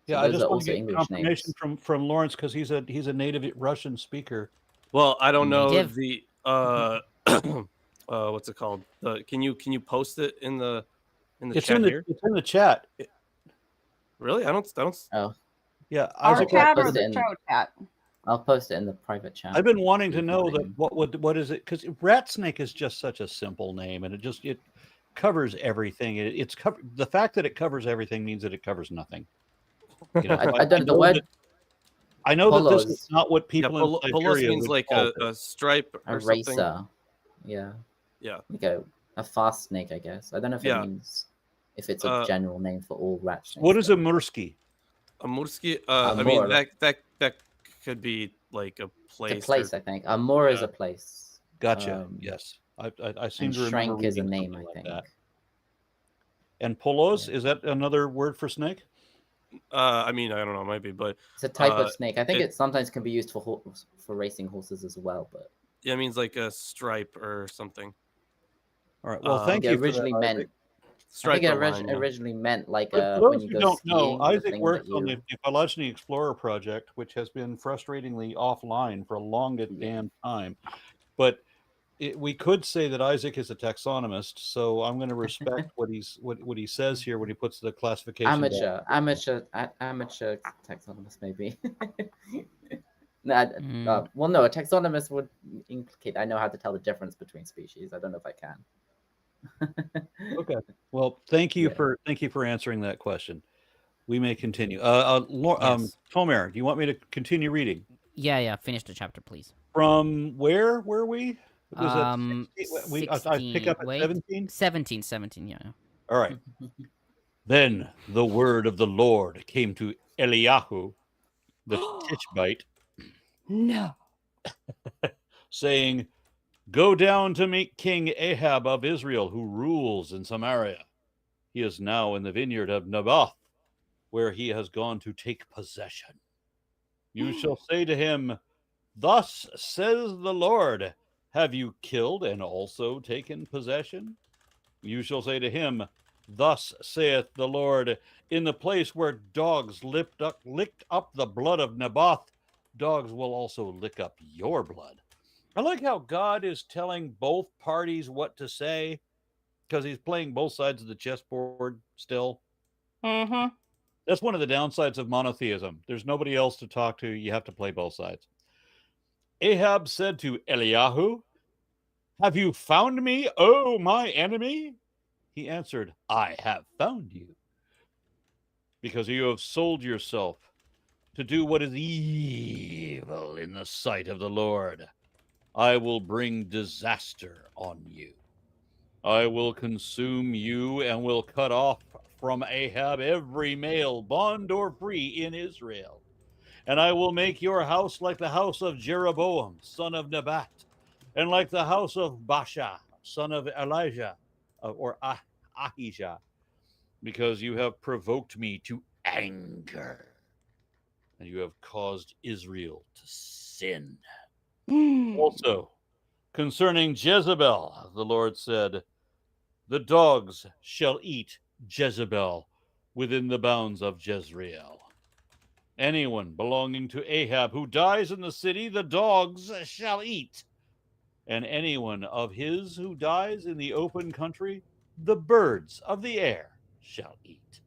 So
yeah, I
those
just
are
want to
also
get
English
confirmation
names.
from Lawrence, because he's a native Russian speaker.
Well, I don't know
Native.
the what's it called? Can you post it in the chat here?
It's in the chat.
Really? I don't.
Oh,
Yeah,
Our
Isaac,
chat or
post
the
it in-
show chat?
I'll post it in the private chat.
I've been wanting to
You can
know
find
that
him.
what is it, because rat snake is just such a simple name, and it covers everything. The fact that it covers everything means that it covers nothing.
I don't know the word.
I know that this
Polos.
is not what
Yeah,
people in
Polos
Siberia
means
would
like
call it.
a stripe or
A
something.
racer. Yeah.
Yeah.
Like a fast snake, I guess. I don't know if
Yeah.
it means if it's a general name for all rat snakes.
What is a Mursky?
A Mursky. I mean
Amur.
that could be like a place.
It's a place, I think. Amur is
Yeah.
a place.
Gotcha. Yes, I seem
And
to remember
Shrank is a
reading
name,
something
I
like
think.
that. And Polos,
Yeah.
is that another word for snake?
I mean, I don't know, it might be, but
It's a type of snake. I think
it-
it sometimes can be used for racing horses as well. But
yeah, it means like a stripe or something.
All right. Well,
I
thank
it
you. For
originally
that,
meant.
Isaac.
I
Stripe
think it
or line, yeah.
originally meant like
For
when
those
you
who
go
don't
skiing.
know,
the
Isaac
thing
works
that
on
you-
the Phylogeny Explorer project, which has been frustratingly offline for a long damn time. But we could say that Isaac is a taxonomist, so I'm going to respect what he says here when he puts the classification.
amateur taxonomist maybe. Well, no, a taxonomist would implicate I know how to tell the difference between species. I don't know if I can.
Okay. Well, thank you
Yeah.
for answering that question. We may continue.
Yes.
Tomer, do you want me to continue reading?
Yeah, finish the chapter, please.
From where were we? Was that I pick up at
17? 17, yeah.
All right. Then the word of the Lord came to Eliyahu, the Tishbite,
No.
saying, "Go down to meet King Ahab of Israel, who rules in Samaria. He is now in the vineyard of Naboth, where he has gone to take possession. You shall say to him, 'Thus says the Lord, have you killed and also taken possession?' You shall say to him, 'Thus saith the Lord, in the place where dogs licked up the blood of Naboth, dogs will also lick up your blood.'" I like how God is telling both parties what to say, because he's playing both sides of the chessboard still.
Mm-hmm.
That's one of the downsides of monotheism. There's nobody else to talk to. You have to play both sides. Ahab said to Eliyahu, "Have you found me, O my enemy?" He answered, "I have found you, because you have sold yourself to do what is evil in the sight of the Lord. I will bring disaster on you. I will consume you and will cut off from Ahab every male, bond or free, in Israel. And I will make your house like the house of Jeroboam, son of Nebat, and like the house of Baasha, son of Elijah, or Ahijah, because you have provoked me to anger, and you have caused Israel to sin. Also, concerning Jezebel, the Lord said, the dogs shall eat Jezebel within the bounds of Jezreel. Anyone belonging to Ahab who dies in the city, the dogs shall eat. And anyone of his who dies in the open country, the birds of the air shall eat.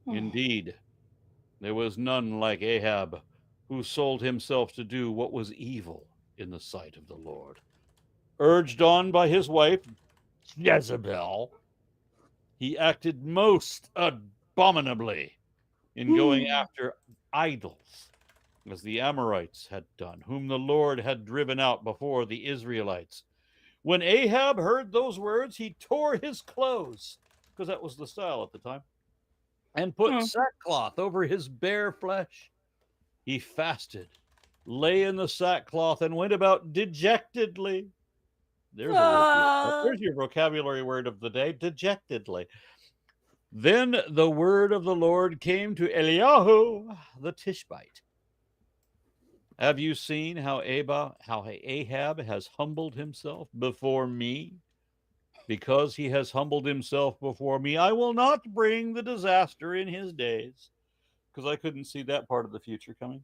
Indeed, there was none like Ahab, who sold himself to do what was evil in the sight of the Lord. Urged on by his wife, Jezebel, he acted most abominably in going after idols, as the Amorites had done, whom the Lord had driven out before the Israelites. When Ahab heard those words, he tore his clothes, because that was the style at the time, and put sackcloth over his bare flesh. He fasted, lay in the sackcloth, and went about dejectedly. There's your vocabulary word of the day, dejectedly. Then the word of the Lord came to Eliyahu the Tishbite. Have you seen how Ahab has humbled himself before me? Because he has humbled himself before me, I will not bring the disaster in his days, because I couldn't see that part of the future coming.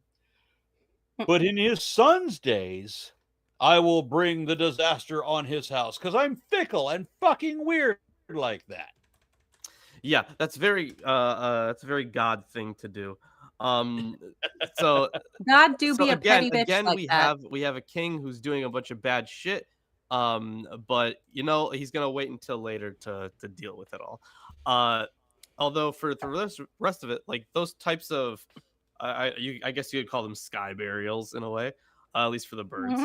But in his son's days, I will bring the disaster on his house, because I'm fickle and fucking weird like that.
Yeah, that's a very God thing to do. So
God do be a
again,
petty bitch like that.
we have a king who's doing a bunch of bad shit. But he's gonna wait until later to deal with it all. Although for the rest of it, like those types of, I guess you could call them sky burials in a way, at least for the birds.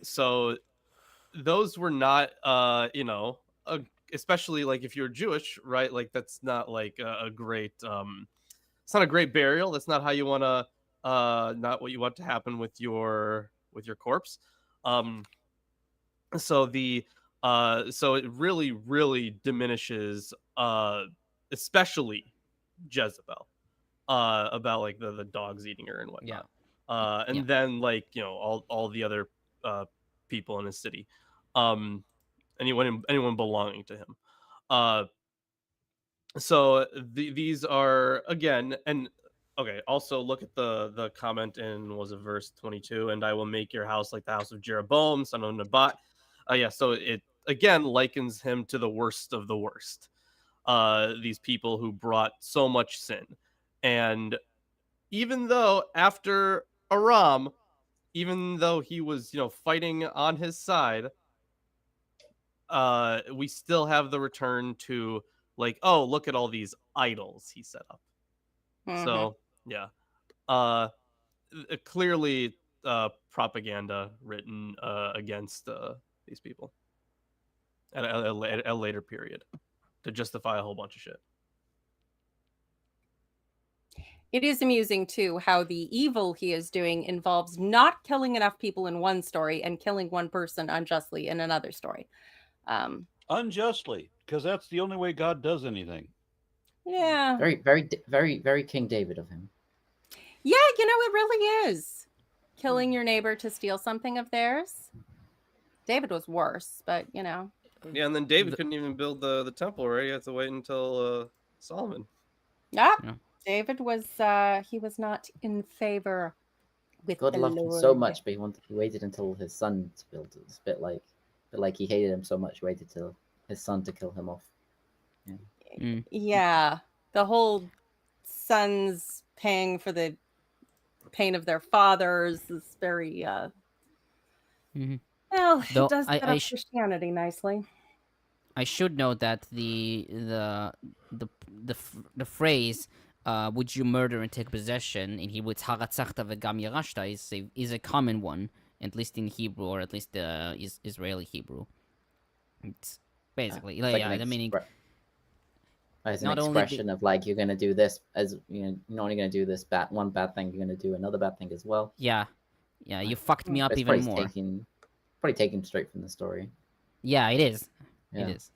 So those were not, especially like if you're Jewish, right? Like that's not like a great, it's not a great burial. That's not how you want to, not what you want to happen with your corpse. So it really, really diminishes, especially Jezebel, about like the dogs eating her and whatnot. Then like all the other people in his city, anyone belonging to him. So these are again, and okay. Also look at the comment in verse 22, and I will make your house like the house of Jeroboam, son of Nebat. So it again likens him to the worst of the worst. These people who brought so much sin, and even though after Aram, even though he was fighting on his side, we still have the return to like, oh, look at all these idols he set up. So yeah, clearly propaganda written against these people at a later period to justify a whole bunch of shit.
It is amusing too how the evil he is doing involves not killing enough people in one story and killing one person unjustly in another story.
Unjustly, because that's the only way God does anything.
Yeah.
Very, very, very, very King David of him.
Yeah, it really is. Killing your neighbor to steal something of theirs. David was worse, but
Yeah, and then David couldn't even build the temple, right? He had to wait until Solomon.
Yeah. David was he was not in favor with
God
the
loved
Lord.
him so much, but he waited until his son to build it. It's a bit like he hated him so much, he waited till his son to kill him off.
Yeah. The whole sons paying for the pain of their fathers is very well, it does set up Christianity nicely.
I should note that the phrase "would you murder and take possession" in Hebrew it's "haratzachta v'gam yarashta" is a common one at least in Hebrew, or at least the Israeli Hebrew. It's basically,
It's like
yeah,
an
the meaning.
It's an
Not only the-
expression of like you're gonna do this as you're not only gonna do this one bad thing, you're gonna do another bad thing as well.
Yeah, you fucked me up
It's
even
probably
more.
probably taken straight from the story.
Yeah, it is.
Yeah.
It is.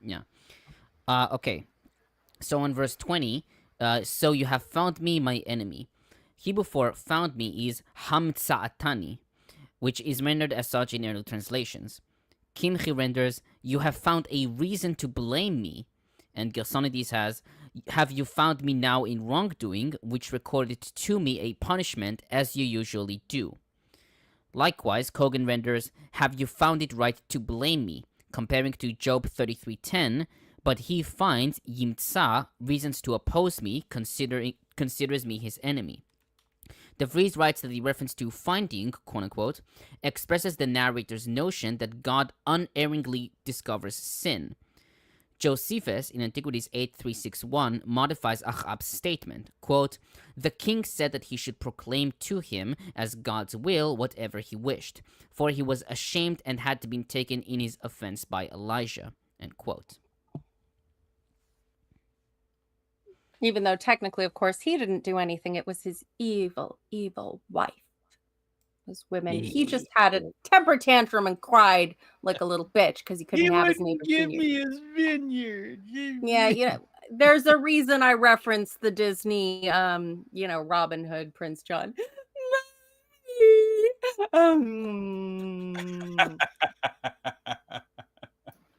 Yeah. Okay. So in verse 20, so you have found me, my enemy. Hebrew for found me is hamtsa'atani, which is rendered as such in early translations. Kimchi renders, you have found a reason to blame me. And Gersonides has, have you found me now in wrongdoing, which recorded to me a punishment as you usually do. Likewise, Cogan renders, have you found it right to blame me, comparing to Job 33:10, but he finds yimtsa, reasons to oppose me, considers me his enemy. DeVries writes that the reference to finding, quote-unquote, expresses the narrator's notion that God unerringly discovers sin. Josephus, in Antiquities 8361, modifies Achab's statement, quote, the king said that he should proclaim to him as God's will whatever he wished, for he was ashamed and had been taken in his offense by Elijah, end quote.
Even though technically, of course, he didn't do anything. It was his evil, evil wife. Those women. He just had a temper tantrum and cried like a little bitch because he couldn't have his neighbor's vineyard.
his vineyard.
Yeah, there's a reason I reference the Disney, Robin Hood, Prince John.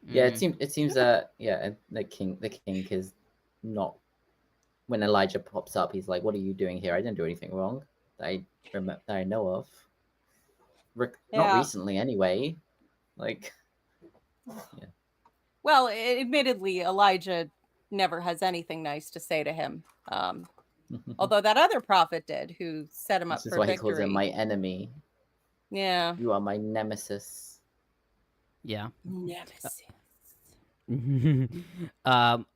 Yeah, it seems that the king is not. When Elijah pops up, he's like, "What are you doing here? I didn't do anything wrong that I know of. Not recently, anyway. Like, yeah.
Well, admittedly, Elijah never has anything nice to say to him. Although that other prophet did, who set him up
This is
for
why
victory.
he calls him my enemy.
Yeah.
You are my nemesis.
Yeah.
Nemesis.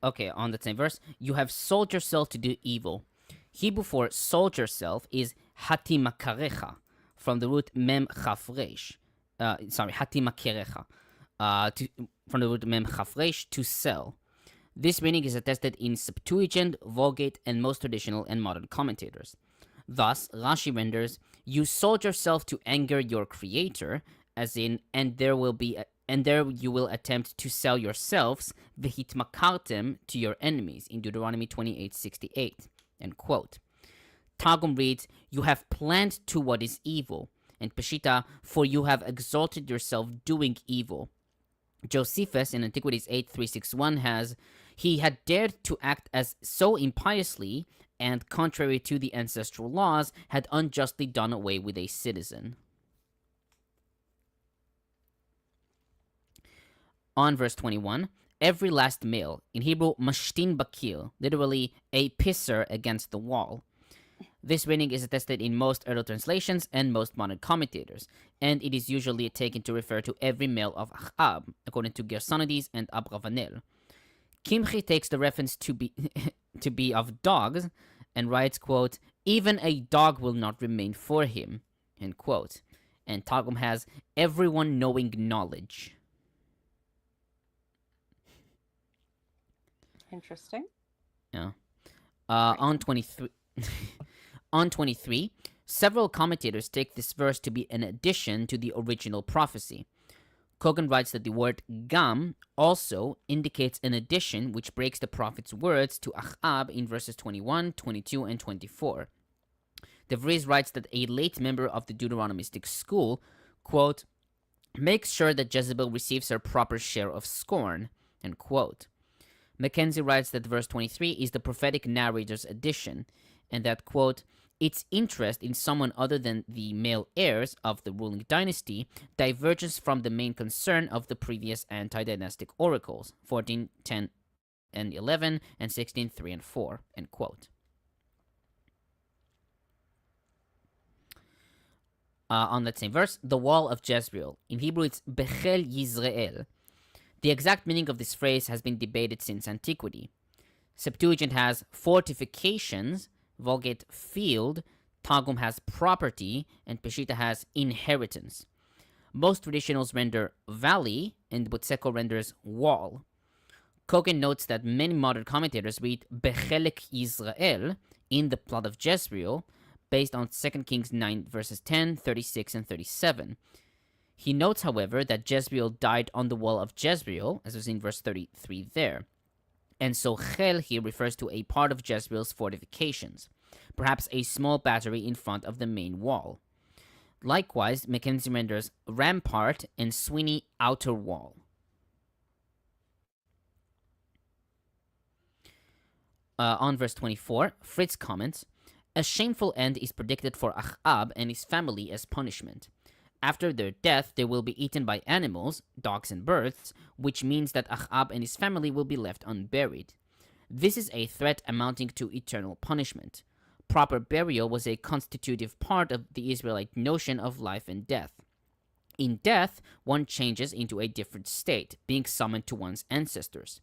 Okay, on the same verse, you have sold yourself to do evil. Hebrew for sold yourself is hatimakarecha, from the root mem chafresh. Hatimakerecha, from the root mem chafresh, to sell. This meaning is attested in Septuagint, Vulgate, and most traditional and modern commentators. Thus, Rashi renders, you sold yourself to anger your creator, as in, and there you will attempt to sell yourselves, v'hitmakartem, to your enemies, in Deuteronomy 28:68, end quote. Targum reads, you have planned to what is evil, and Peshita, for you have exalted yourself doing evil. Josephus, in Antiquities 8361, has, he had dared to act as so impiously, and contrary to the ancestral laws, had unjustly done away with a citizen. On verse 21, every last male, in Hebrew, mashtin bakir, literally a pisser against the wall. This reading is attested in most early translations and most modern commentators, and it is usually taken to refer to every male of Achab, according to Gersonides and Abravanel. Kimchi takes the reference to be of dogs, and writes, quote, even a dog will not remain for him, end quote. And Targum has, everyone knowing knowledge.
Interesting.
Yeah. On 23, on 23, several commentators take this verse to be an addition to the original prophecy. Cogan writes that the word gam also indicates an addition which breaks the prophet's words to Achab in verses 21, 22, and 24. DeVries writes that a late member of the Deuteronomistic school, quote, makes sure that Jezebel receives her proper share of scorn, end quote. McKenzie writes that verse 23 is the prophetic narrator's addition, and that, quote, its interest in someone other than the male heirs of the ruling dynasty diverges from the main concern of the previous anti-dynastic oracles, 14, 10, and 11, and 16, 3, and 4, end quote. On that same verse, the wall of Jezreel. In Hebrew, it's Bechel Yisrael. The exact meaning of this phrase has been debated since antiquity. Septuagint has fortifications, Vulgate field, Targum has property, and Peshitta has inheritance. Most traditionals render valley, and Butseko renders wall. Cogan notes that many modern commentators read Bechelek Yisrael, in the plot of Jezreel, based on 2 Kings 9 verses 10, 36, and 37. He notes, however, that Jezreel died on the wall of Jezreel, as was in verse 33 there. And so Chel here refers to a part of Jezreel's fortifications, perhaps a small battery in front of the main wall. Likewise, McKenzie renders rampart and Sweeney outer wall. On verse 24, Fritz comments, a shameful end is predicted for Achab and his family as punishment. After their death, they will be eaten by animals, dogs and birds, which means that Achab and his family will be left unburied. This is a threat amounting to eternal punishment. Proper burial was a constitutive part of the Israelite notion of life and death. In death, one changes into a different state, being summoned to one's ancestors.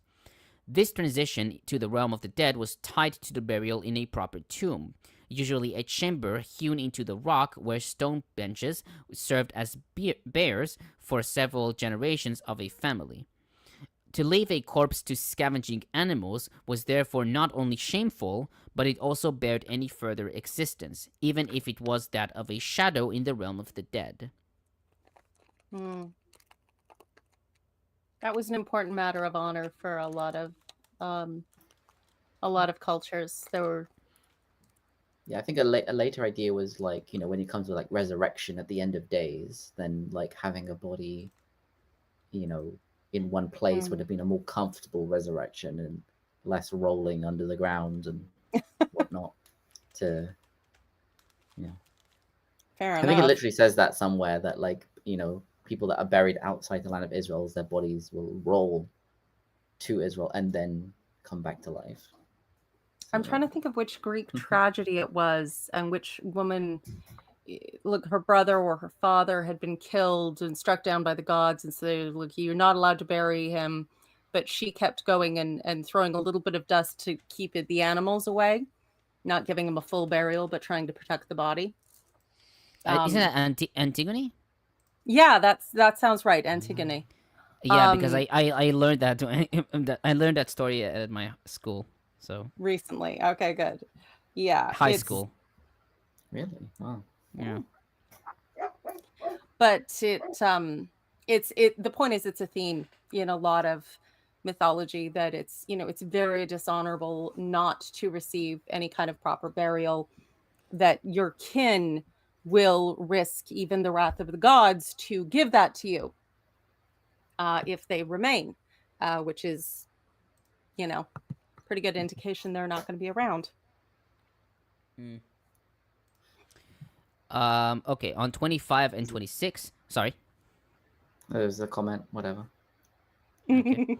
This transition to the realm of the dead was tied to the burial in a proper tomb, usually a chamber hewn into the rock where stone benches served as bears for several generations of a family. To leave a corpse to scavenging animals was therefore not only shameful, but it also bared any further existence, even if it was that of a shadow in the realm of the dead.
That was an important matter of honor for a lot of cultures. There were.
Yeah, I think a later idea was like, you know, when it comes to like resurrection at the end of days, then like having a body, you know, in one place would have been a more comfortable resurrection and less rolling under the ground and whatnot.
Fair
I
enough.
think it literally says that somewhere that like, you know, people that are buried outside the land of Israel, their bodies will roll to Israel and then come back to life.
I'm trying to think of which Greek tragedy it was and which woman, look, her brother or her father had been killed and struck down by the gods, and so they, look, you're not allowed to bury him, but she kept going and throwing a little bit of dust to keep the animals away, not giving him a full burial, but trying to protect the body.
Isn't that Antigone?
Yeah, that sounds right, Antigone.
Yeah, because I learned that I learned that story at my school. So
Recently. Okay, good. Yeah.
high school.
Really? Wow.
Yeah.
But the point is it's a theme in a lot of mythology that it's, you know, it's very dishonorable not to receive any kind of proper burial, that your kin will risk even the wrath of the gods to give that to you if they remain, which is, you know, pretty good indication they're not going to be around.
Okay, on 25 and 26. Sorry.
There's a comment, whatever.
Okay.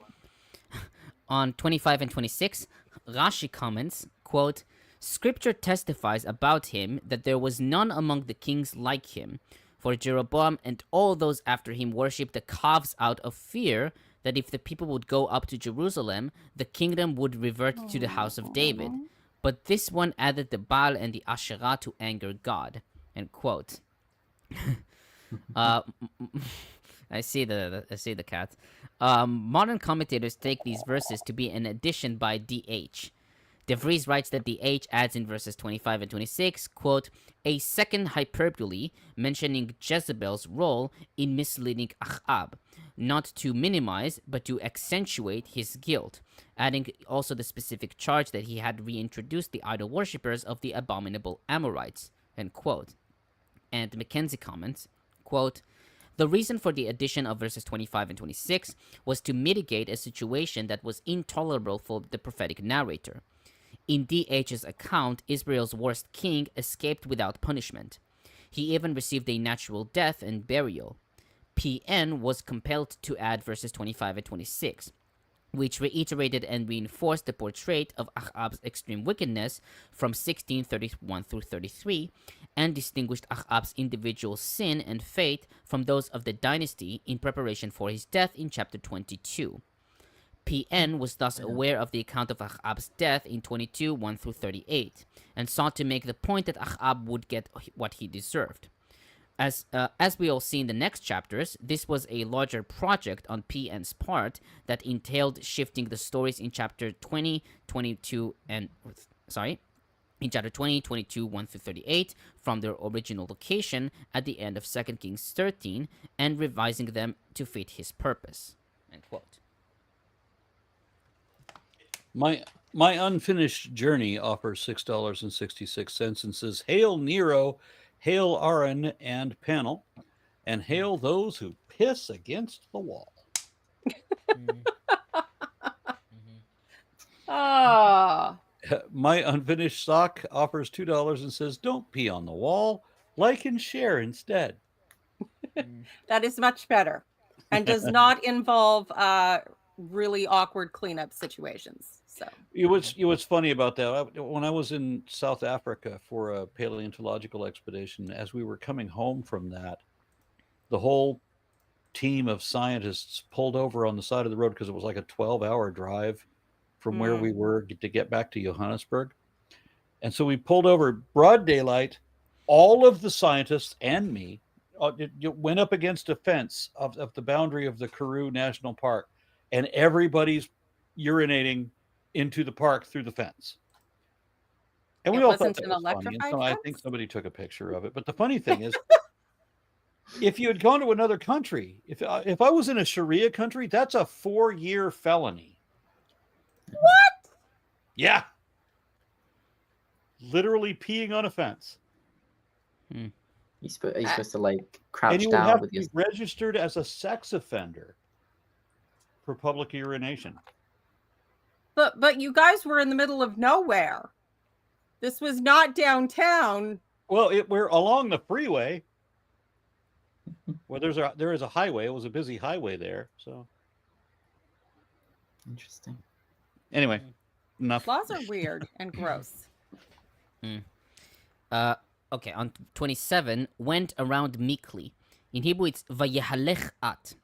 On 25 and 26, Rashi comments, quote, Scripture testifies about him that there was none among the kings like him, for Jeroboam and all those after him worshipped the calves out of fear that if the people would go up to Jerusalem, the kingdom would revert to the house of David. But this one added the Baal and the Asherah to anger God. End quote. I see the cat. Modern commentators take these verses to be an addition by D.H. DeVries writes that D.H. adds in verses 25 and 26, quote, a second hyperbole mentioning Jezebel's role in misleading Achab, not to minimize, but to accentuate his guilt, adding also the specific charge that he had reintroduced the idol worshippers of the abominable Amorites, end quote. And McKenzie comments, quote, the reason for the addition of verses 25 and 26 was to mitigate a situation that was intolerable for the prophetic narrator. In D.H.'s account, Israel's worst king escaped without punishment. He even received a natural death and burial. P.N. was compelled to add verses 25 and 26, which reiterated and reinforced the portrait of Achab's extreme wickedness from 1631 through 33, and distinguished Achab's individual sin and fate from those of the dynasty in preparation for his death in chapter 22. PN was thus aware of the account of Ahab's death in 22, 1 through 38, and sought to make the point that Ahab would get what he deserved. As we all see in the next chapters, this was a larger project on PN's part that entailed shifting the stories in chapter 20, 22, in chapter 20, 22, 1 through 38 from their original location at the end of 2 Kings 13 and revising them to fit his purpose. End quote.
My unfinished journey offers $6.66 and says, "Hail Nero, hail Aaron and Panel, and hail those who piss against the wall."
Ah,
My unfinished sock offers $2 and says, "Don't pee on the wall. Like and share instead."
that is much better, and does not involve really awkward cleanup situations. So
What's funny about that? When I was in South Africa for a paleontological expedition, as we were coming home from that, the whole team of scientists pulled over on the side of the road because it was like a 12-hour drive from where we were to get back to Johannesburg. And so we pulled over broad daylight. All of the scientists and me went up against a fence of the boundary of the Karoo National Park, and everybody's urinating into the park through the fence. And we all thought that was funny. And so I think somebody took a picture of it. But the funny thing is, if you had gone to another country, if I was in a Sharia country, that's a 4-year felony.
what?
Yeah. Literally peeing on a fence.
You're supposed to like crouch
And you would
down
have
with
to
your.
be registered as a sex offender for public urination.
But you guys were in the middle of nowhere. This was not downtown.
Well, we're along the freeway. Well, there is a highway. It was a busy highway there. So
Interesting.
anyway, enough.
Laws are weird and gross.
Okay, on 27, went around meekly. In Hebrew, it's vayehalech at.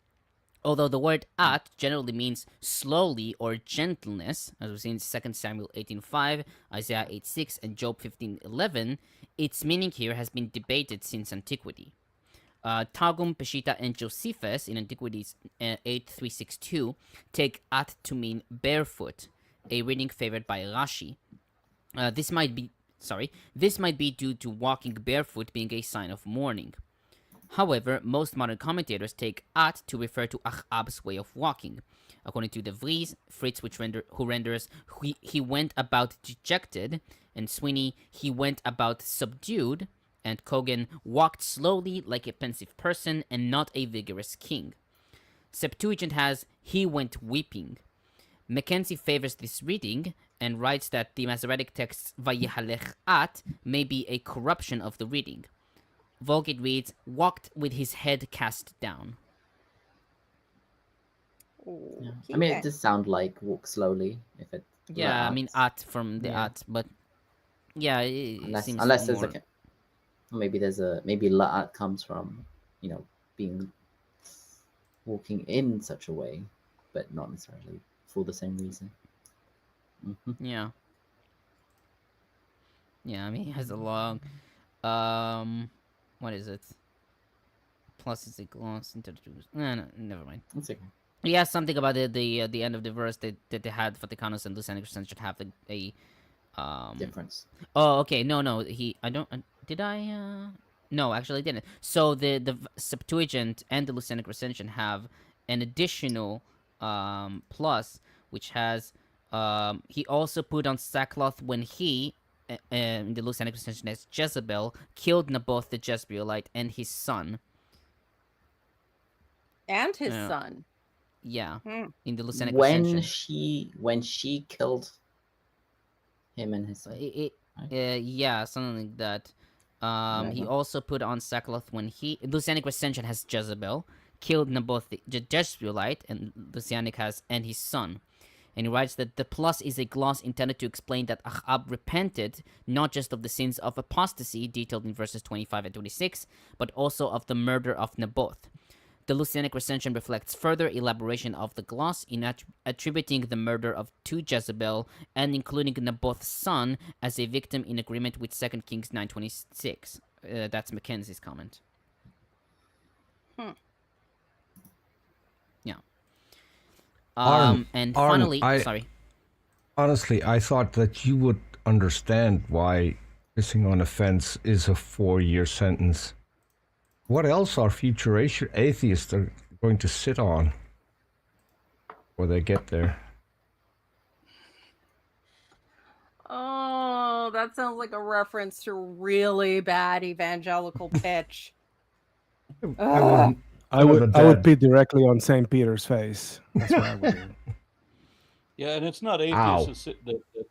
Although the word at generally means slowly or gentleness, as we see in 2 Samuel 18:5, Isaiah 8:6, and Job 15:11, its meaning here has been debated since antiquity. Targum, Peshitta, and Josephus in Antiquities 8:362 take at to mean barefoot, a reading favored by Rashi. This might be due to walking barefoot being a sign of mourning. However, most modern commentators take at to refer to Ahab's way of walking. According to DeVries, Fritz, who renders he went about dejected, and Sweeney, he went about subdued, and Cogan walked slowly like a pensive person and not a vigorous king. Septuagint has he went weeping. McKenzie favors this reading and writes that the Masoretic text Vayehalech at may be a corruption of the reading. Vulgate reads, walked with his head cast down.
Yeah. I mean, it does sound like walk slowly. If it.
Yeah, I mean at from the at, but yeah,
unless
seems
there's
more...
maybe la'at comes from being walking in such a way, but not necessarily for the same reason. Mm-hmm.
Yeah. I mean, he has a long what is it? Plus it's a gloss into the no, never mind.
That's okay.
He has something about the end of the verse that they had Vaticanus and Lucenic should have a
difference.
Oh, okay. No. No, actually I didn't. So the Septuagint and the Lucenic Recension have an additional plus, which has he also put on sackcloth when he in the Lucenic Recension as Jezebel killed Naboth the Jezreelite and his son.
And his son.
Yeah. In the Lucenic
Recension. When she killed him and his son.
Yeah, something like that. He also put on sackcloth when Lucenic Recension has Jezebel killed Naboth the Jezreelite, and Lucenic has and his son. And he writes that the plus is a gloss intended to explain that Ahab repented not just of the sins of apostasy detailed in verses 25 and 26, but also of the murder of Naboth. The Lucenic recension reflects further elaboration of the gloss in attributing the murder of 2 Jezebel and including Naboth's son as a victim in agreement with 2 Kings 9:26. That's McKenzie's comment. Yeah. And finally, sorry.
Honestly, I thought that you would understand why pissing on a fence is a 4-year sentence. What else are future atheists are going to sit on before they get there?
Oh, that sounds like a reference to really bad evangelical pitch.
I would be directly on St. Peter's face. That's what I would do.
Yeah, and it's not atheists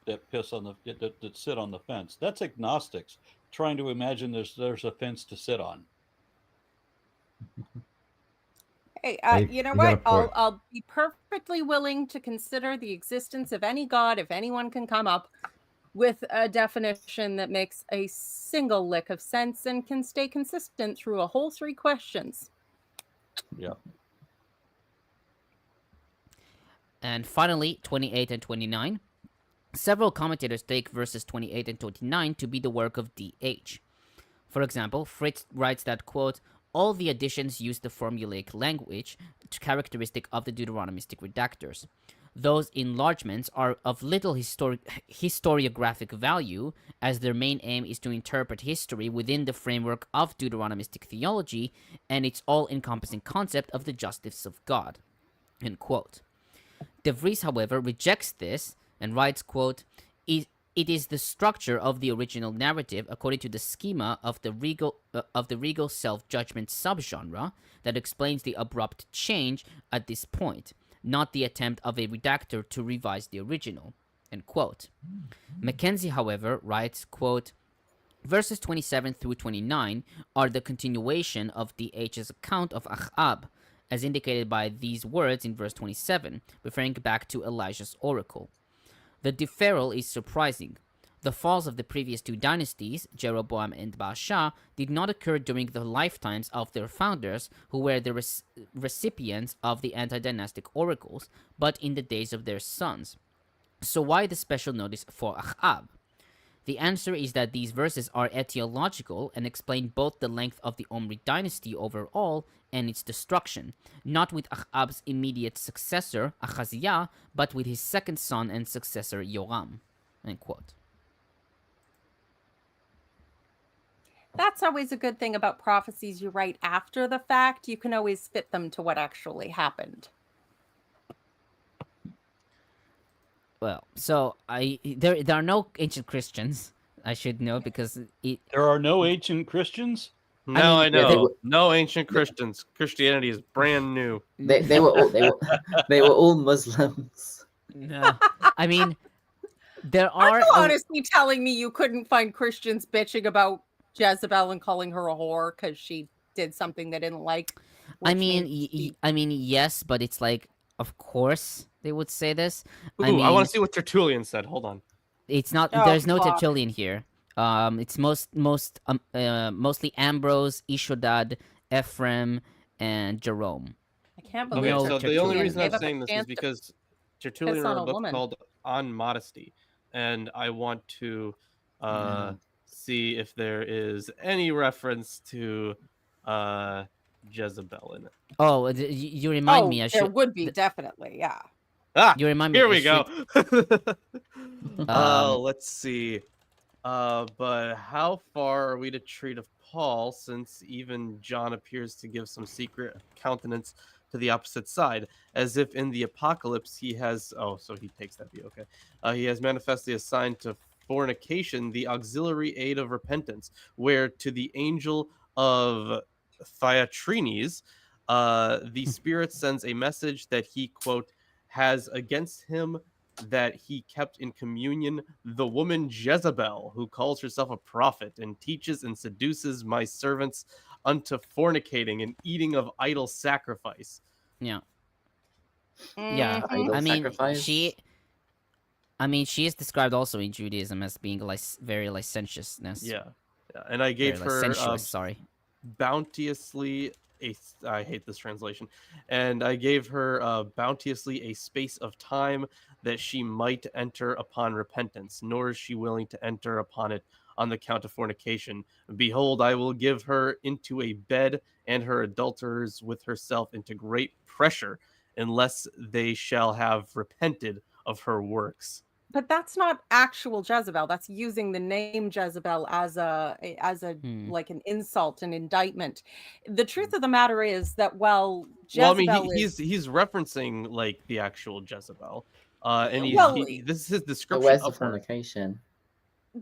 that piss on that sit on the fence. That's agnostics trying to imagine there's a fence to sit on.
Hey, you know what? I'll be perfectly willing to consider the existence of any god if anyone can come up with a definition that makes a single lick of sense and can stay consistent through a whole 3 questions.
Yeah.
And finally, 28 and 29. Several commentators take verses 28 and 29 to be the work of D.H. For example, Fritz writes that, quote, all the additions use the formulaic language characteristic of the Deuteronomistic redactors. Those enlargements are of little historiographic value, as their main aim is to interpret history within the framework of Deuteronomistic theology and its all-encompassing concept of the justice of God. End quote. DeVries, however, rejects this and writes, quote, it is the structure of the original narrative according to the schema of the regal self-judgment subgenre that explains the abrupt change at this point, not the attempt of a redactor to revise the original, end quote. McKenzie, however, writes, quote, verses 27 through 29 are the continuation of D.H.'s account of Achab, as indicated by these words in verse 27, referring back to Elijah's oracle. The deferral is surprising. The falls of the previous 2 dynasties, Jeroboam and Baasha, did not occur during the lifetimes of their founders, who were the recipients of the anti-dynastic oracles, but in the days of their sons. So why the special notice for Achab? The answer is that these verses are etiological and explain both the length of the Omri dynasty overall and its destruction, not with Achab's immediate successor, Achaziah, but with his second son and successor, Yoram. End quote.
That's always a good thing about prophecies you write after the fact. You can always fit them to what actually happened.
Well, so there are no ancient Christians, I should know, because
there are no ancient Christians.
Now I know. No ancient Christians. Christianity is brand new.
They were all Muslims.
No, I mean there are.
Are you honestly telling me you couldn't find Christians bitching about Jezebel and calling her a whore because she did something they didn't like?
I mean, yes, but it's like, of course they would say this.
Ooh,
I
want to see what Tertullian said. Hold on.
It's not. There's no Tertullian here. It's mostly Ambrose, Ishodad, Ephraim, and Jerome.
I can't believe.
Okay, so the only reason I'm
gave up
saying
a
this is
chance to
because Tertullian
piss
wrote
on
a
a
book
woman.
called On Modesty, and I want to see if there is any reference to Jezebel in it.
Oh, you remind me. I should.
There would be definitely, yeah.
Ah,
You remind me.
here
I
we go.
Um,
Let's see. But how far are we to treat of Paul, since even John appears to give some secret countenance to the opposite side, as if in the apocalypse he has... Oh, so he takes that view, okay. He has manifestly assigned to fornication the auxiliary aid of repentance, where to the angel of Thyatrenes, the Spirit sends a message that he, quote, has against him that he kept in communion the woman Jezebel, who calls herself a prophet and teaches and seduces my servants unto fornicating and eating of idol sacrifice.
Yeah.
Yeah.
Idol sacrifice?
she is described also in Judaism as being very licentiousness.
Yeah. And I gave
Very
her
licentious, sorry.
bounteously I hate this translation, and I gave her bounteously a space of time that she might enter upon repentance, nor is she willing to enter upon it on the count of fornication. Behold, I will give her into a bed, and her adulterers with herself into great pressure, unless they shall have repented of her works.
But that's not actual Jezebel. That's using the name Jezebel as a like an insult, an indictment. The truth of the matter is that
Well, I mean,
Jezebel
he's referencing like the actual Jezebel, and
Well,
this is his
But
description
where's the
of her.
fornication?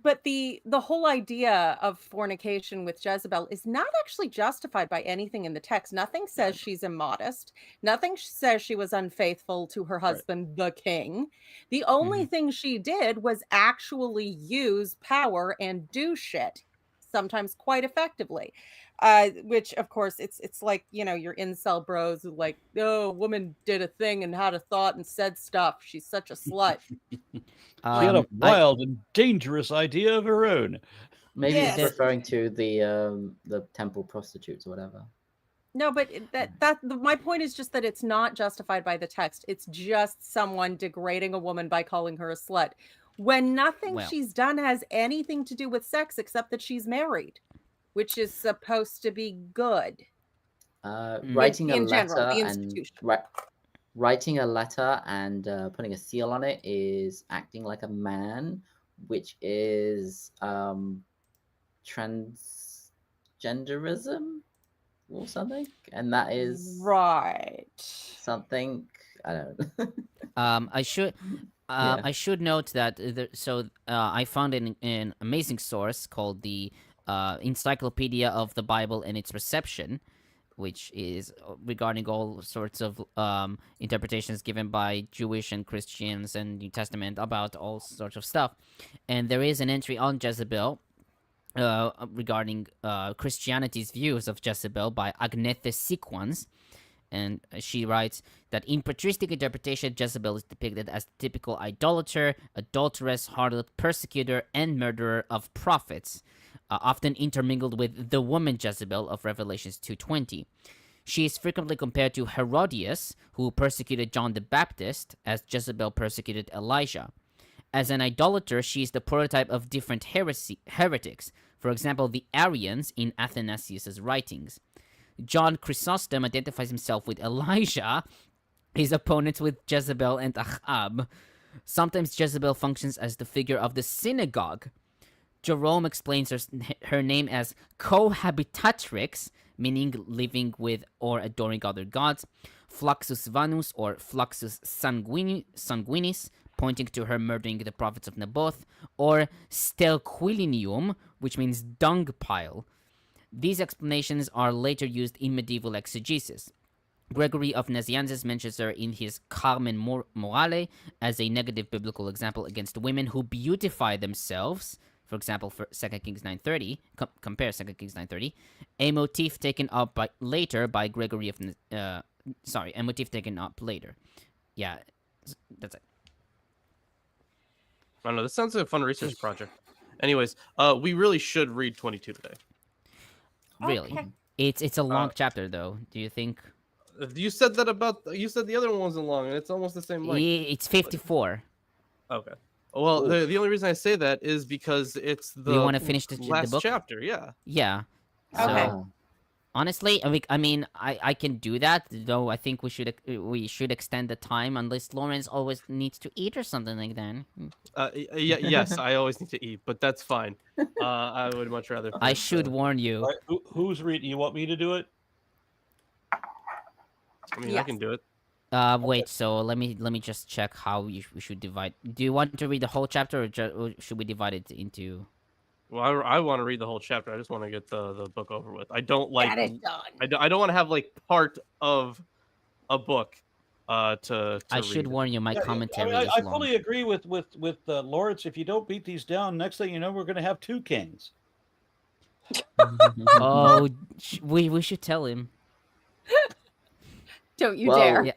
but the whole idea of fornication with Jezebel is not actually justified by anything in the text. Nothing says she's immodest. Nothing says she was unfaithful to her husband, the king. The only thing she did was actually use power and do shit, sometimes quite effectively. Which of course it's like, you know, your incel bros who like, oh, woman did a thing and had a thought and said stuff. She's such a slut.
She had a
I-
wild and dangerous idea of her own.
Maybe
Yes.
it's referring to the temple prostitutes or whatever.
No, but my point is just that it's not justified by the text. It's just someone degrading a woman by calling her a slut when nothing
Well.
she's done has anything to do with sex except that she's married, which is supposed to be good.
Writing a
In general,
letter
the
and
institution.
writing a letter and putting a seal on it is acting like a man, which is transgenderism or something, and that is
Right.
something I don't know.
I should
Yeah.
I should note that I found an amazing source called the Encyclopedia of the Bible and its Reception, which is regarding all sorts of interpretations given by Jewish and Christians and New Testament about all sorts of stuff. And there is an entry on Jezebel regarding Christianity's views of Jezebel by Agnethe Sequans. And she writes that in patristic interpretation, Jezebel is depicted as the typical idolater, adulteress, harlot, persecutor, and murderer of prophets, often intermingled with the woman Jezebel of Revelations 2:20. She is frequently compared to Herodias, who persecuted John the Baptist, as Jezebel persecuted Elijah. As an idolater, she is the prototype of different heretics, for example, the Arians in Athanasius' writings. John Chrysostom identifies himself with Elijah, his opponents with Jezebel and Achab. Sometimes Jezebel functions as the figure of the synagogue. Jerome explains her name as cohabitatrix, meaning living with or adoring other gods, Fluxus Vanus or Fluxus Sanguinis, pointing to her murdering the prophets of Naboth, or Stelquilinium, which means dung pile. These explanations are later used in medieval exegesis. Gregory of Nazianzus mentions her in his Carmen Morale as a negative biblical example against women who beautify themselves. For example, for 2 Kings 9:30, compare 2 Kings 9:30, a motif taken up later by Gregory of a motif taken up later. Yeah, that's it.
I don't know. This sounds like a fun research project. Anyways, we really should read 22 today.
Really,
Okay.
it's a long chapter though. Do you think?
You said that you said the other one wasn't long, and it's almost the same length.
It's 54.
Okay. Well, the only reason I say that is because it's the
You wanna finish the
last
book?
chapter. Yeah.
Yeah. So
Okay.
honestly, I mean, I can do that. Though I think we should extend the time unless Lawrence always needs to eat or something like that.
Yes, I always need to eat, but that's fine. I would much rather.
I
finish,
should warn you.
All right, who's reading? You want me to do it?
I mean, I
Yes.
can do it.
Wait. So let me just check how we should divide. Do you want to read the whole chapter, or should we divide it into?
Well, I want to read the whole chapter. I just want to get the book over with. I don't like.
Get it done.
I don't want to have like part of a book. To
I should
read.
warn you. My
Yeah,
commentary
I
is long.
fully agree with Lawrence. If you don't beat these down, next thing you know, we're going to have two kings.
Oh, we should tell him.
Don't you
Well,
dare.
Yeah.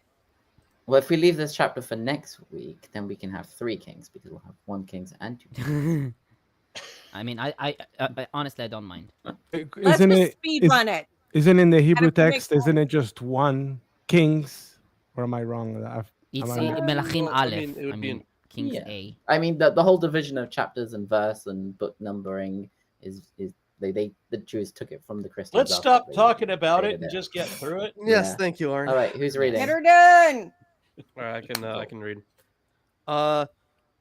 Well, if we leave this chapter for next week, then we can have 3 kings because we'll have 1 kings and 2 kings.
I mean, I honestly I don't mind.
Let's
Isn't
just
it?
speed
is-
run it.
Isn't in the Hebrew
if it makes
text? Isn't it just one Kings? Or am I wrong?
It's
Am I-
Melachim
Well, I
Aleph.
mean, it would be
Kings
Yeah.
A.
I mean, the whole division of chapters and verse and book numbering is the Jews took it from the Christians.
Let's
after
stop
they
talking about it
created
and just get through it.
Yes,
Yeah.
thank you, Aaron.
All right, who's reading?
Get her done.
All right, I can read.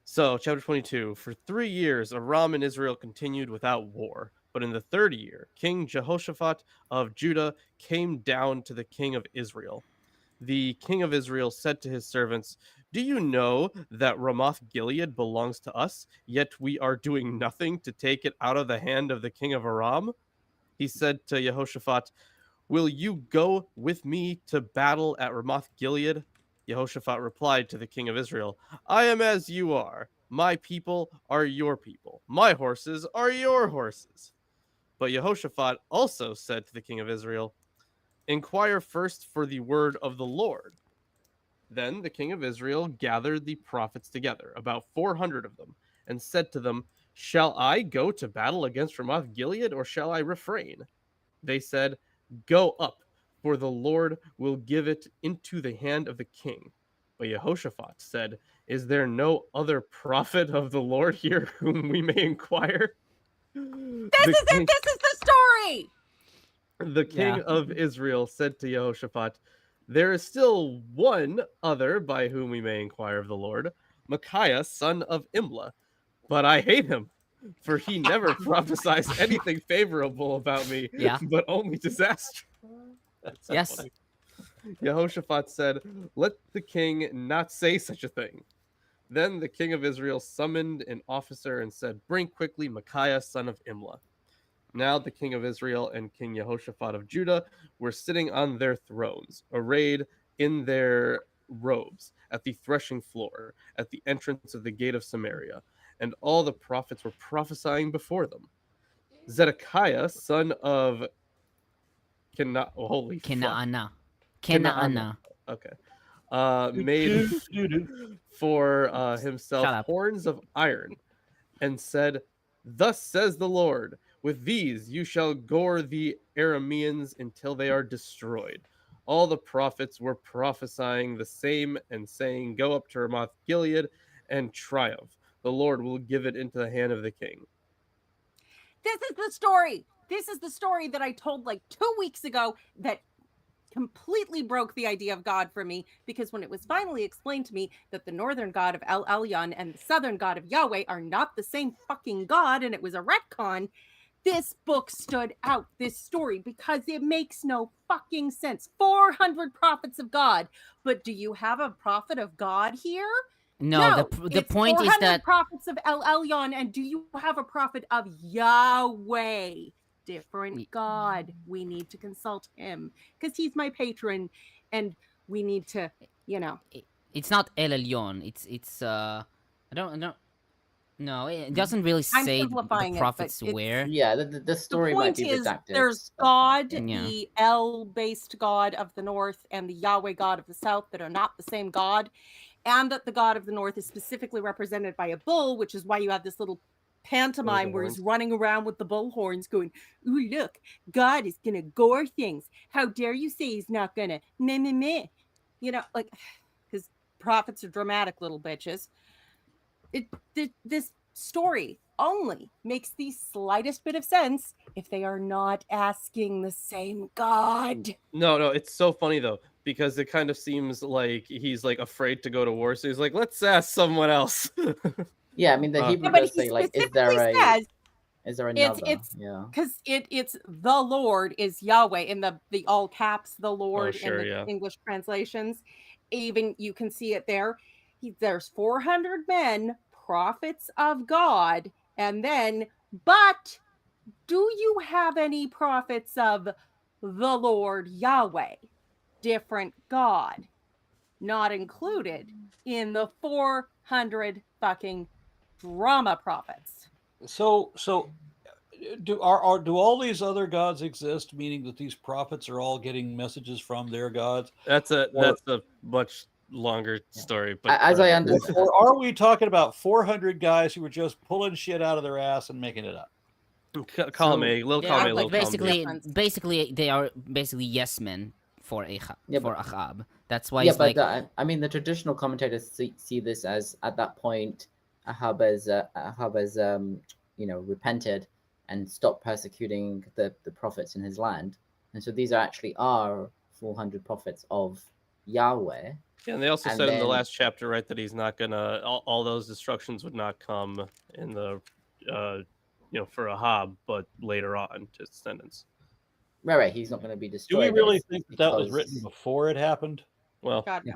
So chapter 22. For 3 years, Aram and Israel continued without war. But in the 3rd year, King Jehoshaphat of Judah came down to the king of Israel. The king of Israel said to his servants, "Do you know that Ramoth Gilead belongs to us, yet we are doing nothing to take it out of the hand of the king of Aram?" He said to Jehoshaphat, "Will you go with me to battle at Ramoth Gilead?" Jehoshaphat replied to the king of Israel, "I am as you are. My people are your people. My horses are your horses." But Jehoshaphat also said to the king of Israel, "Inquire first for the word of the Lord." Then the king of Israel gathered the prophets together, about 400 of them, and said to them, "Shall I go to battle against Ramoth Gilead, or shall I refrain?" They said, "Go up, for the Lord will give it into the hand of the king." But Jehoshaphat said, "Is there no other prophet of the Lord here whom we may inquire?"
This is it. This is the story.
The king
Yeah.
of Israel said to Jehoshaphat, "There is still one other by whom we may inquire of the Lord, Micaiah, son of Imlah. But I hate him, for he never prophesies anything favorable about me,
Yeah.
but only disaster." That's so
Yes.
funny. Jehoshaphat said, "Let the king not say such a thing." Then the king of Israel summoned an officer and said, "Bring quickly Micaiah, son of Imlah." Now the king of Israel and King Jehoshaphat of Judah were sitting on their thrones, arrayed in their robes, at the threshing floor, at the entrance of the gate of Samaria, and all the prophets were prophesying before them. Zedekiah, son of holy fuck.
Kena'ana.
Kena'ana. Okay. Made for
Shut
himself
up.
horns of iron, and said, "Thus says the Lord, with these you shall gore the Arameans until they are destroyed." All the prophets were prophesying the same and saying, "Go up to Ramoth Gilead and triumph. The Lord will give it into the hand of the king."
This is the story. This is the story that I told like 2 weeks ago that completely broke the idea of God for me, because when it was finally explained to me that the northern god of El Elyon and the southern god of Yahweh are not the same fucking god, and it was a retcon, this book stood out, this story, because it makes no fucking sense. 400 prophets of God, but do you have a prophet of God here?
No, the
it's
point is
400
that
prophets of El Elyon, and do you have a prophet of Yahweh? Different God. We need to consult him because he's my patron, and we need to,
it's not El Elyon. It's I don't no, it doesn't really
I'm
say
simplifying
the
it,
prophets
but
where.
Yeah, the
the
story might
point
be
is
redacted.
there's
but-
God,
Yeah.
the El-based God of the north, and the Yahweh God of the south that are not the same God, and that the God of the north is specifically represented by a bull, which is why you have this little pantomime where he's
horns.
running around with the bull horns going, "Ooh, look, God is gonna gore things. How dare you say he's not gonna meh meh meh?" Like, because prophets are dramatic little bitches. This story only makes the slightest bit of sense if they are not asking the same God.
No, it's so funny though, because it kind of seems like he's like afraid to go to war, so he's like, "Let's ask someone else."
Yeah, I mean the
Yeah,
Hebrew
but
does
he
say like,
specifically says
is there another?
it's
Yeah.
because it's the Lord is Yahweh in the all caps, the Lord
sure,
in the
yeah.
English translations. Even you can see it there. There's 400 men, prophets of God, and then, but do you have any prophets of the Lord Yahweh? Different God, not included in the 400 fucking drama prophets.
So do all these other gods exist? Meaning that these prophets are all getting messages from their gods,
That's a
Or-
much longer story. But
As I understand,
or are we talking about 400 guys who were just pulling shit out of their ass and making it up?
Column A, little
They
column
are
A, little column B.
basically they are basically yes men for
Yeah,
for Ahab. That's why
Yeah,
it's
but
like
I mean, the traditional commentators see this as at that point Ahab has repented and stopped persecuting the prophets in his land, and so these actually are 400 prophets of Yahweh.
Yeah, and they also
And
said in the
then-
last chapter, right, that he's not gonna all those destructions would not come in the for Ahab, but later on to his descendants.
Right, he's not going to be
Do
destroyed.
we really
it's
think that was
because-
written before it happened?
Well,
God, no.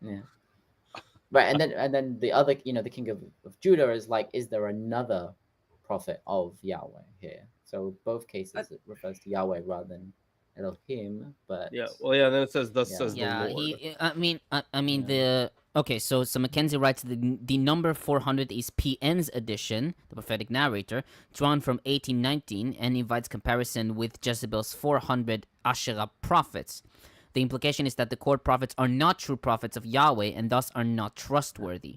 Yeah. Right, and then the other, the king of Judah is like, is there another prophet of Yahweh here? So both cases it refers to Yahweh rather than Elohim, but
yeah, well, yeah. Then it says, "Thus
Yeah.
says
yeah,
the Lord."
I mean the okay. So McKenzie writes the number 400 is PN's edition, the prophetic narrator, drawn from 1819, and invites comparison with Jezebel's 400 Asherah prophets. The implication is that the court prophets are not true prophets of Yahweh and thus are not trustworthy.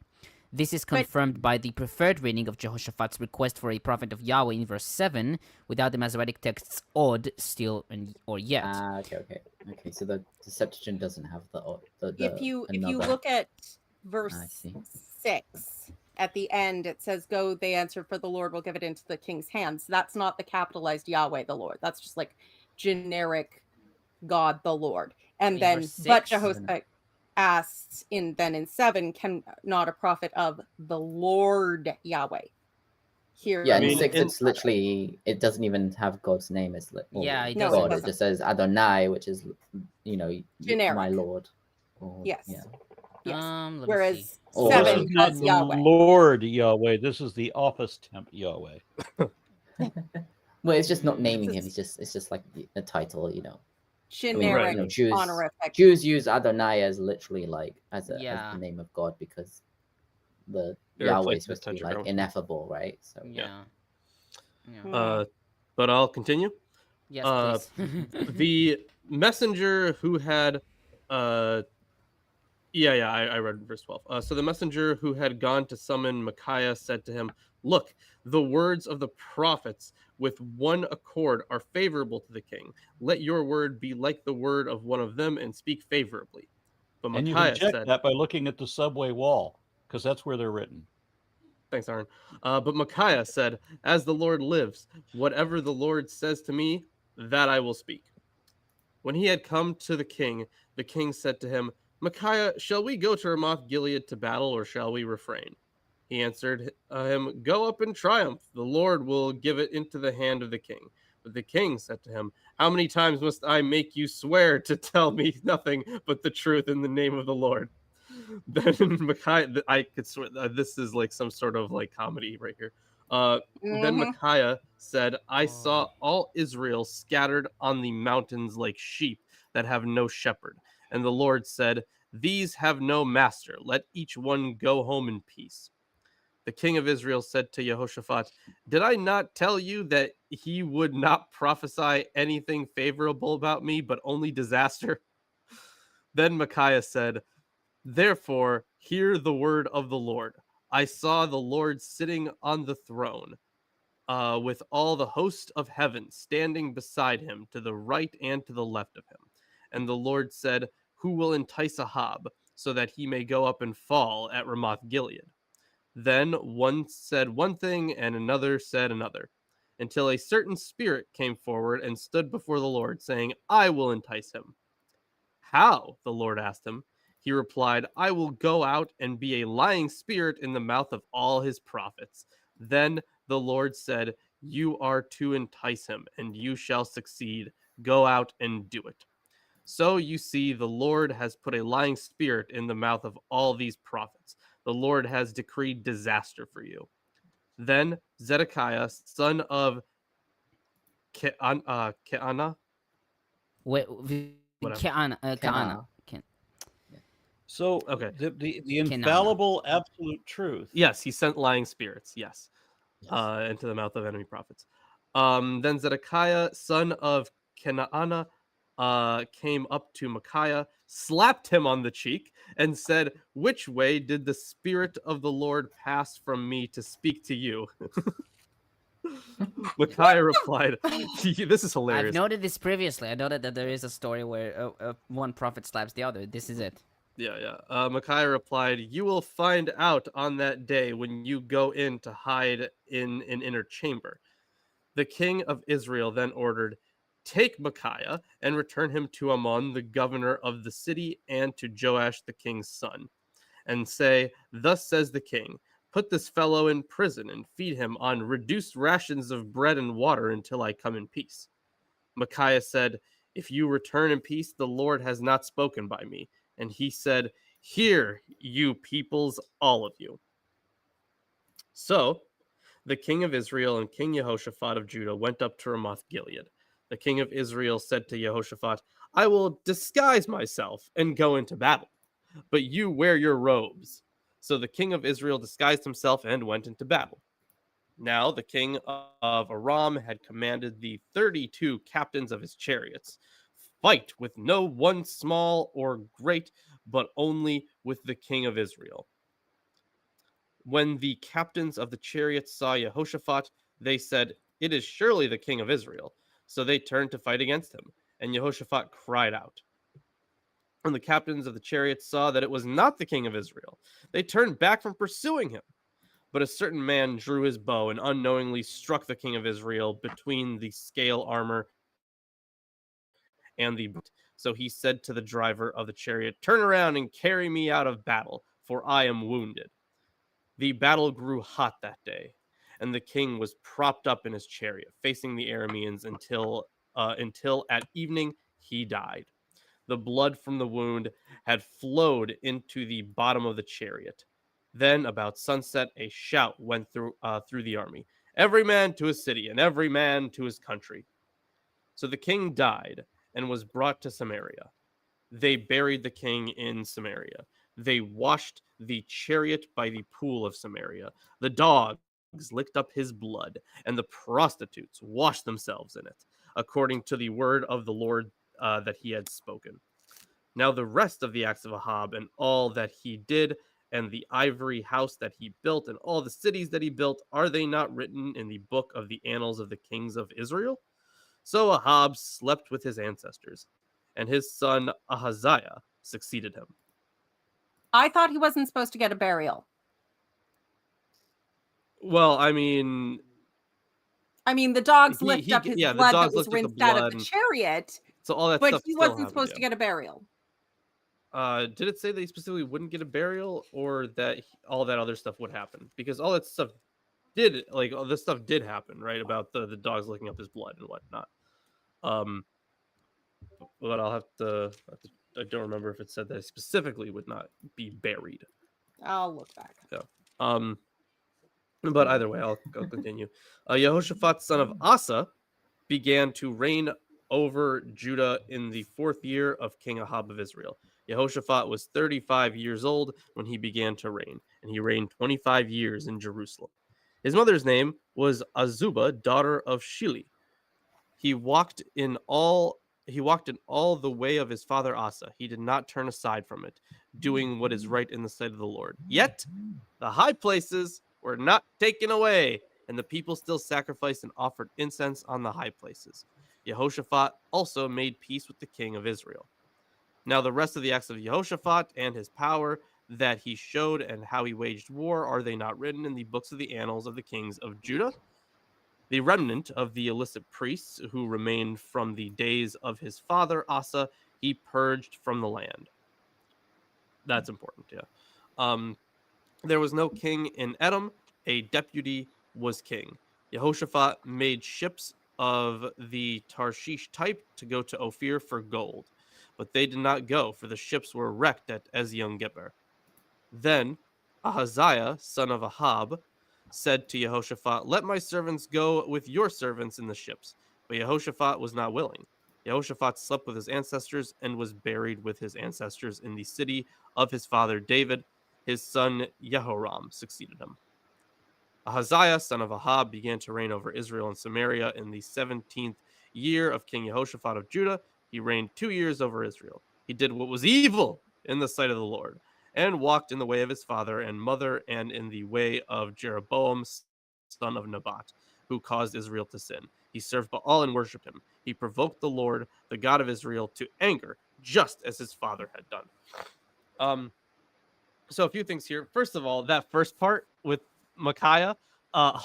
This is confirmed by the preferred reading of Jehoshaphat's request for a prophet of Yahweh in verse 7, without the Masoretic texts odd, still, or yet.
Okay. So the Septuagint doesn't have the
If you
another.
look at
I
verse
see.
6 at the end, it says, "Go," they answered, "for the Lord will give it into the king's hands." That's not the capitalized Yahweh, the Lord. That's just like generic God, the Lord. And
In
then,
verse
but
6?
Jehoshaphat asks in 7, "Can not a prophet of the Lord Yahweh here?"
Yeah,
I
in
mean,
6
in-
it's literally, it doesn't even have God's name as
Yeah, it
No, it
God. It
doesn't.
just says Adonai, which is
Generic.
my Lord. Or,
Yes.
Yeah.
Yes.
Let me see.
Whereas
Or-
This
7
is not
has
the
Yahweh.
Lord Yahweh. This is the office temp Yahweh.
Well, it's just not naming
It's
him. It's just like the title,
Generic
Right.
Jews
honorific.
Jews use Adonai as literally like as
Yeah.
the name of God because the
They're
Yahweh
replacing
is supposed to be
the
like
tetragrammaton.
ineffable, right? So
Yeah.
But I'll continue.
Yes, please.
The messenger who had I read verse 12. So the messenger who had gone to summon Micaiah said to him, "Look, the words of the prophets with one accord are favorable to the king. Let your word be like the word of one of them and speak favorably." But
And you can
Micaiah
check
said,
that by looking at the subway wall, because that's where they're written.
"Thanks, Aaron." But Micaiah said, "As the Lord lives, whatever the Lord says to me, that I will speak." When he had come to the king said to him, "Micaiah, shall we go to Ramoth Gilead to battle, or shall we refrain?" He answered him, "Go up in triumph. The Lord will give it into the hand of the king." But the king said to him, "How many times must I make you swear to tell me nothing but the truth in the name of the Lord?" Then Micaiah, I could swear this is like some sort of like comedy right here. Then
Mhm.
Micaiah said, "I saw all Israel scattered on the mountains like sheep that have no shepherd. And the Lord said, These have no master. Let each one go home in peace." The king of Israel said to Jehoshaphat, "Did I not tell you that he would not prophesy anything favorable about me, but only disaster?" Then Micaiah said, "Therefore, hear the word of the Lord. I saw the Lord sitting on the throne, with all the host of heaven standing beside him to the right and to the left of him. And the Lord said, Who will entice Ahab, so that he may go up and fall at Ramoth Gilead? Then one said one thing, and another said another, until a certain spirit came forward and stood before the Lord, saying, I will entice him. How? The Lord asked him. He replied, I will go out and be a lying spirit in the mouth of all his prophets. Then the Lord said, You are to entice him, and you shall succeed. Go out and do it. So you see, the Lord has put a lying spirit in the mouth of all these prophets. The Lord has decreed disaster for you. Then Zedekiah, son of Keana,
Wait,
Whatever.
Ka'ana.
So
Okay.
the infallible absolute truth.
Yes, he sent lying spirits. Yes.
Yes.
Into the mouth of enemy prophets. Then Zedekiah, son of Kenaanah, came up to Micaiah, slapped him on the cheek, and said, Which way did the Spirit of the Lord pass from me to speak to you? Micaiah replied, "This is hilarious."
I've noted this previously. I noted that there is a story where one prophet slaps the other. This is it.
Yeah. Micaiah replied, "You will find out on that day when you go in to hide in an inner chamber." The king of Israel then ordered, "Take Micaiah and return him to Ammon, the governor of the city, and to Joash, the king's son, and say, 'Thus says the king, put this fellow in prison and feed him on reduced rations of bread and water until I come in peace.'" Micaiah said, "If you return in peace, the Lord has not spoken by me." And he said, "Hear, you peoples, all of you." So the king of Israel and King Jehoshaphat of Judah went up to Ramoth Gilead. The king of Israel said to Jehoshaphat, "I will disguise myself and go into battle, but you wear your robes." So the king of Israel disguised himself and went into battle. Now the king of Aram had commanded the 32 captains of his chariots, "Fight with no one small or great, but only with the king of Israel." When the captains of the chariots saw Jehoshaphat, they said, "It is surely the king of Israel." So they turned to fight against him, and Jehoshaphat cried out. When the captains of the chariots saw that it was not the king of Israel, they turned back from pursuing him. But a certain man drew his bow and unknowingly struck the king of Israel between the scale armor and the boot. So he said to the driver of the chariot, "Turn around and carry me out of battle, for I am wounded." The battle grew hot that day, and the king was propped up in his chariot, facing the Arameans until at evening he died. The blood from the wound had flowed into the bottom of the chariot. Then, about sunset, a shout went through the army, "Every man to his city, and every man to his country." So the king died and was brought to Samaria. They buried the king in Samaria. They washed the chariot by the pool of Samaria. The dogs licked up his blood, and the prostitutes washed themselves in it, according to the word of the Lord that he had spoken. Now the rest of the acts of Ahab and all that he did, and the ivory house that he built, and all the cities that he built, are they not written in the book of the annals of the kings of Israel? So Ahab slept with his ancestors, and his son Ahaziah succeeded him.
I thought he wasn't supposed to get a burial.
Well, I mean,
the dogs
He-
lift
he-
up his
yeah, the
blood that
dogs
was
licked up the
rinsed out
blood
of the
and-
chariot,
so all that
but
stuff
he
still
wasn't
happened,
supposed
yeah.
to get a burial.
Did it say that he specifically wouldn't get a burial, or that all that other stuff would happen? Because all that stuff did, like, all this stuff did happen, right? About the dogs licking up his blood and whatnot. But I'll have to. I don't remember if it said that he specifically would not be buried.
I'll look back.
But either way, I'll continue. Jehoshaphat, son of Asa, began to reign over Judah in the 4th year of King Ahab of Israel. Jehoshaphat was 35 years old when he began to reign, and he reigned 25 years in Jerusalem. His mother's name was Azubah, daughter of Shili. He walked in all the way of his father Asa. He did not turn aside from it, doing what is right in the sight of the Lord. Yet the high places were not taken away, and the people still sacrificed and offered incense on the high places. Jehoshaphat also made peace with the king of Israel. Now the rest of the acts of Jehoshaphat and his power that he showed and how he waged war, are they not written in the books of the annals of the kings of Judah? The remnant of the illicit priests who remained from the days of his father Asa, he purged from the land. That's important, yeah. There was no king in Edom. A deputy was king. Jehoshaphat made ships of the Tarshish type to go to Ophir for gold, but they did not go, for the ships were wrecked at Ezion-Geber. Then Ahaziah, son of Ahab, said to Jehoshaphat, "Let my servants go with your servants in the ships." But Jehoshaphat was not willing. Jehoshaphat slept with his ancestors and was buried with his ancestors in the city of his father David. His son Jehoram succeeded him. Ahaziah, son of Ahab, began to reign over Israel and Samaria in the 17th year of King Jehoshaphat of Judah. He reigned 2 years over Israel. He did what was evil in the sight of the Lord, and walked in the way of his father and mother, and in the way of Jeroboam, son of Nebat, who caused Israel to sin. He served Baal and worshipped him. He provoked the Lord, the God of Israel, to anger, just as his father had done. So a few things here. First of all, that first part with Micaiah,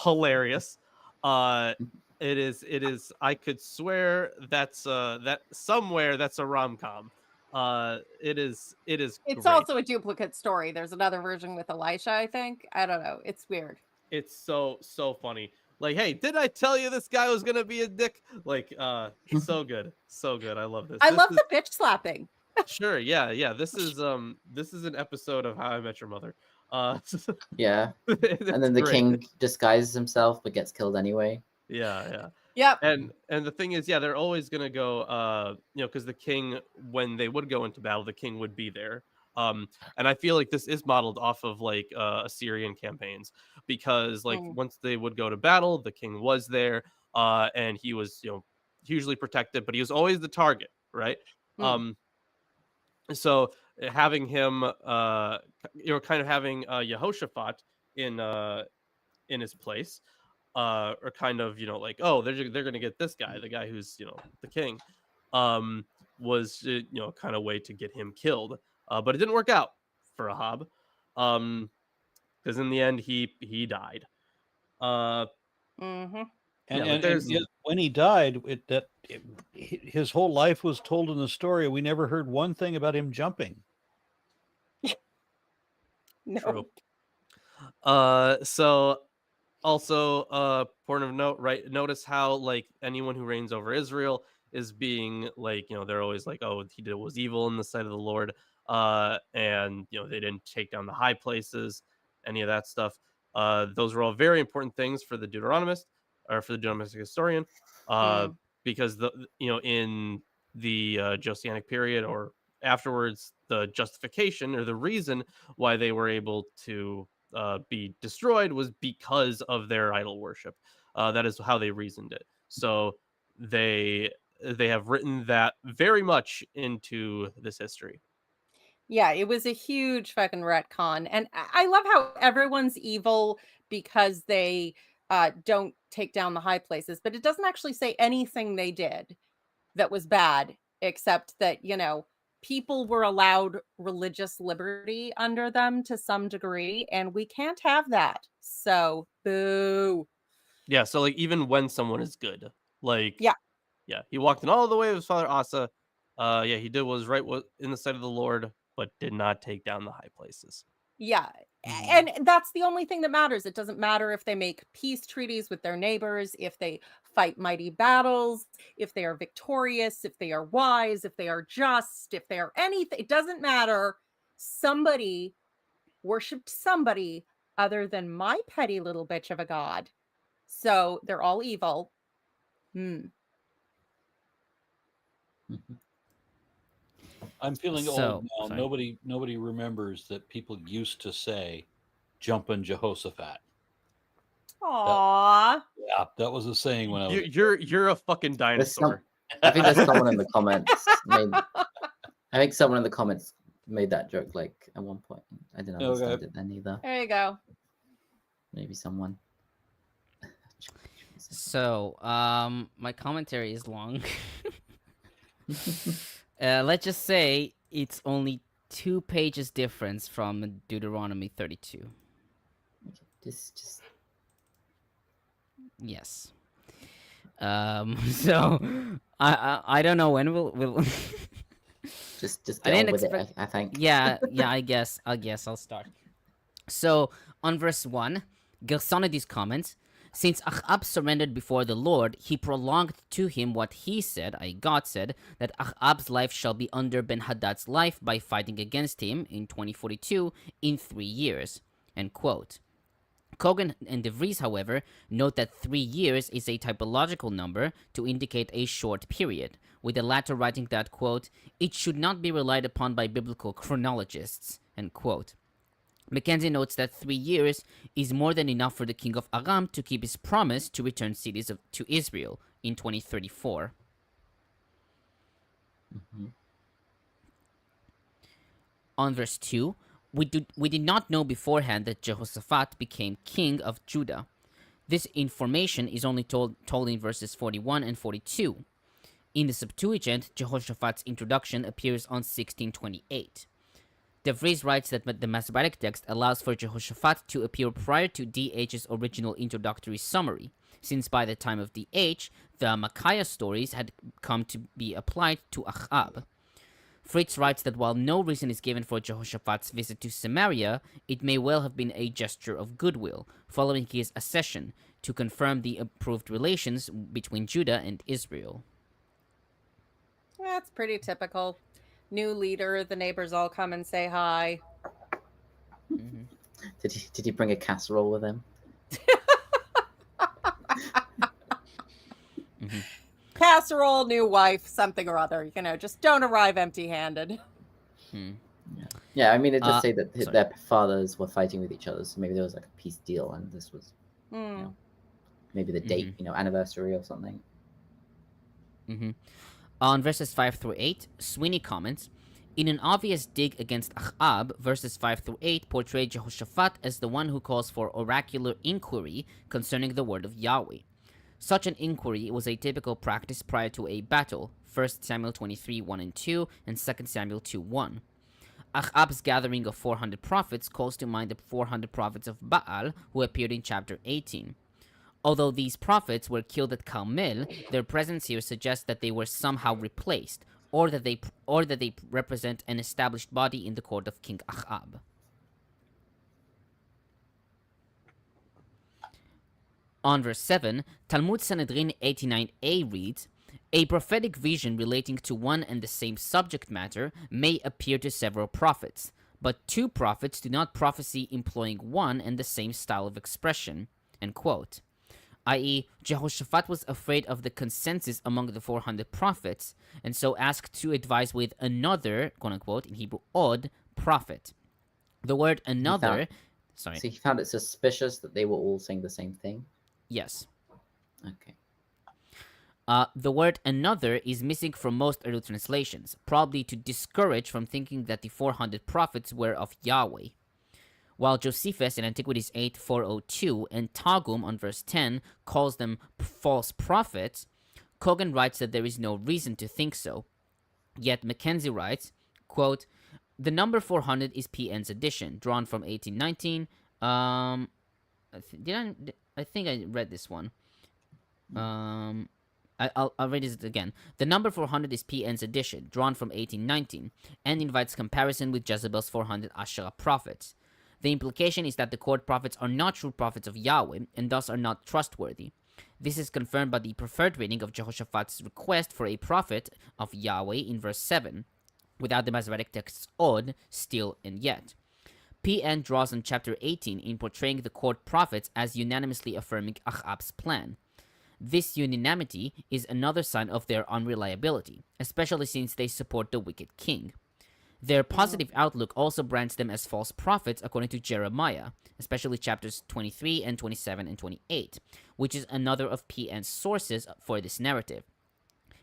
hilarious. It is. I could swear that's that somewhere that's a rom-com. It is. It's
It's
great.
also a duplicate story. There's another version with Elisha, I think. I don't know. It's weird.
It's so funny. Like, hey, did I tell you this guy was gonna be a dick? Like, so good, so good. I love this.
I
This
love
is-
the bitch slapping.
Sure, yeah. This is an episode of How I Met Your Mother.
Yeah.
It's
And then the
great.
king disguises himself but gets killed anyway.
Yeah.
Yep.
And the thing is, they're always gonna go, because the king, when they would go into battle, the king would be there. And I feel like this is modeled off of like Assyrian campaigns, because like once they would go to battle, the king was there, and he was hugely protected, but he was always the target, right? So having him, kind of having Yehoshaphat in his place, or kind of like, oh, they're gonna get this guy, the guy who's the king, was kind of way to get him killed, but it didn't work out for Ahab, because in the end he died.
Mm-hmm.
And when he died, his whole life was told in the story. We never heard one thing about him jumping.
No.
True. So also, point of note, right? Notice how like anyone who reigns over Israel is being like, they're always like, oh, he did what was evil in the sight of the Lord, and they didn't take down the high places, any of that stuff. Those were all very important things for the Deuteronomist, or for the Deuteronomistic historian, because in the Josianic period or afterwards, the justification or the reason why they were able to be destroyed was because of their idol worship. That is how they reasoned it. So they have written that very much into this history.
Yeah, it was a huge fucking retcon. And I love how everyone's evil because they don't take down the high places, but it doesn't actually say anything they did that was bad, except that, people were allowed religious liberty under them to some degree, and we can't have that. So, boo.
Yeah, so like even when someone is good, like
Yeah,
he walked in all the way of his father Asa. He did what was right in the sight of the Lord, but did not take down the high places.
yeah. And that's the only thing that matters. It doesn't matter if they make peace treaties with their neighbors, if they fight mighty battles, if they are victorious, if they are wise, if they are just, if they are anything. It doesn't matter. Somebody worshipped somebody other than my petty little bitch of a god. So they're all evil.
I'm feeling
So-
old now.
sorry.
Nobody remembers that people used to say, "Jumpin' Jehoshaphat."
Aww.
Yeah, that was a saying when I was.
You're a fucking dinosaur.
I think there's someone in the comments made that joke like at one point. I didn't understand it then either.
There you go.
Maybe someone.
So, my commentary is long. Let's just say it's only 2 pages difference from Deuteronomy 32.
Just
Yes. So I don't know when we'll
just
I
get
didn't
on with
expect-
it. I think.
yeah, I guess I'll start. So on verse 1, Gersonides comments, since Ahab surrendered before the Lord, he prolonged to him what he said, God said, that Ahab's life shall be under Ben-Hadad's life by fighting against him in 2042 in 3 years. End quote. Cogan and DeVries, however, note that 3 years is a typological number to indicate a short period, with the latter writing that, quote, it should not be relied upon by biblical chronologists, end quote. McKenzie notes that 3 years is more than enough for the king of Aram to keep his promise to return cities to Israel in 2034. On verse 2, we did not know beforehand that Jehoshaphat became king of Judah. This information is only told in verses 41 and 42. In the Septuagint, Jehoshaphat's introduction appears on 1628. DeVries writes that the Masoretic text allows for Jehoshaphat to appear prior to DH's original introductory summary, since by the time of DH, the Micaiah stories had come to be applied to Achab. Fritz writes that while no reason is given for Jehoshaphat's visit to Samaria, it may well have been a gesture of goodwill, following his accession, to confirm the improved relations between Judah and Israel.
That's pretty typical. New leader, the neighbors all come and say hi.
Mm-hmm.
Did he bring a casserole with him?
Mm-hmm.
Casserole, new wife, something or other. Just don't arrive empty-handed.
Hmm.
Yeah, I mean, it does say that
sorry.
their fathers were fighting with each other, so maybe there was like a peace deal, and this was maybe the date, anniversary or something.
Mm-hmm. On verses 5 through 8, Sweeney comments, in an obvious dig against Achab, verses 5 through 8 portray Jehoshaphat as the one who calls for oracular inquiry concerning the word of Yahweh. Such an inquiry was a typical practice prior to a battle, 1 Samuel 23, 1 and 2, and 2 Samuel 2, 1. Achab's gathering of 400 prophets calls to mind the 400 prophets of Baal who appeared in chapter 18. Although these prophets were killed at Carmel, their presence here suggests that they were somehow replaced, or that they represent an established body in the court of King Achab. On verse 7, Talmud Sanhedrin 89a reads, a prophetic vision relating to one and the same subject matter may appear to several prophets, but two prophets do not prophesy employing one and the same style of expression, end quote. I.e., Jehoshaphat was afraid of the consensus among the 400 prophets, and so asked to advise with another, quote-unquote, in Hebrew, odd prophet. The word another...
So he found it suspicious that they were all saying the same thing?
Yes.
Okay.
The word another is missing from most early translations, probably to discourage from thinking that the 400 prophets were of Yahweh. While Josephus in Antiquities 8:402 and Targum on verse 10 calls them false prophets, Cogan writes that there is no reason to think so. Yet McKenzie writes, quote, the number 400 is PN's addition, drawn from 1819. I think I read this one. I'll read it again. The number 400 is PN's addition, drawn from 1819, and invites comparison with Jezebel's 400 Asherah prophets. The implication is that the court prophets are not true prophets of Yahweh, and thus are not trustworthy. This is confirmed by the preferred reading of Jehoshaphat's request for a prophet of Yahweh in verse 7, without the Masoretic texts od, still, and yet. PN draws on chapter 18 in portraying the court prophets as unanimously affirming Achab's plan. This unanimity is another sign of their unreliability, especially since they support the wicked king. Their positive outlook also brands them as false prophets according to Jeremiah, especially chapters 23 and 27 and 28, which is another of PN's sources for this narrative.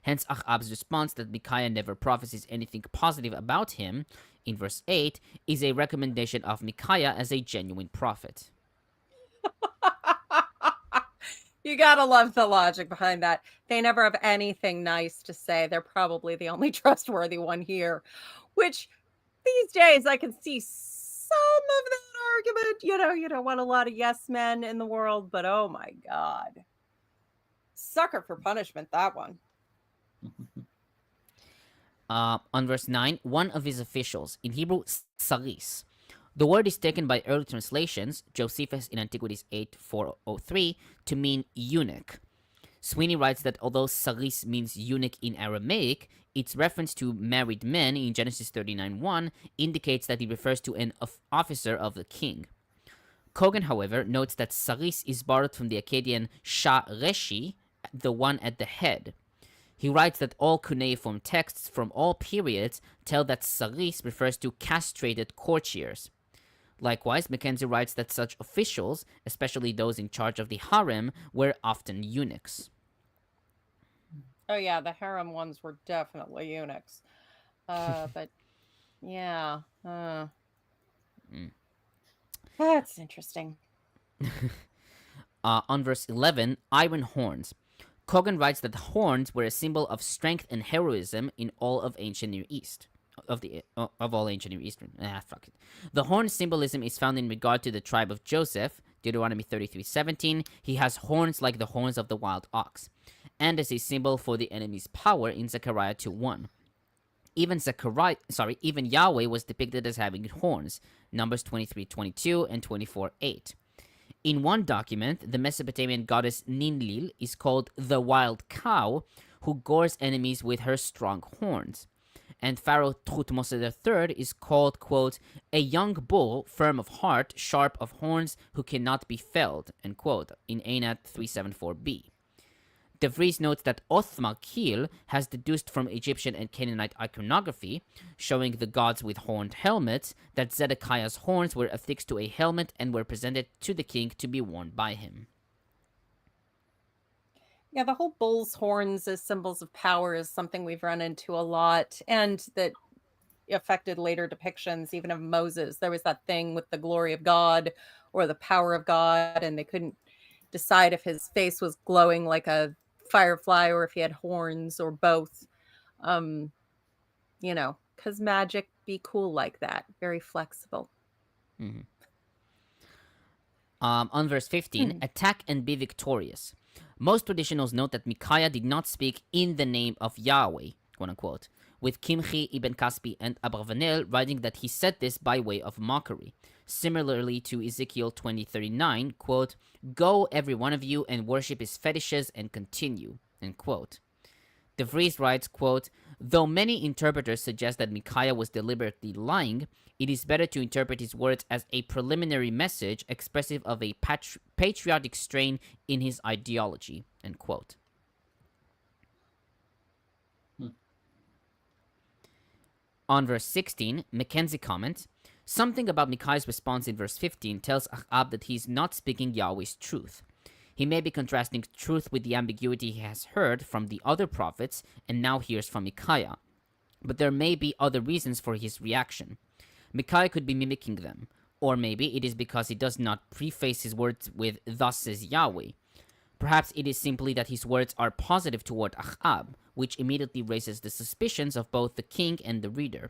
Hence Achab's response that Micaiah never prophesies anything positive about him, in verse 8, is a recommendation of Micaiah as a genuine prophet.
You gotta love the logic behind that. They never have anything nice to say. They're probably the only trustworthy one here, which these days I can see some of that argument. You don't want a lot of yes men in the world, but oh my God. Sucker for punishment, that one.
On verse 9, one of his officials, in Hebrew, saris. The word is taken by early translations, Josephus in Antiquities 8:403, to mean eunuch. Sweeney writes that although saris means eunuch in Aramaic, its reference to married men in Genesis 39:1 indicates that it refers to an officer of the king. Cogan, however, notes that saris is borrowed from the Akkadian shah reshi, the one at the head. He writes that all cuneiform texts from all periods tell that saris refers to castrated courtiers. Likewise, McKenzie writes that such officials, especially those in charge of the harem, were often eunuchs.
Oh yeah, the harem ones were definitely eunuchs. But yeah. That's interesting.
On verse 11, iron horns. Cogan writes that the horns were a symbol of strength and heroism in all of ancient Near East. Of all ancient Near Eastern. Fuck it. The horn symbolism is found in regard to the tribe of Joseph, Deuteronomy 33:17. He has horns like the horns of the wild ox, and as a symbol for the enemy's power in Zechariah 2:1. Even Yahweh was depicted as having horns, Numbers 23:22 and 24:8. In one document, the Mesopotamian goddess Ninlil is called the wild cow who gores enemies with her strong horns. And Pharaoh Thutmose III is called, quote, a young bull, firm of heart, sharp of horns, who cannot be felled, end quote, in Einat 374b. DeVries notes that Othma Keel has deduced from Egyptian and Canaanite iconography, showing the gods with horned helmets, that Zedekiah's horns were affixed to a helmet and were presented to the king to be worn by him.
Yeah, the whole bull's horns as symbols of power is something we've run into a lot, and that affected later depictions, even of Moses. There was that thing with the glory of God or the power of God, and they couldn't decide if his face was glowing like a firefly or if he had horns or both. Because magic be cool like that, very flexible.
Mm-hmm. On verse 15, attack and be victorious. Most traditionals note that Micaiah did not speak in the name of Yahweh, quote unquote, with Kimchi, Ibn Kaspi, and Abravanel writing that he said this by way of mockery. Similarly to Ezekiel 20:39, quote, go every one of you and worship his fetishes and continue, end quote. DeVries writes, quote, though many interpreters suggest that Micaiah was deliberately lying, it is better to interpret his words as a preliminary message expressive of a patriotic strain in his ideology, end quote. On verse 16, McKenzie comments, something about Micaiah's response in verse 15 tells Ahab that he's not speaking Yahweh's truth. He may be contrasting truth with the ambiguity he has heard from the other prophets and now hears from Micaiah. But there may be other reasons for his reaction. Micaiah could be mimicking them, or maybe it is because he does not preface his words with thus says Yahweh. Perhaps it is simply that his words are positive toward Ahab, which immediately raises the suspicions of both the king and the reader.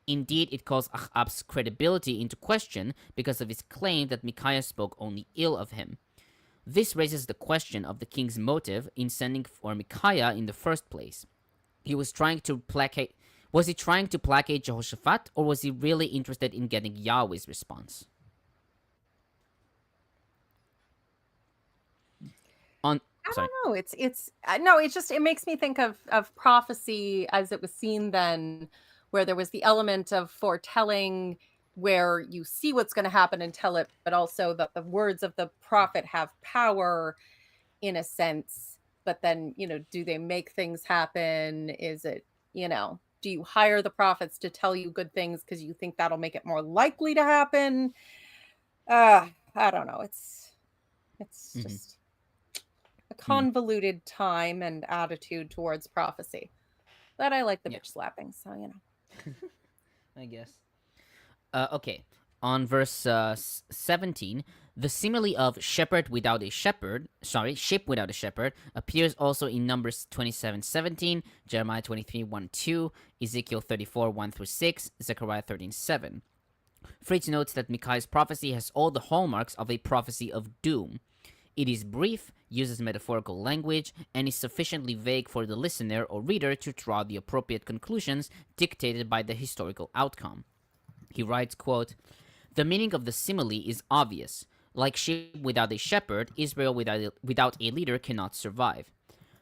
Indeed, it calls Ahab's credibility into question because of his claim that Micaiah spoke only ill of him. This raises the question of the king's motive in sending for Micaiah in the first place. Was he trying to placate Jehoshaphat, or was he really interested in getting Yahweh's response? I
don't know. It makes me think of prophecy as it was seen then, where there was the element of foretelling, where you see what's going to happen and tell it, but also that the words of the prophet have power in a sense. But then, do they make things happen? Is it, do you hire the prophets to tell you good things because you think that'll make it more likely to happen? I don't know. It's just a convoluted time and attitude towards prophecy. But I like the bitch slapping, so
I guess. Okay, on verse 17, the simile of ship without a shepherd, appears also in Numbers 27:17, Jeremiah 23:1-2, Ezekiel 34:1-6, Zechariah 13:7. Fritz notes that Micaiah's prophecy has all the hallmarks of a prophecy of doom. It is brief, uses metaphorical language, and is sufficiently vague for the listener or reader to draw the appropriate conclusions dictated by the historical outcome. He writes, quote, the meaning of the simile is obvious. Like sheep without a shepherd, Israel without a leader cannot survive.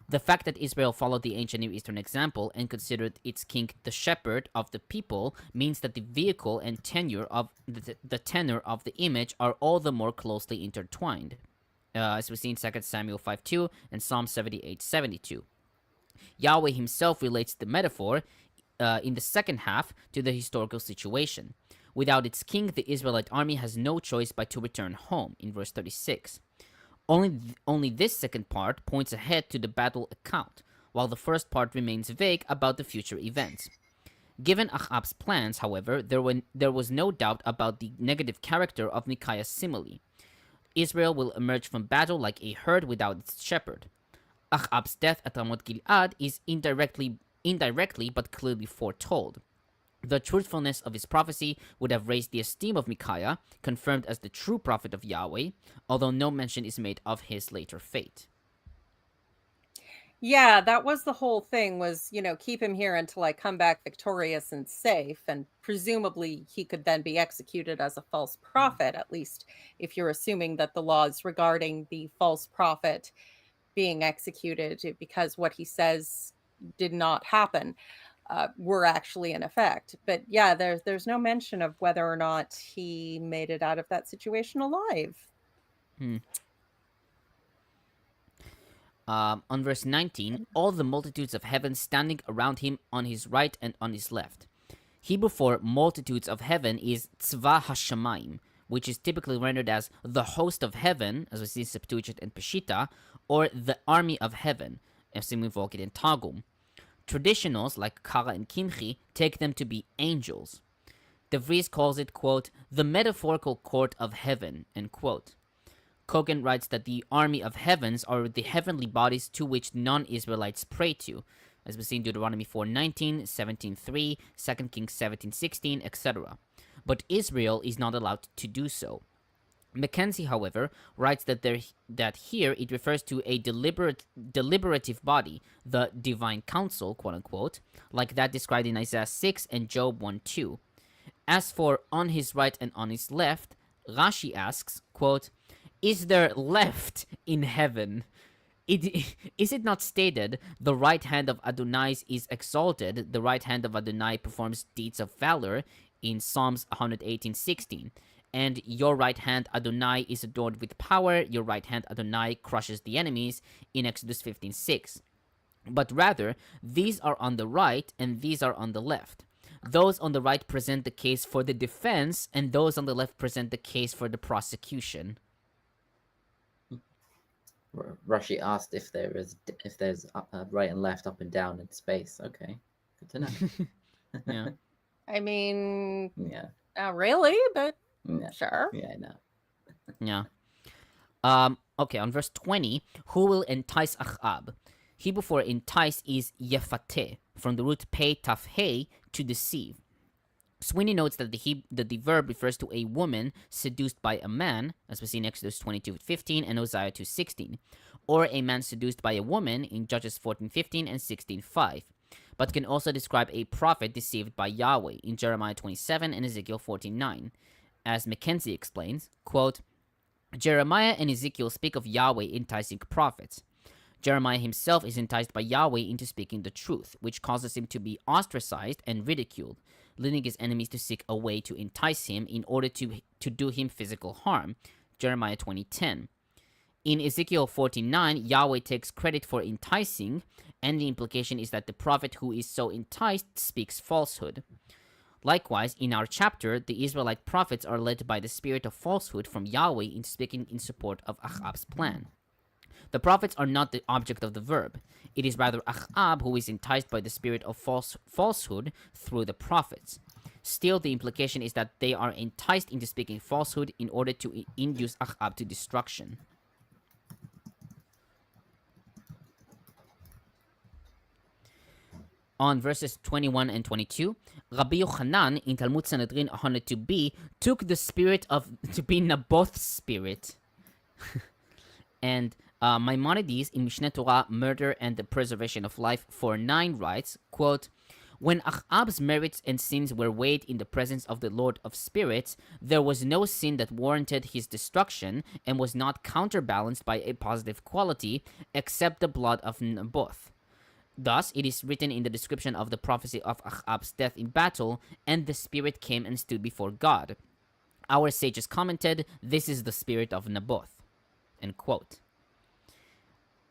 The fact that Israel followed the ancient Near Eastern example and considered its king the shepherd of the people means that the vehicle and tenor of the image are all the more closely intertwined, as we see in 2 Samuel 5:2 and Psalm 78:72. Yahweh himself relates the metaphor in the second half to the historical situation. Without its king, the Israelite army has no choice but to return home, in verse 36. Only this second part points ahead to the battle account, while the first part remains vague about the future events. Given Ahab's plans, however, there was no doubt about the negative character of Micaiah's simile. Israel will emerge from battle like a herd without its shepherd. Achab's death at Ramot Gilead is indirectly but clearly foretold. The truthfulness of his prophecy would have raised the esteem of Micaiah, confirmed as the true prophet of Yahweh, although no mention is made of his later fate.
Yeah, that was the whole thing was, keep him here until I come back victorious and safe. And presumably he could then be executed as a false prophet, at least if you're assuming that the laws regarding the false prophet being executed because what he says did not happen were actually in effect. But yeah, there's no mention of whether or not he made it out of that situation alive.
On verse 19, all the multitudes of heaven standing around him on his right and on his left. Hebrew for multitudes of heaven is tzva hashamayim, which is typically rendered as the host of heaven, as we see in Septuagint and Peshitta, or the army of heaven, as we invoke it in Targum. Traditionals, like Kara and Kimchi, take them to be angels. DeVries calls it, quote, the metaphorical court of heaven, end quote. Cogan writes that the army of heavens are the heavenly bodies to which non-Israelites pray to, as we see in Deuteronomy 4:19, 17:3, 2 Kings 17:16, etc. But Israel is not allowed to do so. McKenzie, however, writes that here it refers to a deliberative body, the divine council, quote-unquote, like that described in Isaiah 6 and Job 1:2. As for on his right and on his left, Rashi asks, quote, is there left in heaven? Is it not stated, the right hand of Adonai is exalted, the right hand of Adonai performs deeds of valor, in Psalms 118:16, and your right hand Adonai is adorned with power, your right hand Adonai crushes the enemies, in Exodus 15:6. But rather, these are on the right and these are on the left. Those on the right present the case for the defense, and those on the left present the case for the prosecution.
Rashi asked if there's right and left, up and down in space. Okay, good to know.
Yeah.
I mean,
Yeah.
not really, but
Yeah.
sure.
Yeah, I know.
Yeah. Okay, on verse 20, who will entice Achab? Hebrew for entice is yefateh, from the root pei taf hey, to deceive. Sweeney notes that the verb refers to a woman seduced by a man, as we see in Exodus 22:15 and Hosea 2:16, or a man seduced by a woman in Judges 14:15 and 16:5, but can also describe a prophet deceived by Yahweh in Jeremiah 27 and Ezekiel 14:9. As McKenzie explains, quote, Jeremiah and Ezekiel speak of Yahweh enticing prophets. Jeremiah himself is enticed by Yahweh into speaking the truth, which causes him to be ostracized and ridiculed, leading his enemies to seek a way to entice him in order to do him physical harm. Jeremiah 20:10. In Ezekiel 14:9, Yahweh takes credit for enticing, and the implication is that the prophet who is so enticed speaks falsehood. Likewise, in our chapter, the Israelite prophets are led by the spirit of falsehood from Yahweh into speaking in support of Achab's plan. The prophets are not the object of the verb. It is rather Achab who is enticed by the spirit of falsehood through the prophets. Still, the implication is that they are enticed into speaking falsehood in order to induce Achab to destruction. On verses 21 and 22, Rabbi Yochanan in Talmud Sanhedrin 102b took the spirit to be Naboth's spirit. And Maimonides in Mishneh Torah, Murder and the Preservation of Life 4:9 writes, quote, when Achab's merits and sins were weighed in the presence of the Lord of Spirits, there was no sin that warranted his destruction and was not counterbalanced by a positive quality except the blood of Naboth. Thus, it is written in the description of the prophecy of Achab's death in battle, and the spirit came and stood before God. Our sages commented, this is the spirit of Naboth. End quote.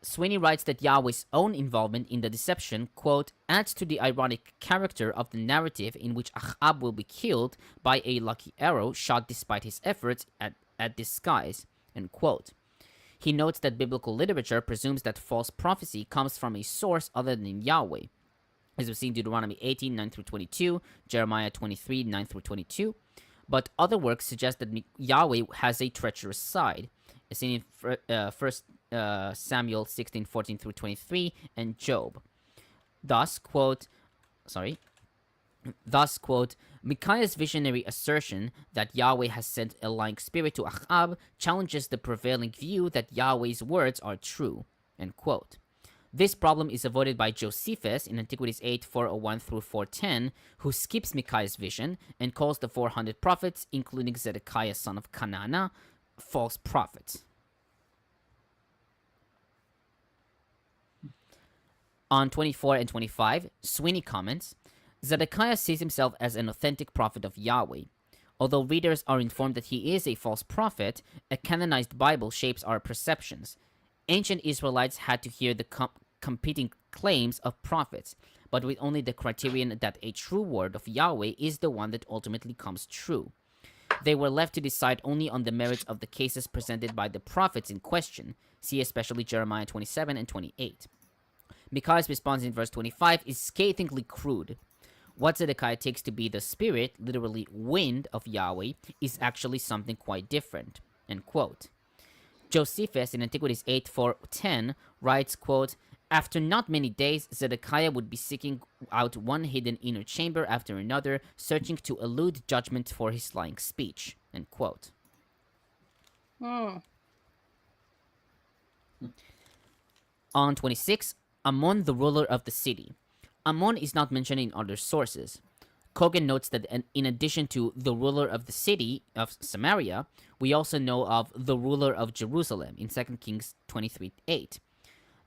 Sweeney writes that Yahweh's own involvement in the deception, quote, adds to the ironic character of the narrative in which Achab will be killed by a lucky arrow shot despite his efforts at disguise, end quote. He notes that biblical literature presumes that false prophecy comes from a source other than Yahweh, as we see in Deuteronomy 18, 9-22, Jeremiah 23, 9-22, but other works suggest that Yahweh has a treacherous side. as seen in First Samuel 16:14 through 23, and Job. Thus, quote, Micaiah's visionary assertion that Yahweh has sent a lying spirit to Achab challenges the prevailing view that Yahweh's words are true, end quote. This problem is avoided by Josephus in Antiquities 8:401 through 410, who skips Micaiah's vision and calls the 400 prophets, including Zedekiah son of Canana, false prophets. On 24 and 25, Sweeney comments, Zedekiah sees himself as an authentic prophet of Yahweh. Although readers are informed that he is a false prophet, a canonized Bible shapes our perceptions. Ancient Israelites had to hear the competing claims of prophets, but with only the criterion that a true word of Yahweh is the one that ultimately comes true. They were left to decide only on the merits of the cases presented by the prophets in question, see especially Jeremiah 27 and 28. Micaiah's response in verse 25 is scathingly crude. What Zedekiah takes to be the spirit, literally wind, of Yahweh, is actually something quite different, end quote. Josephus in Antiquities 8:410 writes, quote, after not many days, Zedekiah would be seeking out one hidden inner chamber after another, searching to elude judgment for his lying speech, end quote. On 26, Ammon, the ruler of the city. Ammon is not mentioned in other sources. Cogan notes that in addition to the ruler of the city of Samaria, we also know of the ruler of Jerusalem in 2 Kings 23:8.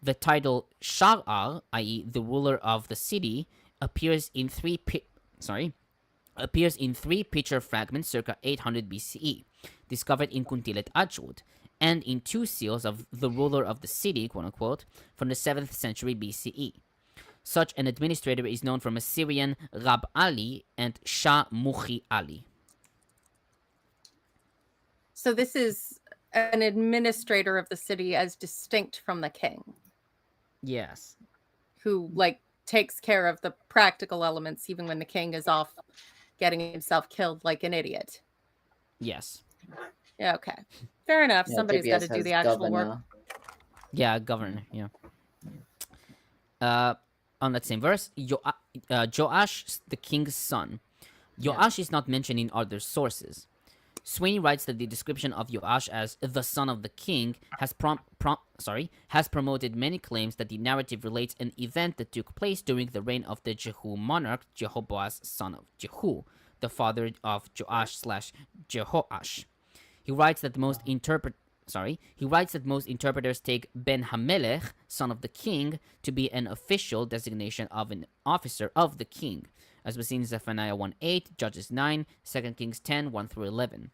The title Sha'ar, i.e. the ruler of the city, appears in three picture fragments circa 800 BCE, discovered in Kuntilet Ajud, and in two seals of the ruler of the city, quote-unquote, from the 7th century BCE. Such an administrator is known from Assyrian Rab Ali and Shah Muhi Ali.
So this is an administrator of the city as distinct from the king.
Yes.
Who, like, takes care of the practical elements even when the king is off getting himself killed like an idiot.
Yes.
Yeah, okay. Fair enough.
Yeah,
Somebody's got to
JBS
do the
has
actual work.
governor.
Yeah, governor, yeah. On that same verse, Joash, the king's son. Joash is not mentioned in other sources. Sweeney writes that the description of Joash as the son of the king has promoted many claims that the narrative relates an event that took place during the reign of the Jehu monarch Jehoboaz, son of Jehu, the father of Joash/Jehoash. He writes that most interpreters take Ben Hamelech, son of the king, to be an official designation of an officer of the king, as was seen in Zephaniah 1:8, Judges 9, 2 Kings 10, 1 through 11.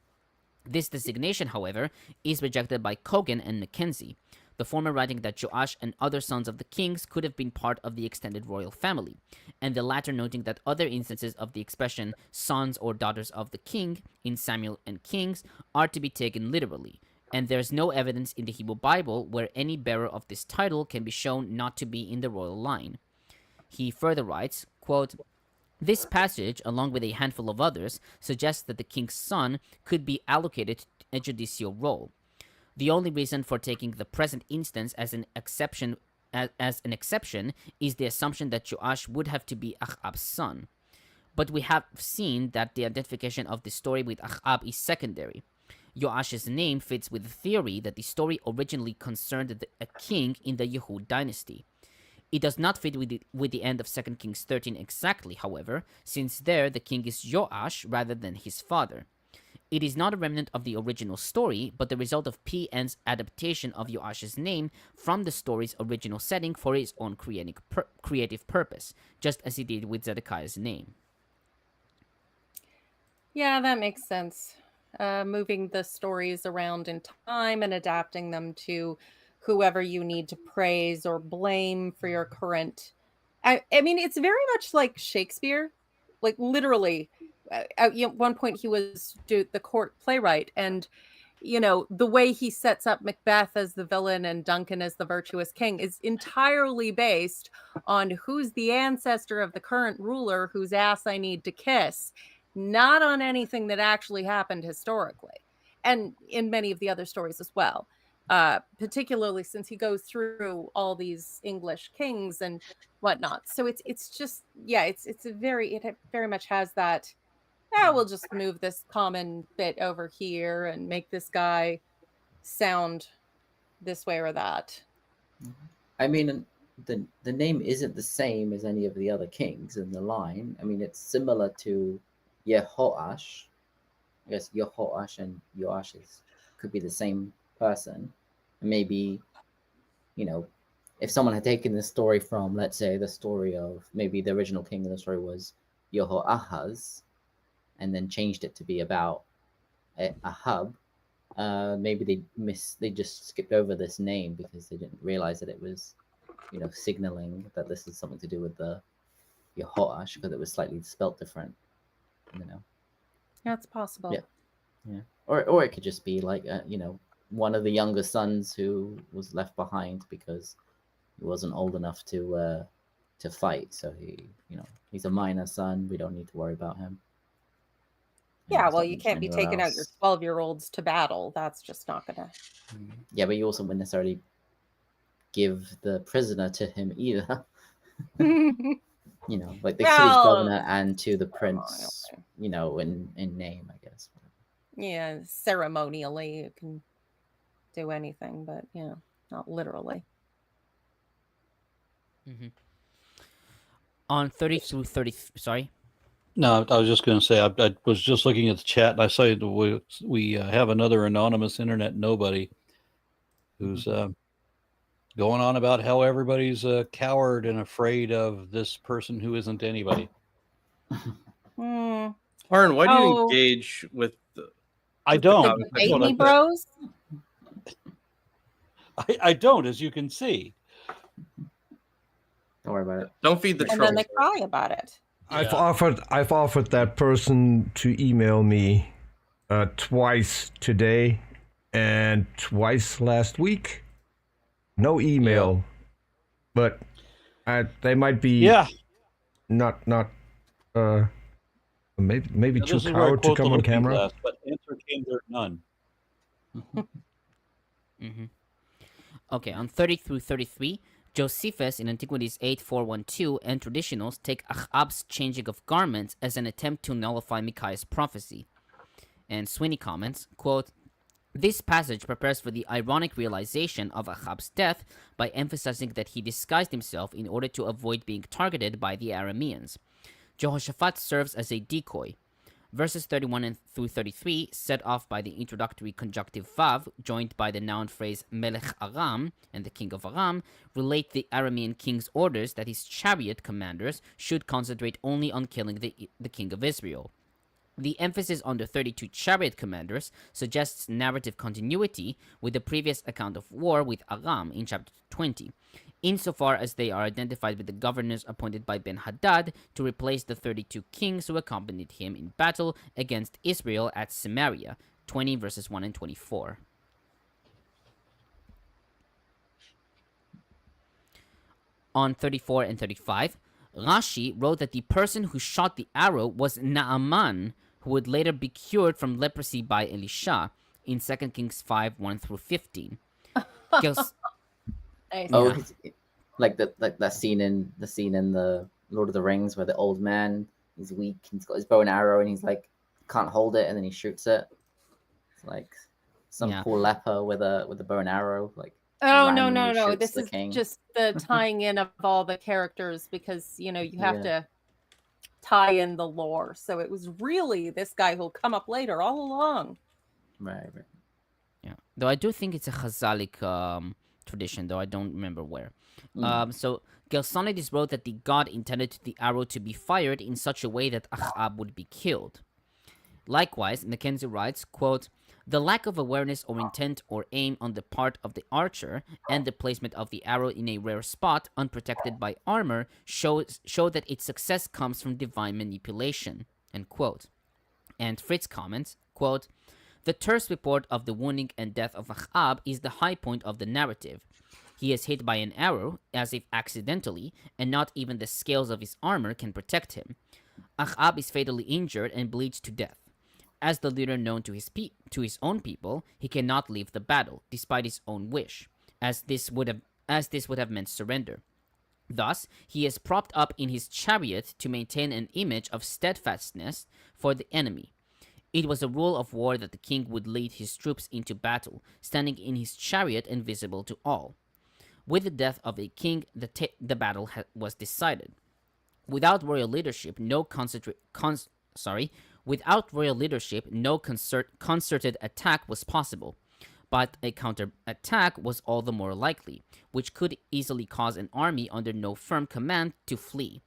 This designation, however, is rejected by Cogan and McKenzie, the former writing that Joash and other sons of the kings could have been part of the extended royal family, and the latter noting that other instances of the expression sons or daughters of the king in Samuel and Kings are to be taken literally, and there's no evidence in the Hebrew Bible where any bearer of this title can be shown not to be in the royal line. He further writes, quote, this passage, along with a handful of others, suggests that the king's son could be allocated a judicial role. The only reason for taking the present instance as an exception is the assumption that Joash would have to be Achab's son. But we have seen that the identification of the story with Achab is secondary. Joash's name fits with the theory that the story originally concerned a king in the Yehud dynasty. It does not fit with the end of 2 Kings 13 exactly, however, since there the king is Joash rather than his father. It is not a remnant of the original story, but the result of P.N.'s adaptation of Joash's name from the story's original setting for his own creative purpose, just as he did with Zedekiah's name.
Yeah, that makes sense. Moving the stories around in time and adapting them to whoever you need to praise or blame for your current. I mean, it's very much like Shakespeare, like literally. At one point, he was the court playwright, and the way he sets up Macbeth as the villain and Duncan as the virtuous king is entirely based on who's the ancestor of the current ruler whose ass I need to kiss, not on anything that actually happened historically, and in many of the other stories as well. particularly since he goes through all these English kings and whatnot. So it's just, yeah, it very much has that. Yeah, we'll just move this common bit over here and make this guy sound this way or that.
I mean, the name isn't the same as any of the other kings in the line. I mean, it's similar to Yehoash. I guess Yehoash and Yoash could be the same person. Maybe, if someone had taken this story from, let's say, the story of maybe the original king of the story was Yehoahaz, and then changed it to be about Ahab, maybe they just skipped over this name because they didn't realize that it was, signaling that this is something to do with the Yehoash because it was slightly spelt different.
That's possible.
Yeah. Or it could just be like, one of the younger sons who was left behind because he wasn't old enough to fight. So he's a minor son. We don't need to worry about him.
Yeah, well, you can't be taking out your 12-year-olds to battle. That's just not gonna.
Yeah, but you also wouldn't necessarily give the prisoner to him either. Like the city's governor and to the prince, in name, I guess.
Yeah, ceremonially you can do anything, but not literally.
Mm-hmm. On 30 through 30, sorry.
No, I was just going to say, I was just looking at the chat and I saw we have another anonymous internet nobody who's going on about how everybody's a coward and afraid of this person who isn't anybody.
Hmm.
Harn, why do you engage with
I don't.
Hate me, bros?
I don't, as you can see.
Don't worry about it.
Don't feed the
And
trolls.
then they cry about it.
I've offered that person to email me twice today and twice last week. No email, but they might be not maybe too coward to come on camera.
Glass, but answer came there none.
Mm-hmm. Okay, on 30 through 33, Josephus in Antiquities 8412 and traditionals take Ahab's changing of garments as an attempt to nullify Micaiah's prophecy. And Sweeney comments, quote, "This passage prepares for the ironic realization of Ahab's death by emphasizing that he disguised himself in order to avoid being targeted by the Arameans. Jehoshaphat serves as a decoy. Verses 31 through 33, set off by the introductory conjunctive vav, joined by the noun phrase Melech Aram, and the king of Aram, relate the Aramean king's orders that his chariot commanders should concentrate only on killing the king of Israel. The emphasis on the 32 chariot commanders suggests narrative continuity with the previous account of war with Aram in chapter 20, insofar as they are identified with the governors appointed by Ben-Hadad to replace the 32 kings who accompanied him in battle against Israel at Samaria, 20 verses 1 and 24. On 34 and 35, Rashi wrote that the person who shot the arrow was Naaman, who would later be cured from leprosy by Elisha in 2 Kings 5, 1 through 15.
Like that scene in the Lord of the Rings where the old man is weak, he's got his bow and arrow and he's like can't hold it and then he shoots it. It's like some poor leper with a bow and arrow, like.
Oh no! This is just the tying in of all the characters because you have to tie in the lore. So it was really this guy who'll come up later all along.
Right.
Yeah, though I do think it's a Chazalic tradition, though I don't remember where. So Gelsonides wrote that the god intended the arrow to be fired in such a way that Ahab would be killed. Likewise, McKenzie writes, quote, "The lack of awareness or intent or aim on the part of the archer and the placement of the arrow in a rare spot unprotected by armor show that its success comes from divine manipulation." End quote. And Fritz comments, quote, "The terse report of the wounding and death of Ahab is the high point of the narrative. He is hit by an arrow, as if accidentally, and not even the scales of his armor can protect him. Ahab is fatally injured and bleeds to death. As the leader known to his own people, he cannot leave the battle, despite his own wish, as this would have meant surrender. Thus, he is propped up in his chariot to maintain an image of steadfastness for the enemy. It was a rule of war that the king would lead his troops into battle, standing in his chariot and visible to all. With the death of a king, the battle was decided. Without royal leadership, no concerted attack was possible. But a counterattack was all the more likely, which could easily cause an army under no firm command to flee.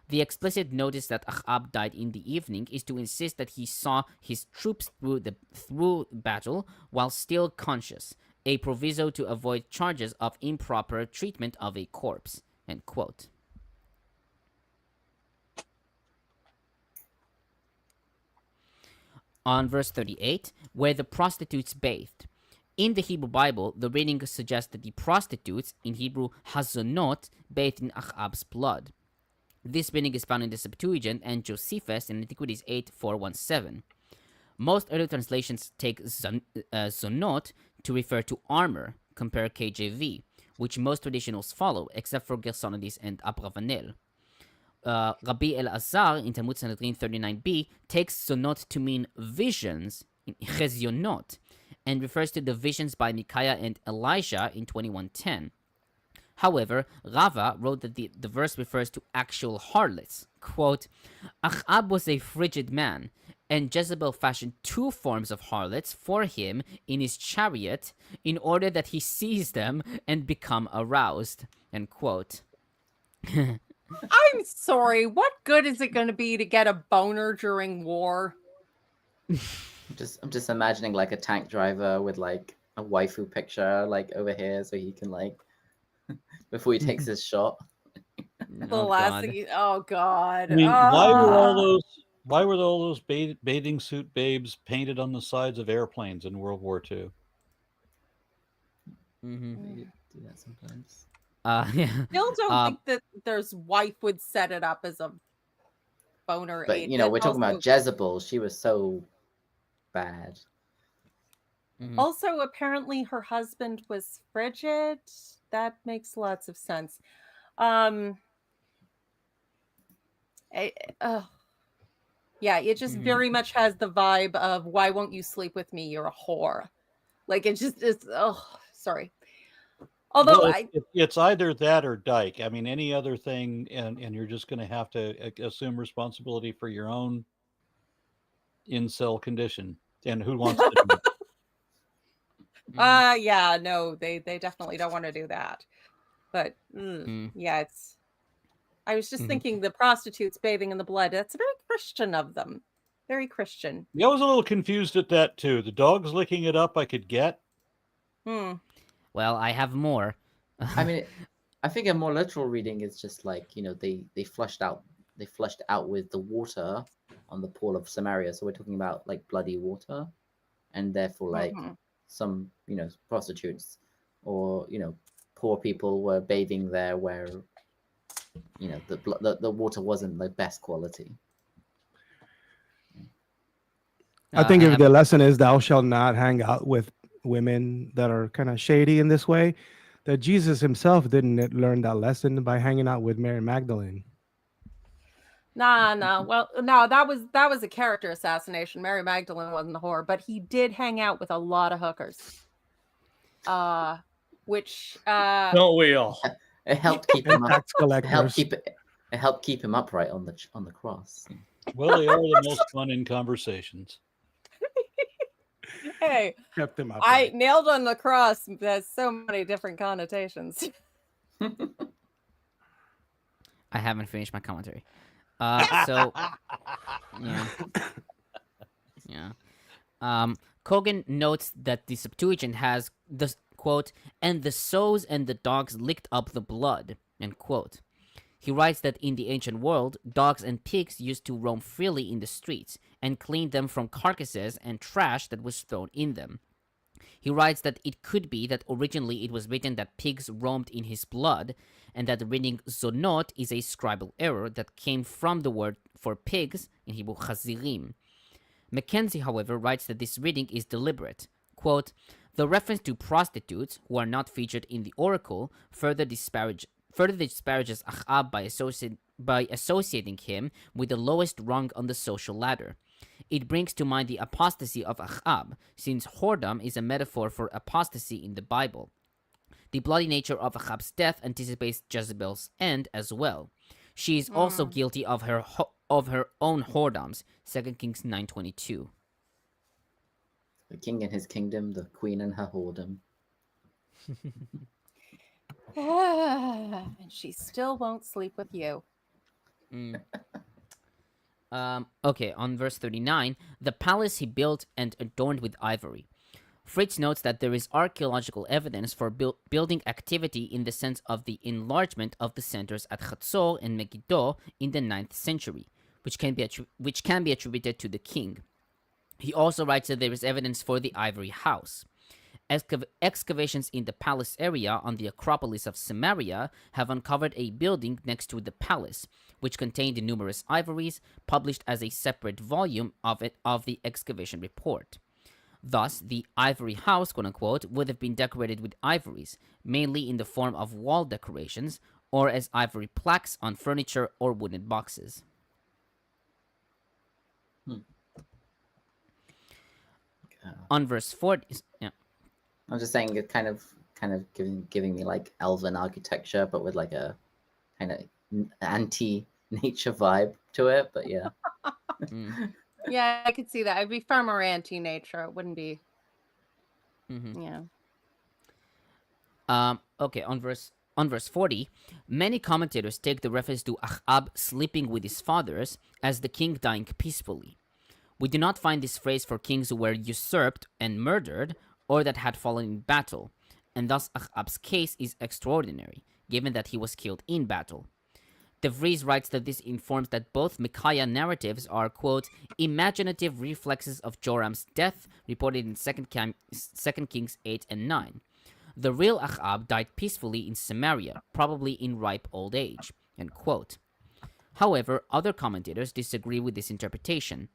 The explicit notice that Achab died in the evening is to insist that he saw his troops through battle while still conscious, a proviso to avoid charges of improper treatment of a corpse. End quote. On verse 38, where the prostitutes bathed. In the Hebrew Bible, the reading suggests that the prostitutes, in Hebrew hazonot, bathed in Achab's blood. This reading is found in the Septuagint and Josephus in Antiquities 8:417. Most early translations take zonot to refer to armor, compare KJV, which most traditionals follow, except for Gersonides and Abravanel. Rabbi Elazar in Talmud Sanhedrin 39b takes zonot to mean visions, chezionot, and refers to the visions by Micaiah and Elijah in 21:10. However, Rava wrote that the verse refers to actual harlots. Quote, Achab was a frigid man, and Jezebel fashioned 2 forms of harlots for him in his chariot in order that he seize them and become aroused. End quote.
I'm sorry. What good is it going to be to get a boner during war?
I'm just imagining like a tank driver with like a waifu picture like over here, so he can like before he takes his shot.
The last thing. Oh God.
I mean, why were all those bathing suit babes painted on the sides of airplanes in World War II?
Mm-hmm.
Do that sometimes.
Yeah.
Still don't think that there's wife would set it up as a boner.
But
aid.
you know,
That's
we're talking
also-
about Jezebel. She was so bad.
Mhm.
Also, apparently her husband was frigid. That makes lots of sense. Yeah, it just very much has the vibe of why won't you sleep with me? You're a whore. Like it just is. Oh, sorry. Although
Well, it's either that or dyke. I mean, any other thing, and you're just going to have to assume responsibility for your own incel condition. And who wants to do it?
yeah, no, they definitely don't want to do that. But yeah, it's. I was just thinking the prostitutes bathing in the blood. That's very Christian of them. Very Christian.
Yeah, I was a little confused at that too. The dogs licking it up, I could get.
Well, I have more.
I mean, I think a more literal reading is just like, you know, they flushed out with the water on the pool of Samaria. So we're talking about like bloody water, and therefore like some, you know, prostitutes or, you know, poor people were bathing there where, you know, the water wasn't the best quality.
I think if the lesson is thou shalt not hang out with women that are kind of shady in this way, that Jesus himself didn't learn that lesson by hanging out with Mary Magdalene.
No. Well, no, that was a character assassination. Mary Magdalene wasn't the whore, but he did hang out with a lot of hookers. Which
Don't we all?
It helped keep him up.
Tax
It
collectors.
helped keep him upright on the cross.
Well, they are the most fun in conversations.
hey,
Kept him up.
I nailed on the cross. There's so many different connotations.
I haven't finished my commentary. So, yeah. Cogan notes that the Septuagint has the quote, and the sows and the dogs licked up the blood, end quote. He writes that in the ancient world, dogs and pigs used to roam freely in the streets and clean them from carcasses and trash that was thrown in them. He writes that it could be that originally it was written that pigs roamed in his blood, and that the reading zonot is a scribal error that came from the word for pigs, in Hebrew chazirim. McKenzie, however, writes that this reading is deliberate. Quote, the reference to prostitutes who are not featured in the oracle further disparages Achab by associating him with the lowest rung on the social ladder. It brings to mind the apostasy of Achab, since whoredom is a metaphor for apostasy in the Bible. The bloody nature of Achab's death anticipates Jezebel's end as well. She is also guilty of her own whoredoms. 2 Kings 9:22.
The king and his kingdom, the queen and her whoredom.
And she still won't sleep with you.
Okay, on verse 39, the palace he built and adorned with ivory. Fritz notes that there is archaeological evidence for building activity in the sense of the enlargement of the centers at Chatzor and Megiddo in the 9th century, which can be attributed to the king. He also writes that there is evidence for the ivory house. Excavations in the palace area on the Acropolis of Samaria have uncovered a building next to the palace, which contained numerous ivories, published as a separate volume of the excavation report. Thus, the ivory house, quote-unquote, would have been decorated with ivories, mainly in the form of wall decorations, or as ivory plaques on furniture or wooden boxes. On verse 40, yeah.
I'm just saying it kind of giving me like elven architecture, but with like a kind of anti-nature vibe to it. But yeah.
Yeah, I could see that. It'd be far more anti-nature. It wouldn't be.
Mm-hmm.
Yeah.
Okay, on verse 40, many commentators take the reference to Achab sleeping with his fathers as the king dying peacefully. We do not find this phrase for kings who were usurped and murdered, or that had fallen in battle, and thus Achab's case is extraordinary, given that he was killed in battle. DeVries writes that this informs that both Micaiah narratives are, quote, imaginative reflexes of Joram's death, reported in 2 Kings 8 and 9. The real Achab died peacefully in Samaria, probably in ripe old age, end quote. However, other commentators disagree with this interpretation.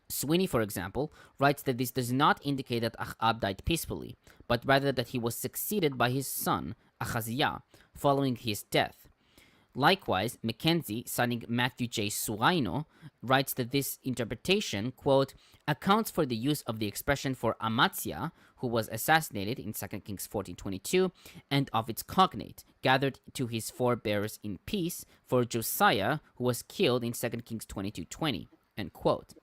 Sweeney, for example, writes that this does not indicate that Achab died peacefully, but rather that he was succeeded by his son, Ahaziah, following his death. Likewise, McKenzie, citing Matthew J. Suraino, writes that this interpretation, quote, accounts for the use of the expression for Amaziah, who was assassinated in 2 Kings 14:22, and of its cognate, gathered to his forebears in peace, for Josiah, who was killed in 2 Kings 22:20, end quote.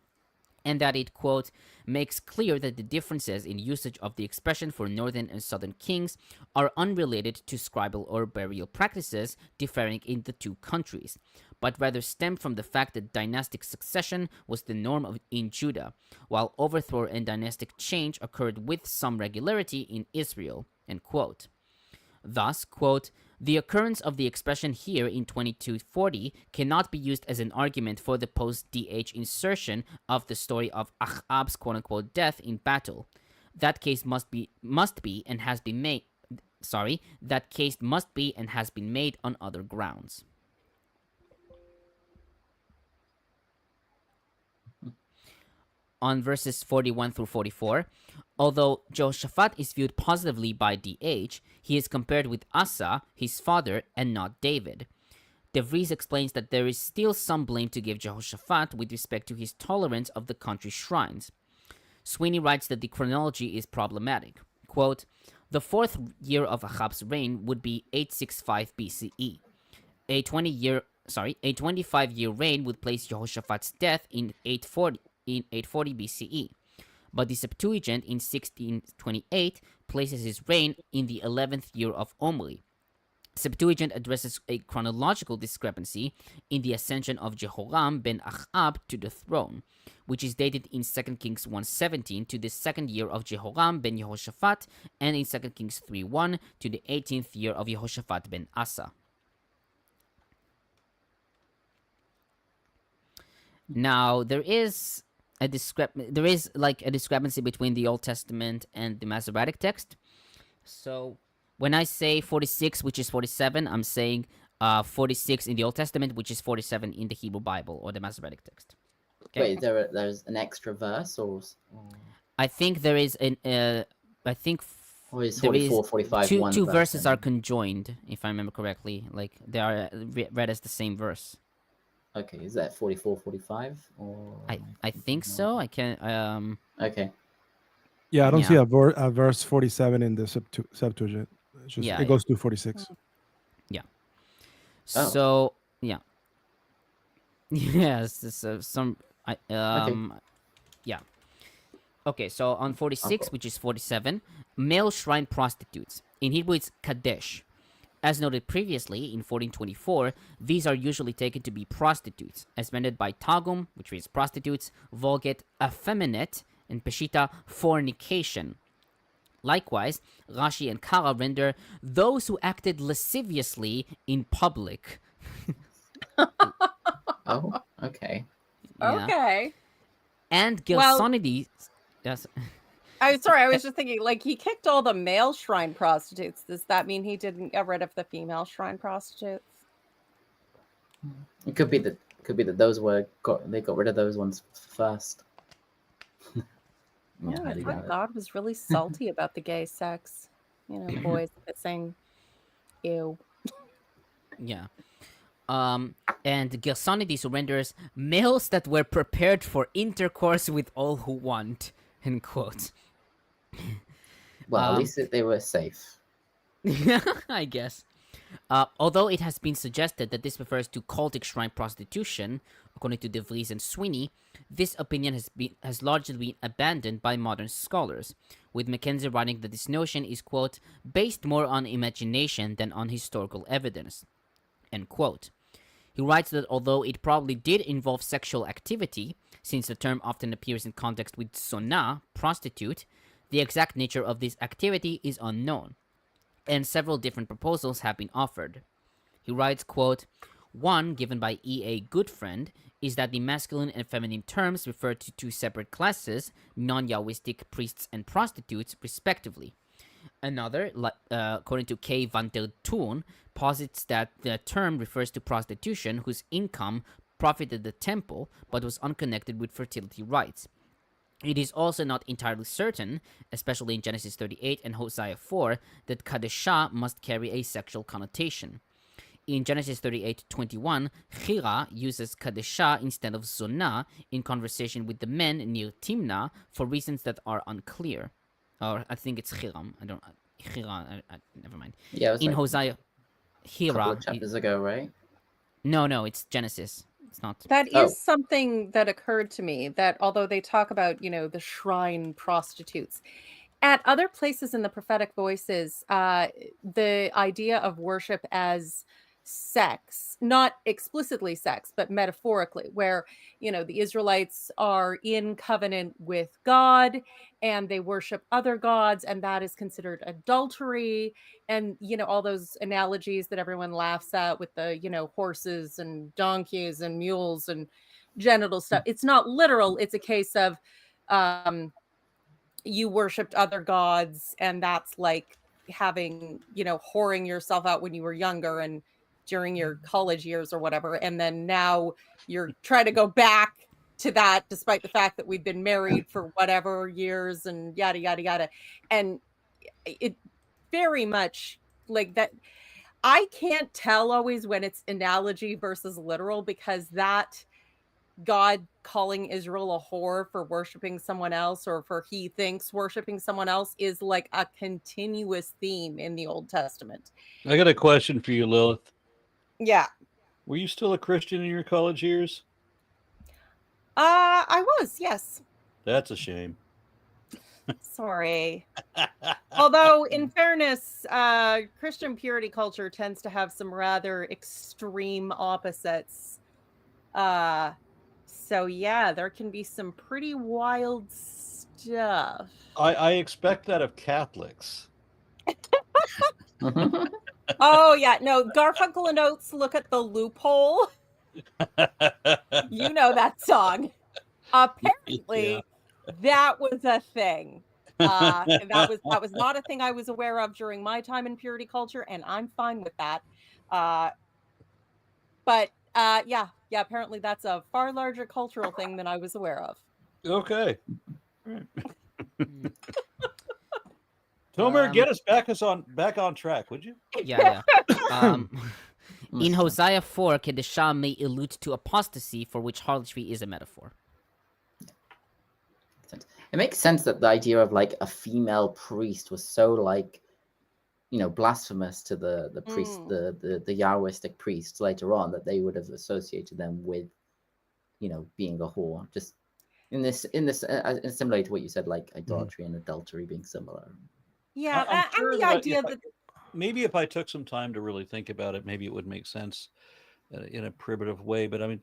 And that it, quote, makes clear that the differences in usage of the expression for northern and southern kings are unrelated to scribal or burial practices differing in the two countries, but rather stem from the fact that dynastic succession was the norm in Judah, while overthrow and dynastic change occurred with some regularity in Israel, end quote. Thus, quote, the occurrence of the expression here in 2240 cannot be used as an argument for the post-DH insertion of the story of Achab's quote-unquote death in battle. That case must be and has been made. That case must be and has been made on other grounds. On verses 41 through 44, although Jehoshaphat is viewed positively by DH, he is compared with Asa, his father, and not David. DeVries explains that there is still some blame to give Jehoshaphat with respect to his tolerance of the country's shrines. Sweeney writes that the chronology is problematic. Quote, the 4th year of Achab's reign would be 865 BCE. A 25-year reign would place Jehoshaphat's death in 840 BCE, but the Septuagint in 1628 places his reign in the 11th year of Omri. Septuagint addresses a chronological discrepancy in the ascension of Jehoram ben Achab to the throne, which is dated in 2 Kings 1:17 to the 2nd year of Jehoram ben Jehoshaphat, and in 2 Kings 3:1 to the 18th year of Jehoshaphat ben Asa. Now, there is a discrepancy between the Old Testament and the Masoretic text. So when I say 46, which is 47, I'm saying 46 in the Old Testament, which is 47 in the Hebrew Bible or the Masoretic text. Okay.
Wait, there's an extra verse or
I think there is an I think
or is
there is
44, 45
two
one
two
verse
verses
then?
are conjoined, if I remember correctly. Like they are read as the same verse.
Okay, is that 44, 45 or?
I think so. I can
Okay.
Yeah, I don't see
Yeah.
a verse 47 in the Septuagint. It's just,
Yeah,
it goes to 46.
Oh.
So yeah. Yes, so some yeah. Okay, so on 46, which is 47, male shrine prostitutes. In Hebrew, it's kadesh. As noted previously, in 1424, these are usually taken to be prostitutes, as meant by Targum, which means prostitutes, Vulgate, effeminate, and Peshitta, fornication. Likewise, Rashi and Kara render those who acted lasciviously in public.
Oh, okay.
Yeah.
Okay.
And
Well-
Gilsonides. Yes.
I'm sorry, I was just thinking, like, he kicked all the male shrine prostitutes. Does that mean he didn't get rid of the female shrine prostitutes?
It could be that those they got rid of those ones first. Yeah,
Oh, I
highly
thought
doubt it.
God was really salty about the gay sex. You know, boys kissing. Ew.
Yeah. And Gilsonides renders males that were prepared for intercourse with all who want. End quote.
Well,
Um,
at least they were safe.
I guess. Although it has been suggested that this refers to cultic shrine prostitution, according to DeVries and Sweeney, this opinion has largely been abandoned by modern scholars, with McKenzie writing that this notion is, quote, based more on imagination than on historical evidence, end quote. He writes that although it probably did involve sexual activity, since the term often appears in context with sona, prostitute, the exact nature of this activity is unknown, and several different proposals have been offered. He writes, quote, one, given by E.A. Goodfriend, is that the masculine and feminine terms refer to two separate classes, non-Yahwistic priests and prostitutes, respectively. Another, according to K. van der Thun, posits that the term refers to prostitution whose income profited the temple but was unconnected with fertility rites. It is also not entirely certain, especially in Genesis 38 and Hosea 4, that Kadeshah must carry a sexual connotation. In Genesis 38:21, Chira uses Kadeshah instead of Zonah in conversation with the men near Timnah for reasons that are unclear. Or I think it's Chiram. Never mind.
Yeah, it was
In
like
Hosea,
a couple
Hira.
of chapters ago, right?
No, it's Genesis. It's not.
That is
Oh.
something that occurred to me, that although they talk about, you know, the shrine prostitutes, at other places in the prophetic voices, the idea of worship as sex, not explicitly sex, but metaphorically, where, you know, the Israelites are in covenant with God and they worship other gods, and that is considered adultery. And, you know, all those analogies that everyone laughs at with the, you know, horses and donkeys and mules and genital stuff. It's not literal. It's a case of you worshipped other gods, and that's like having, you know, whoring yourself out when you were younger and during your college years or whatever, and then now you're trying to go back to that despite the fact that we've been married for whatever years and yada yada yada. And it very much like that. I can't tell always when it's analogy versus literal, because that God calling Israel a whore for worshiping someone else, or for he thinks worshiping someone else, is like a continuous theme in the Old Testament.
I got a question for you, Lilith.
Yeah.
Were you still a Christian in your college years?
I was, yes.
That's a shame.
Sorry. Although, in fairness, Christian purity culture tends to have some rather extreme opposites. So yeah, there can be some pretty wild stuff.
I expect that of Catholics.
Oh yeah, no, Garfunkel and Oates, look at the loophole. You know that song. Apparently, that was a thing. That was not a thing I was aware of during my time in purity culture, and I'm fine with that. But yeah, Yeah, apparently that's a far larger cultural thing than I was aware of.
Okay. Tomer, get us back on track, would you?
Yeah. In Hosea 4, Kedeshah may allude to apostasy, for which harlotry is a metaphor.
It makes sense that the idea of like a female priest was so like, blasphemous to the priest, the Yahwistic priests later on, that they would have associated them with, being a whore. Just in similar to what you said, like idolatry and adultery being similar.
Yeah,
I'm sure
and the idea that
maybe if I took some time to really think about it, maybe it would make sense in a primitive way. But I mean,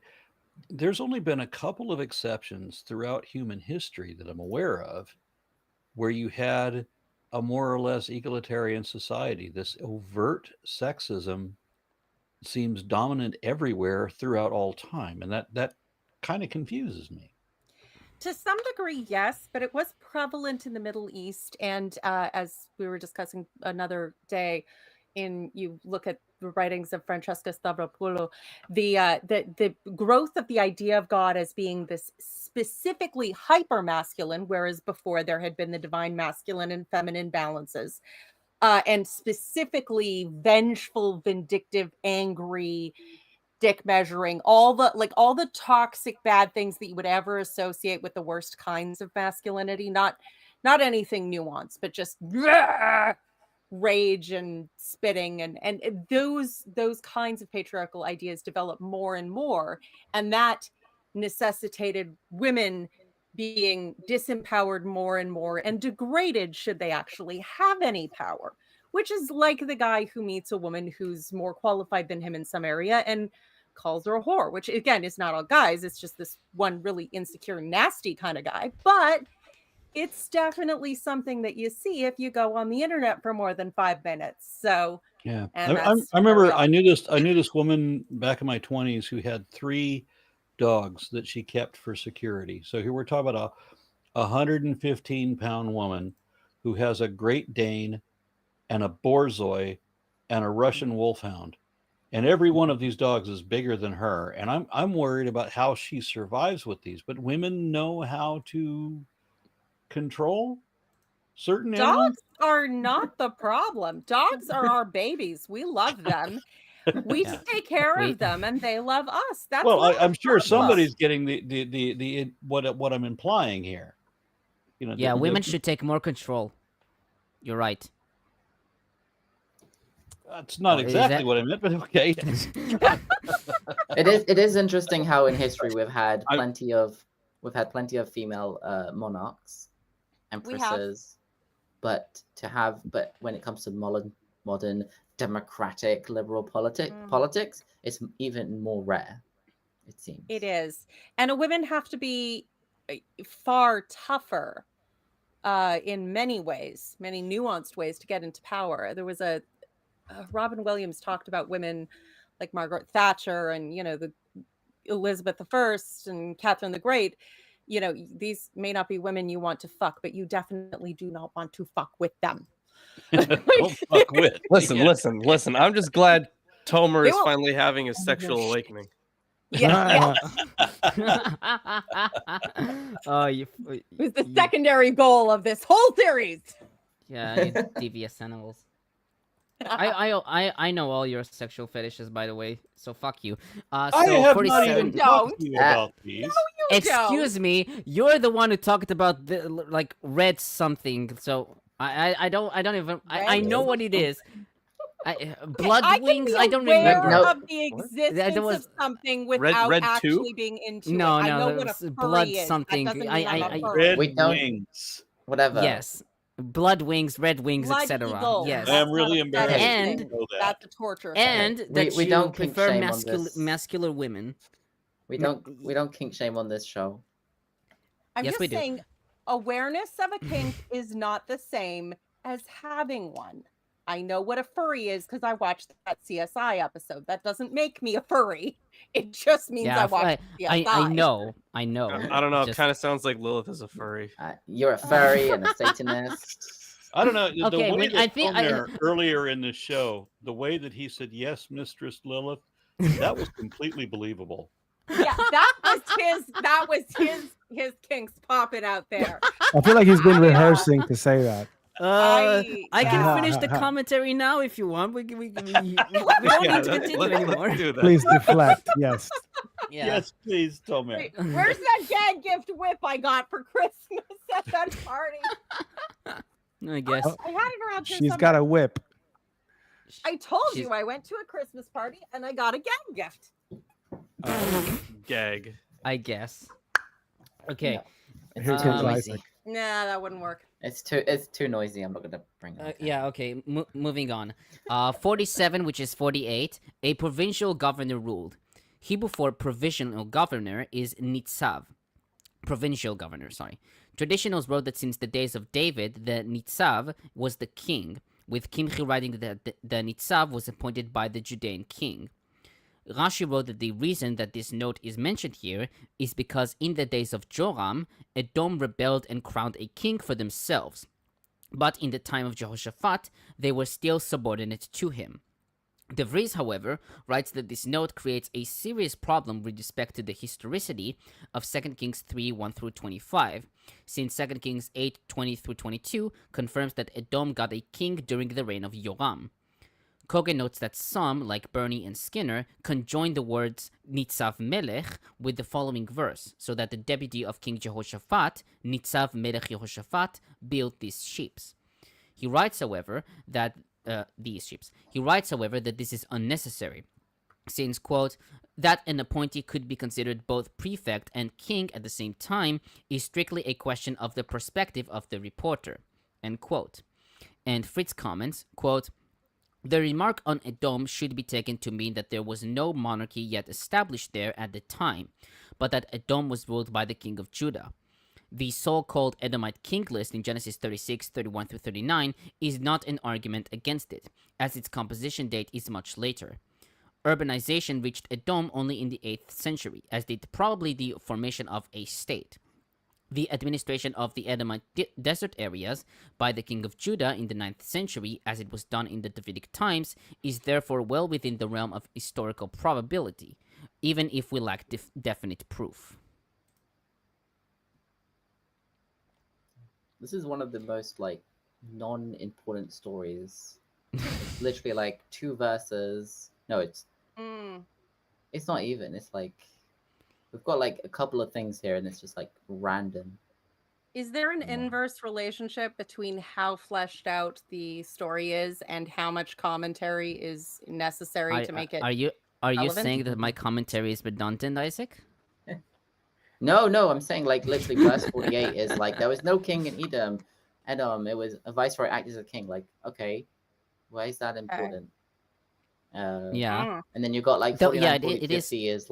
there's only been a couple of exceptions throughout human history that I'm aware of where you had a more or less egalitarian society. This overt sexism seems dominant everywhere throughout all time. And that kind of confuses me.
to some degree, yes, but it was prevalent in the Middle East. And as we were discussing another day, you look at the writings of Francesca Stavropoulou, the growth of the idea of God as being this specifically hyper masculine, whereas before there had been the divine masculine and feminine balances, and specifically vengeful, vindictive, angry, dick measuring, all the toxic bad things that you would ever associate with the worst kinds of masculinity, not anything nuanced, but just rage and spitting, and those kinds of patriarchal ideas develop more and more, and that necessitated women being disempowered more and more and degraded should they actually have any power, which is like the guy who meets a woman who's more qualified than him in some area and calls her a whore, which again is not all guys, it's just this one really insecure, nasty kind of guy. But it's definitely something that you see if you go on the internet for more than 5 minutes. So
yeah,
and
I remember I knew this woman back in my 20s who had 3 dogs that she kept for security. So here we're talking about a 115-pound woman who has a Great Dane and a Borzoi and a Russian Wolfhound. And every one of these dogs is bigger than her. And I'm worried about how she survives with these. But women know how to control certain
dogs
animals.
are not the problem. Dogs are our babies. We love them. We take care of them, and they love us. That's
I'm sure somebody's getting the what I'm implying here.
Yeah, women should take more control. You're right.
That's not exactly what I meant, but okay.
It is interesting how in history we've had plenty of female monarchs, empresses, but when it comes to modern democratic liberal politics, it's even more rare, it seems.
It is. And women have to be far tougher in many ways, many nuanced ways to get into power. There was Robin Williams talked about women like Margaret Thatcher and, the Elizabeth I and Catherine the Great. These may not be women you want to fuck, but you definitely do not want to fuck with them.
Don't fuck with.
Listen. I'm just glad Tomer is finally having a sexual awakening.
Yeah. It's the secondary goal of this whole series.
Yeah, devious animals. I know all your sexual fetishes, by the way, so fuck you.
I have
47...
not even talked to you about these.
No,
excuse me, you're the one who talked about the red something. So I don't even I know what it is. Blood wings. I don't remember.
Of the existence of something without
red
actually being into it.
No,
I know what a furry
blood
is.
something.
That doesn't mean I'm a furry.
Red
We don't-
wings.
Whatever.
Yes. Blood wings, red wings,
Blood
etc.
eagle.
Yes.
I am really embarrassed.
And-
to know that.
That's a torture.
And that
We
you
don't kink
prefer
shame on this.
muscular women.
We don't kink shame on this show.
I'm
Yes,
just
we do.
saying, awareness of a kink is not the same as having one. I know what a furry is because I watched that CSI episode. That doesn't make me a furry. It just means I watched CSI.
I know.
I don't know. It
Just-
kind of sounds like Lilith is a furry.
You're a furry and a Satanist.
I don't know. The
Okay,
way
I
that
think
earlier in the show, the way that he said, "Yes, Mistress Lilith," that was completely believable.
Yeah, that was his kinks popping out there.
I feel like he's been
Yeah.
rehearsing to say that.
I can
yeah.
finish the commentary now if you want. We don't need to continue anymore.
Let's do that.
Please deflect. Yes.
Yeah.
Yes, please, Tomer.
Wait, where's that gag gift whip I got for Christmas at that party?
I guess.
Oh,
I had it around here
She's
somewhere.
got a whip.
I told
she's-
you I went to a Christmas party and I got a gag gift.
Gag.
I guess. Okay.
It's
Here
too
comes
noisy.
Isaac.
Nah, that wouldn't work.
It's too noisy. I'm not gonna bring it.
Yeah, okay. Moving on. 47, which is 48. A provincial governor ruled. Hebrew for provisional governor is nitzav. Provincial governor, sorry. Traditionals wrote that since the days of David, the nitzav was the king, with Kimchi writing that the nitzav was appointed by the Judean king. Rashi wrote that the reason that this note is mentioned here is because in the days of Joram, Edom rebelled and crowned a king for themselves. But in the time of Jehoshaphat, they were still subordinate to him. DeVries, however, writes that this note creates a serious problem with respect to the historicity of 2 Kings 3, 1 through 25, since 2 Kings 8, 20 through 22 confirms that Edom got a king during the reign of Joram. Cogan notes that some, like Burney and Skinner, conjoin the words Nitzav Melech with the following verse, so that the deputy of King Jehoshaphat, Nitzav Melech Jehoshaphat, built these ships. He writes, however, that this is unnecessary, since, quote, that an appointee could be considered both prefect and king at the same time is strictly a question of the perspective of the reporter, end quote. And Fritz comments, quote, the remark on Edom should be taken to mean that there was no monarchy yet established there at the time, but that Edom was ruled by the king of Judah. The so-called Edomite king list in Genesis 36, 31 through 39 is not an argument against it, as its composition date is much later. Urbanization reached Edom only in the 8th century, as did probably the formation of a state. The administration of the Edomite desert areas by the king of Judah in the 9th century, as it was done in the Davidic times, is therefore well within the realm of historical probability, even if we lack definite proof.
This is one of the most non-important stories. It's literally 2 verses. No, it's not even. It's we've got a couple of things here, and it's just random.
Is there an inverse relationship between how fleshed out the story is and how much commentary is necessary to make it?
Are you
relevant?
saying that my commentary is redundant, Isaac?
No, I'm saying literally verse 48 is there was no king in Edom. It was a viceroy acted as a king. Okay, why is that important?
Yeah.
And then you got 49, 40, 50 is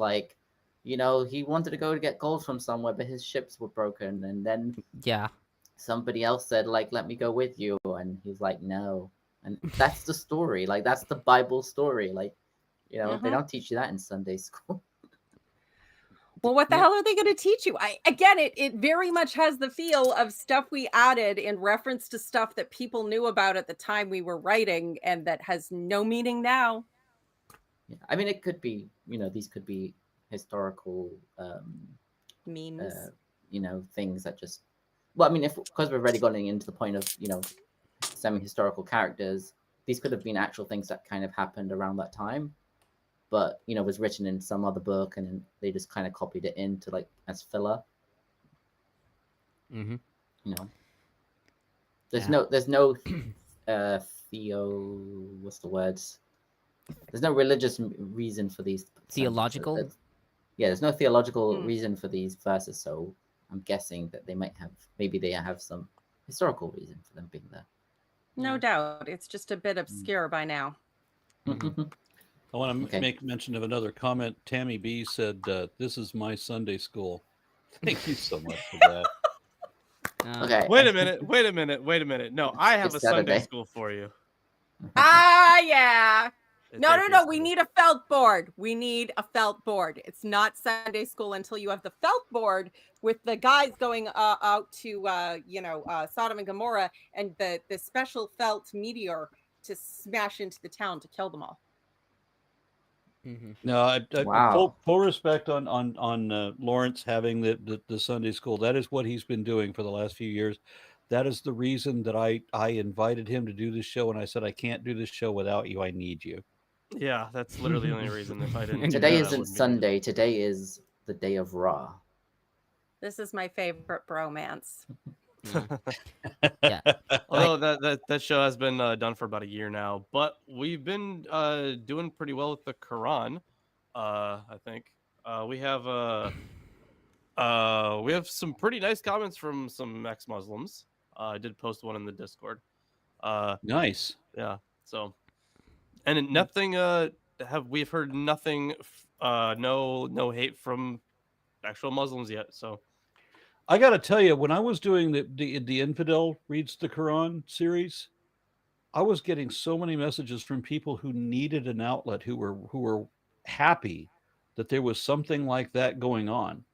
he wanted to go to get gold from somewhere, but his ships were broken. And then somebody else said, let me go with you. And he's like, no. And that's the story. That's the Bible story. They don't teach you that in Sunday school.
Well, what the hell are they going to teach you? It very much has the feel of stuff we added in reference to stuff that people knew about at the time we were writing and that has no meaning now.
Yeah. I mean, it could be, these could be historical
memes,
things that just, because we're already getting into the point of, semi-historical characters, these could have been actual things that kind of happened around that time, but, was written in some other book and they just kind of copied it into as filler.
Mm-hmm.
There's no what's the words? There's no religious reason for these.
Theological?
There's no theological reason for these verses, so I'm guessing that maybe they have some historical reason for them being there.
No doubt. It's just a bit obscure by now.
I want to make mention of another comment. Tammy B said, this is my Sunday school. Thank you so much for that.
Okay.
Wait a minute. No, I have a Sunday school for you.
Yeah. No. We need a felt board. It's not Sunday school until you have the felt board with the guys going out to, Sodom and Gomorrah and the special felt meteor to smash into the town to kill them all.
Mm-hmm.
No,
Wow.
full respect on Lawrence having the Sunday school. That is what he's been doing for the last few years. That is the reason that I invited him to do this show, and I said I can't do this show without you. I need you.
Yeah, that's literally the only reason. If I didn't, do
Today
that, I
isn't
wouldn't be here.
Sunday. Today is the day of Ra.
This is my favorite bromance.
Yeah.
Although that show has been done for about a year now, but we've been doing pretty well with the Quran. I think we have some pretty nice comments from some ex-Muslims. I did post one in the Discord.
Nice.
Yeah. So, and nothing. We've heard nothing. No hate from actual Muslims yet. So.
I got to tell you, when I was doing the Infidel Reads the Quran series, I was getting so many messages from people who needed an outlet, who were happy that there was something like that going on.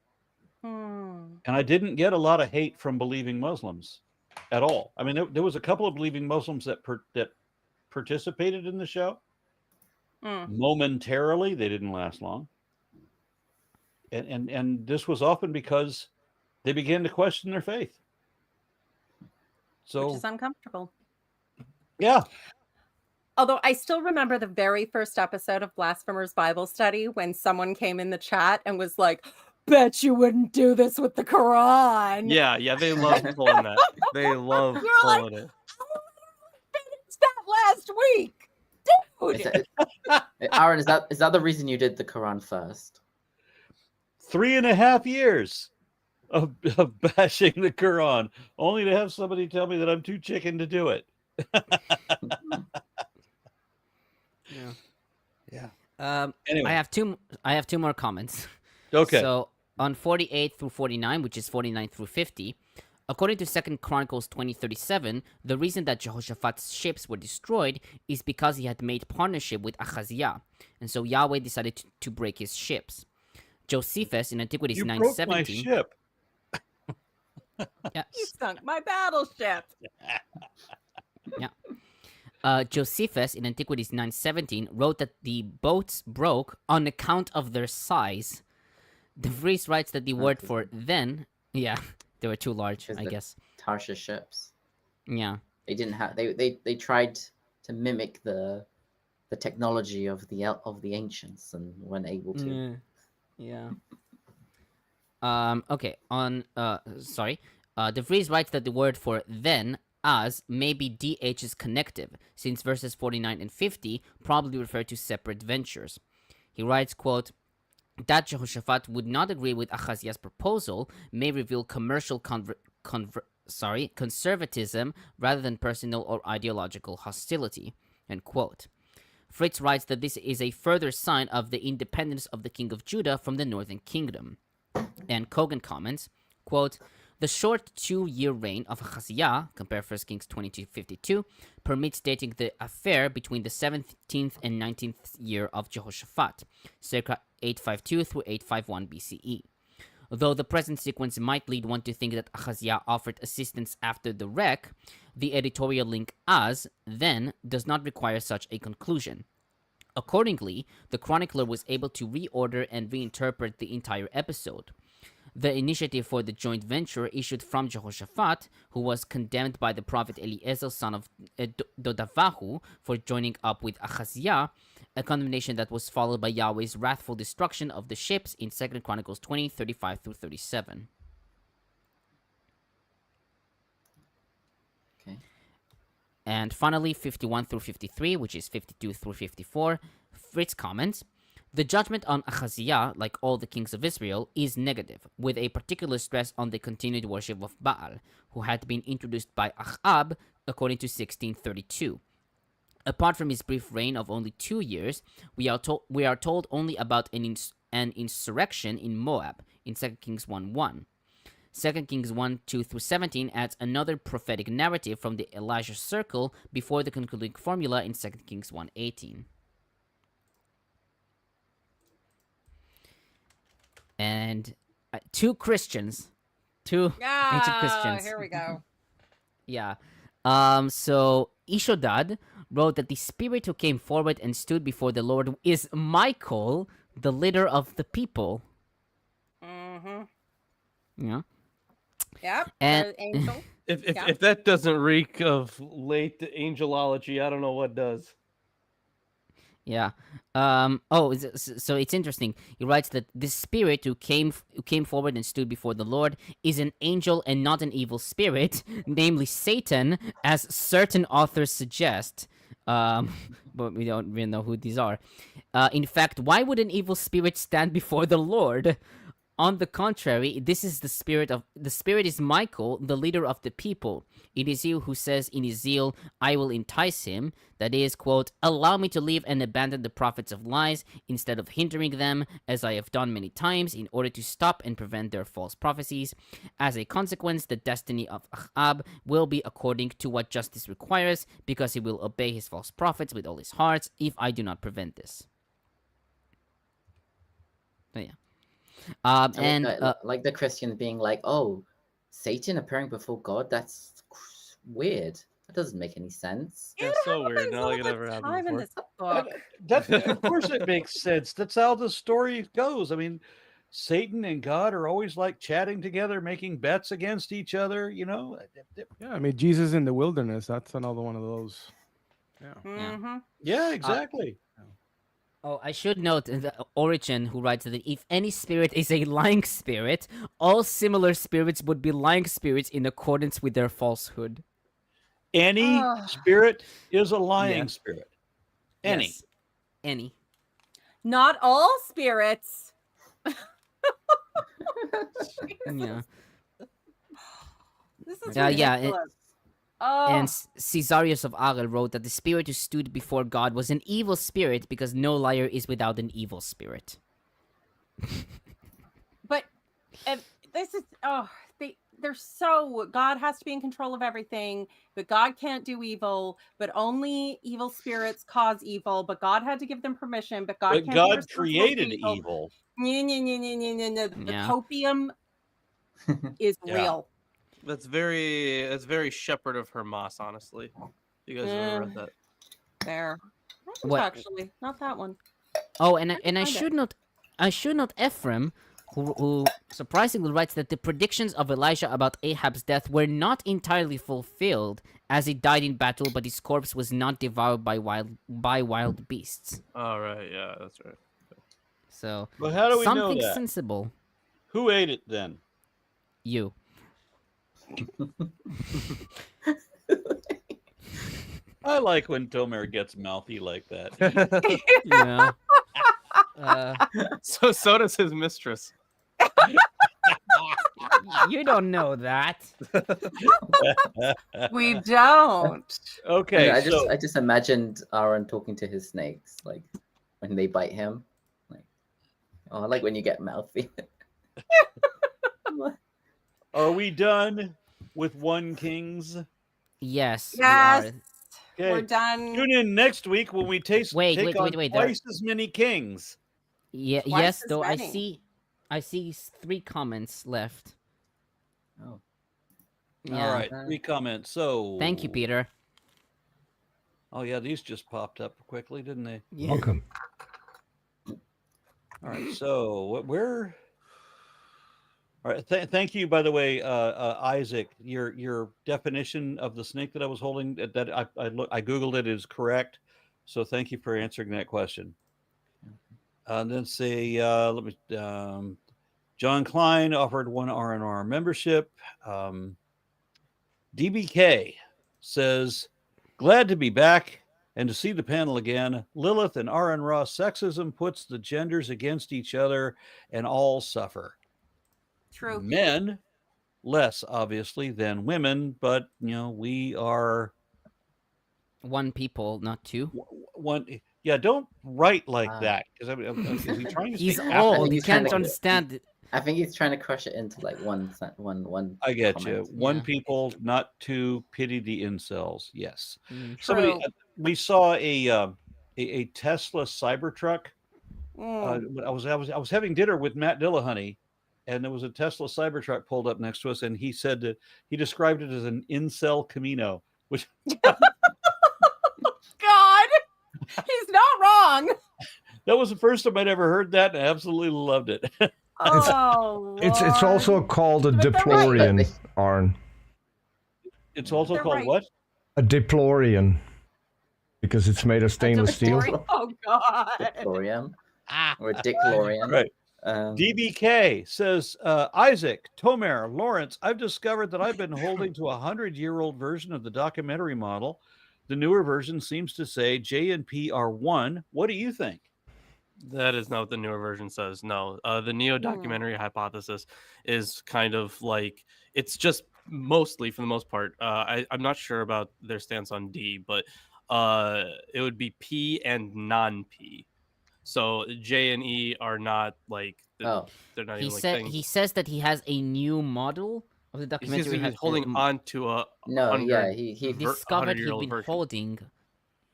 And I didn't get a lot of hate from believing Muslims at all. I mean, there was a couple of believing Muslims that participated in the show. Momentarily, they didn't last long. And this was often because they began to question their faith. So,
which is uncomfortable.
Yeah.
Although I still remember the very first episode of Blasphemers Bible Study when someone came in the chat and was like, bet you wouldn't do this with the Quran.
Yeah, they love pulling that. They love pulling it.
It's that last week. Dude.
Aaron, is that the reason you did the Quran first?
3.5 years of bashing the Quran, only to have somebody tell me that I'm too chicken to do it.
Yeah.
Anyway.
I have two more comments.
Okay.
So on 48 through 49, which is 49 through 50, according to 2 Chronicles 20:37, the reason that Jehoshaphat's ships were destroyed is because he had made partnership with Ahaziah, and so Yahweh decided to break his ships. Josephus in Antiquities
You
917.
broke my ship.
Yeah.
You sunk my battleship.
Yeah. Josephus in Antiquities 917 wrote that the boats broke on account of their size. DeVries writes that the word for then, they were too large, I guess.
Tarshish ships.
Yeah.
They didn't have. They tried to mimic the technology of the ancients and weren't able to.
Yeah. Okay. On DeVries writes that the word for then as may be DH's connective, since verses 49 and 50 probably refer to separate ventures. He writes, quote, that Jehoshaphat would not agree with Ahaziah's proposal may reveal commercial conservatism rather than personal or ideological hostility, end quote. Fritz writes that this is a further sign of the independence of the king of Judah from the northern kingdom. And Cogan comments, quote, the short 2-year reign of Ahaziah, compare 1 Kings 22:52, permits dating the affair between the 17th and 19th year of Jehoshaphat, circa 852 through 851 BCE. Though the present sequence might lead one to think that Ahaziah offered assistance after the wreck, the editorial link as then does not require such a conclusion. Accordingly, the chronicler was able to reorder and reinterpret the entire episode. The initiative for the joint venture issued from Jehoshaphat, who was condemned by the prophet Eliezer, son of Dodavahu, for joining up with Ahaziah, a condemnation that was followed by Yahweh's wrathful destruction of the ships in 2 Chronicles 20:35 through 37.
Okay.
And finally, 51 through 53, which is 52 through 54, Fritz comments, the judgment on Ahaziah, like all the kings of Israel, is negative, with a particular stress on the continued worship of Baal, who had been introduced by Achab according to 1632. Apart from his brief reign of only 2 years, we are told only about an insurrection in Moab in 2 Kings 1:1. 2 Kings 1:2 through 17 adds another prophetic narrative from the Elijah circle before the concluding formula in 2 Kings 1:18. And two Christians, ancient Christians.
Here we go.
Yeah. So Ishodad wrote that the spirit who came forward and stood before the Lord is Michael, the leader of the people. Yeah.
Yep.
And-
the angel.
If that doesn't reek of late angelology, I don't know what does.
Yeah. So it's interesting. He writes that this spirit who came forward and stood before the Lord is an angel and not an evil spirit, namely Satan, as certain authors suggest. But we don't really know who these are. In fact, why would an evil spirit stand before the Lord? On the contrary, this is the spirit is Michael, the leader of the people. It is he who says in his zeal, I will entice him. That is, quote, allow me to leave and abandon the prophets of lies instead of hindering them, as I have done many times, in order to stop and prevent their false prophecies. As a consequence, the destiny of Ahab will be according to what justice requires, because he will obey his false prophets with all his heart, if I do not prevent this. So, yeah.
Like the Christians being like, "Oh, Satan appearing before God? That's weird. That doesn't make any sense."
That's so weird. Not like it ever happened
Time in
before.
this book.
Of course it makes sense. That's how the story goes. I mean, Satan and God are always like chatting together, making bets against each other, you know.
Yeah, I mean, Jesus in the wilderness. That's another one of those. Yeah.
Mhm.
Yeah, exactly.
Oh, I should note the Origin, who writes that if any spirit is a lying spirit, all similar spirits would be lying spirits in accordance with their falsehood.
Any spirit is a lying
Yeah.
spirit. Any.
Yes. Any.
Not all spirits.
Yeah.
This is
Yeah,
ridiculous. Oh,
And Caesarius of Arel wrote that the spirit who stood before God was an evil spirit because no liar is without an evil spirit.
but this is they're so God has to be in control of everything, but God can't do evil, but only evil spirits cause evil, but God had to give them permission, but God
But
can't be
God
responsible for
created evil.
The
Yeah.
copium is
Yeah.
real.
That's very Shepherd of Hermas, honestly. You guys have ever read that?
There.
What-
Actually, not that one.
Oh, and I
find
should note Ephraim, who surprisingly writes that the predictions of Elijah about Ahab's death were not entirely fulfilled, as he died in battle, but his corpse was not devoured by wild beasts.
All right, yeah, that's right.
So
But how do we know
something
that?
sensible.
Who ate it then?
You.
I like when Tomer gets mouthy like that.
Yeah.
So does his mistress.
You don't know that.
We don't.
Okay,
I
so
just imagined Aaron talking to his snakes, like when they bite him. Like, oh, I like when you get mouthy.
are we done with 1 Kings?
Yes. we
Yes.
are.
Okay.
We're done.
Tune in next week when we take
Wait,
on
there-
twice as many kings.
Yeah.
Twice
Yes.
as
Though
many.
I see 3 comments left.
Oh.
Yeah.
All right, 3 comments. So
Thank you, Peter.
Oh yeah, these just popped up quickly, didn't they?
Yeah.
Welcome.
All right, so where? All right, thank you. By the way, Isaac, your definition of the snake that I was holding that I googled it is correct. So thank you for answering that question. And then say let me. John Klein offered 1 R&R membership. DBK says, glad to be back and to see the panel again. Lilith and R.N. Ross sexism puts the genders against each other and all suffer.
True.
Men less obviously than women, but you know, we are
1 people, not 2.
one. Yeah, don't write like
Ah.
that because is he trying to
He's
speak
old.
Catholic?
He
he's trying
can't
to-
understand it.
I think he's trying to crush it into like one.
I get you.
comment.
1
Yeah.
people, not 2. Pity the incels. Yes.
Mm.
Somebody,
True.
we saw a Tesla Cybertruck.
Mm.
I was having dinner with Matt Dillahunty, and there was a Tesla Cybertruck pulled up next to us, and he said that he described it as an incel Camino, which
He's not wrong.
That was the first time I'd ever heard that, and I absolutely loved it.
Oh,
It's
Lord.
also called a
But they're right.
deplorian, Arn.
It's also
They're
called
right.
what?
A deplorian. Because it's made of stainless steel.
DeLorean. Oh God.
Diclorium or Diclorium.
Right.
Um,
DBK says, Isaac, Tomer, Lawrence, I've discovered that I've been holding to a 100-year-old version of the documentary model. The newer version seems to say J and P are one. What do you think?
That is not what the newer version says. No, the neo-documentary hypothesis is kind of like, it's just mostly, for the most part, I'm not sure about their stance on D, but it would be P and non-P. So J and E are not like,
Oh,
they're not
He
even like
said
things.
he says that he has a new model of the
He's
documentary.
holding on to a
no,
100
yeah, he
discovered he'd
100-year-old
been
version.
holding.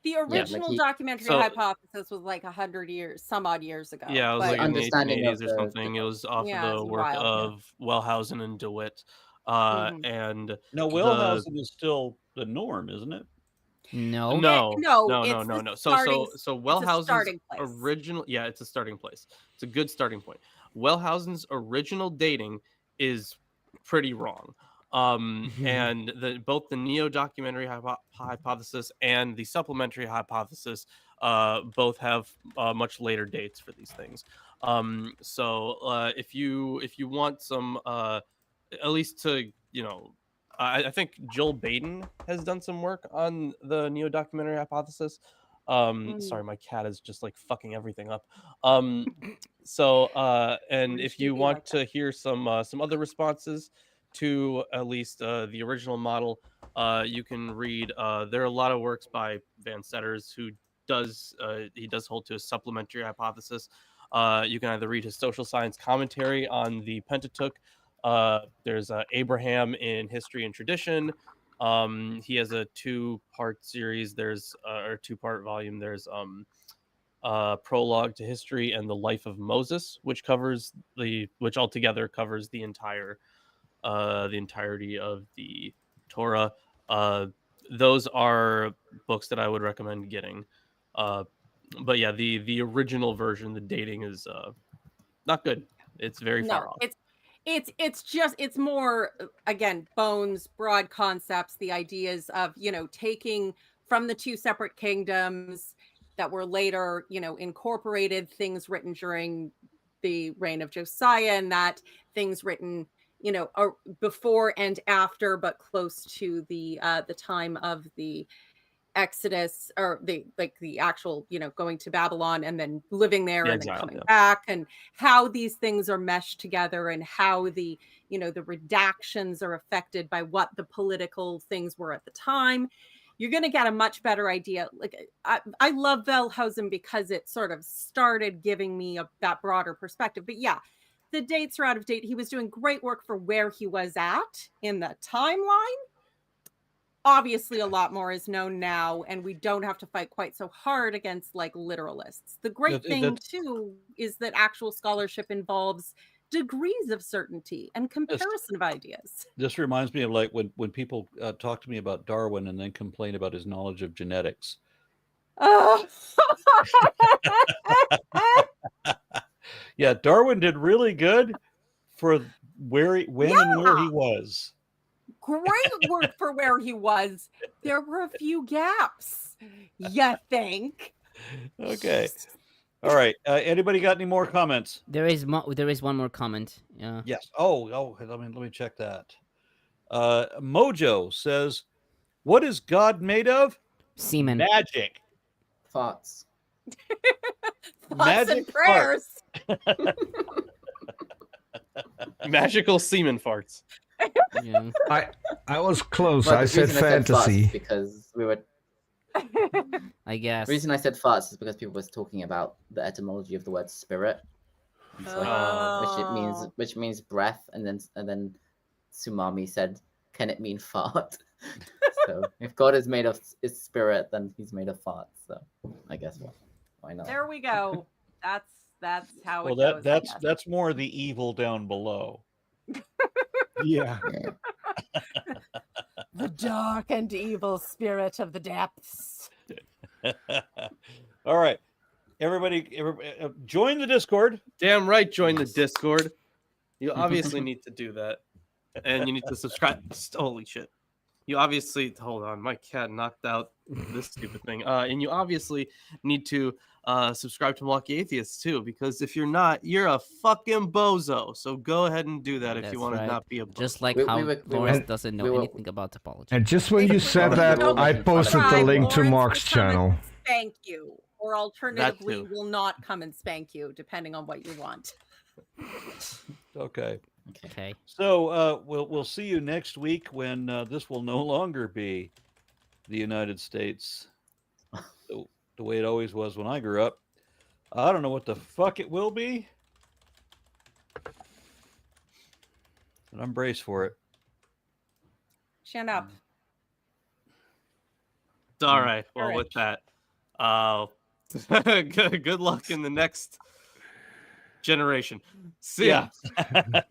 The original
he-
documentary
So-
hypothesis was like 100 years, some odd years ago.
Yeah, it was
but-
like in the
Understanding
1880s
of
or
the-
something. It was off
Yeah,
of
it's
the
a
work
while, yeah.
of Wellhausen and DeWitt.
Mhm.
And
No, Wellhausen is still the norm, isn't it?
No.
no,
no,
no,
it's
no, no,
the
no.
starting-
So
a
Wellhausen's
starting place.
original, yeah, it's a starting place. It's a good starting point. Wellhausen's original dating is pretty wrong. And both the neo-documentary hypothesis and the supplementary hypothesis both have much later dates for these things. So if you want some, at least to, I think Joel Baden has done some work on the neo-documentary hypothesis. Sorry, my cat is just like fucking everything up. So and if you
Appreciate
want
like
to hear some other responses to at least the original model, you can read. There are a lot of works by Van Setters who does hold to a supplementary hypothesis. You can either read his social science commentary on the Pentateuch. There's Abraham in History and Tradition. He has a 2-part series. There's or 2-part volume. There's Prologue to History and the Life of Moses, which altogether covers the entirety of the Torah. Those are books that I would recommend getting. But yeah, the original version, the dating is not good. It's very far off.
It's more, again, bones, broad concepts, the ideas of, taking from the 2 separate kingdoms that were later, incorporated, things written during the reign of Josiah, and that things written, before and after, but close to the time of the Exodus, or the actual, going to Babylon and then living there and then coming back, and how these things are meshed together, and how the redactions are affected by what the political things were at the time. You're going to get a much better idea. Like, I love Wellhausen because it sort of started giving me that broader perspective. But yeah, the dates are out of date. He was doing great work for where he was at in the timeline. Obviously, a lot more is known now, and we don't have to fight quite so hard against literalists. The great thing too is that actual scholarship involves degrees of certainty and comparison of ideas.
This reminds me of when people talk to me about Darwin and then complain about his knowledge of genetics. Yeah, Darwin did really good for when and where he was.
Great work for where he was. There were a few gaps, you think?
Okay. All right. Anybody got any more comments?
There is one more comment. Yeah.
Yes. Oh, let me check that. Mojo says, "What is God made of?
Semen.
Magic.
Farts.
Thoughts and prayers.
Magical semen farts.
Yeah.
I was close.
Well,
I
the
said
reason farts
fantasy.
because we were.
I guess.
The reason I said farts is because people was talking about the etymology of the word spirit, so, which means breath, and then Sumami said, "Can it mean fart?" So if God is made of spirit, then He's made of farts. So I guess why not?
There we go. That's how it
Well,
goes.
that's more the evil down below.
Yeah.
The dark and evil spirit of the depths.
All right, everybody join the Discord.
Damn right, join the Discord. You obviously need to do that, and you need to subscribe. Holy shit! You obviously hold on. My cat knocked out this stupid thing. And you obviously need to subscribe to Lucky Atheists too, because if you're not, you're a fucking bozo. So go ahead and do that if
That's
you want to
right.
not be a bozo.
Just like
We
how
were-
Lawrence doesn't know anything about topology.
And just when you said
If
that,
you don't
I posted the
subscribe,
link to
Lawrence
Mark's
will come and
channel.
Spank you, or alternatively,
too.
will not come and spank you, depending on what you want.
Okay.
Okay.
So we'll see you next week when this will no longer be the United States the way it always was when I grew up. I don't know what the fuck it will be, and I'm braced for it.
Stand up.
All right. Well,
Courage.
with that, good luck in the next generation. See ya.
Yeah.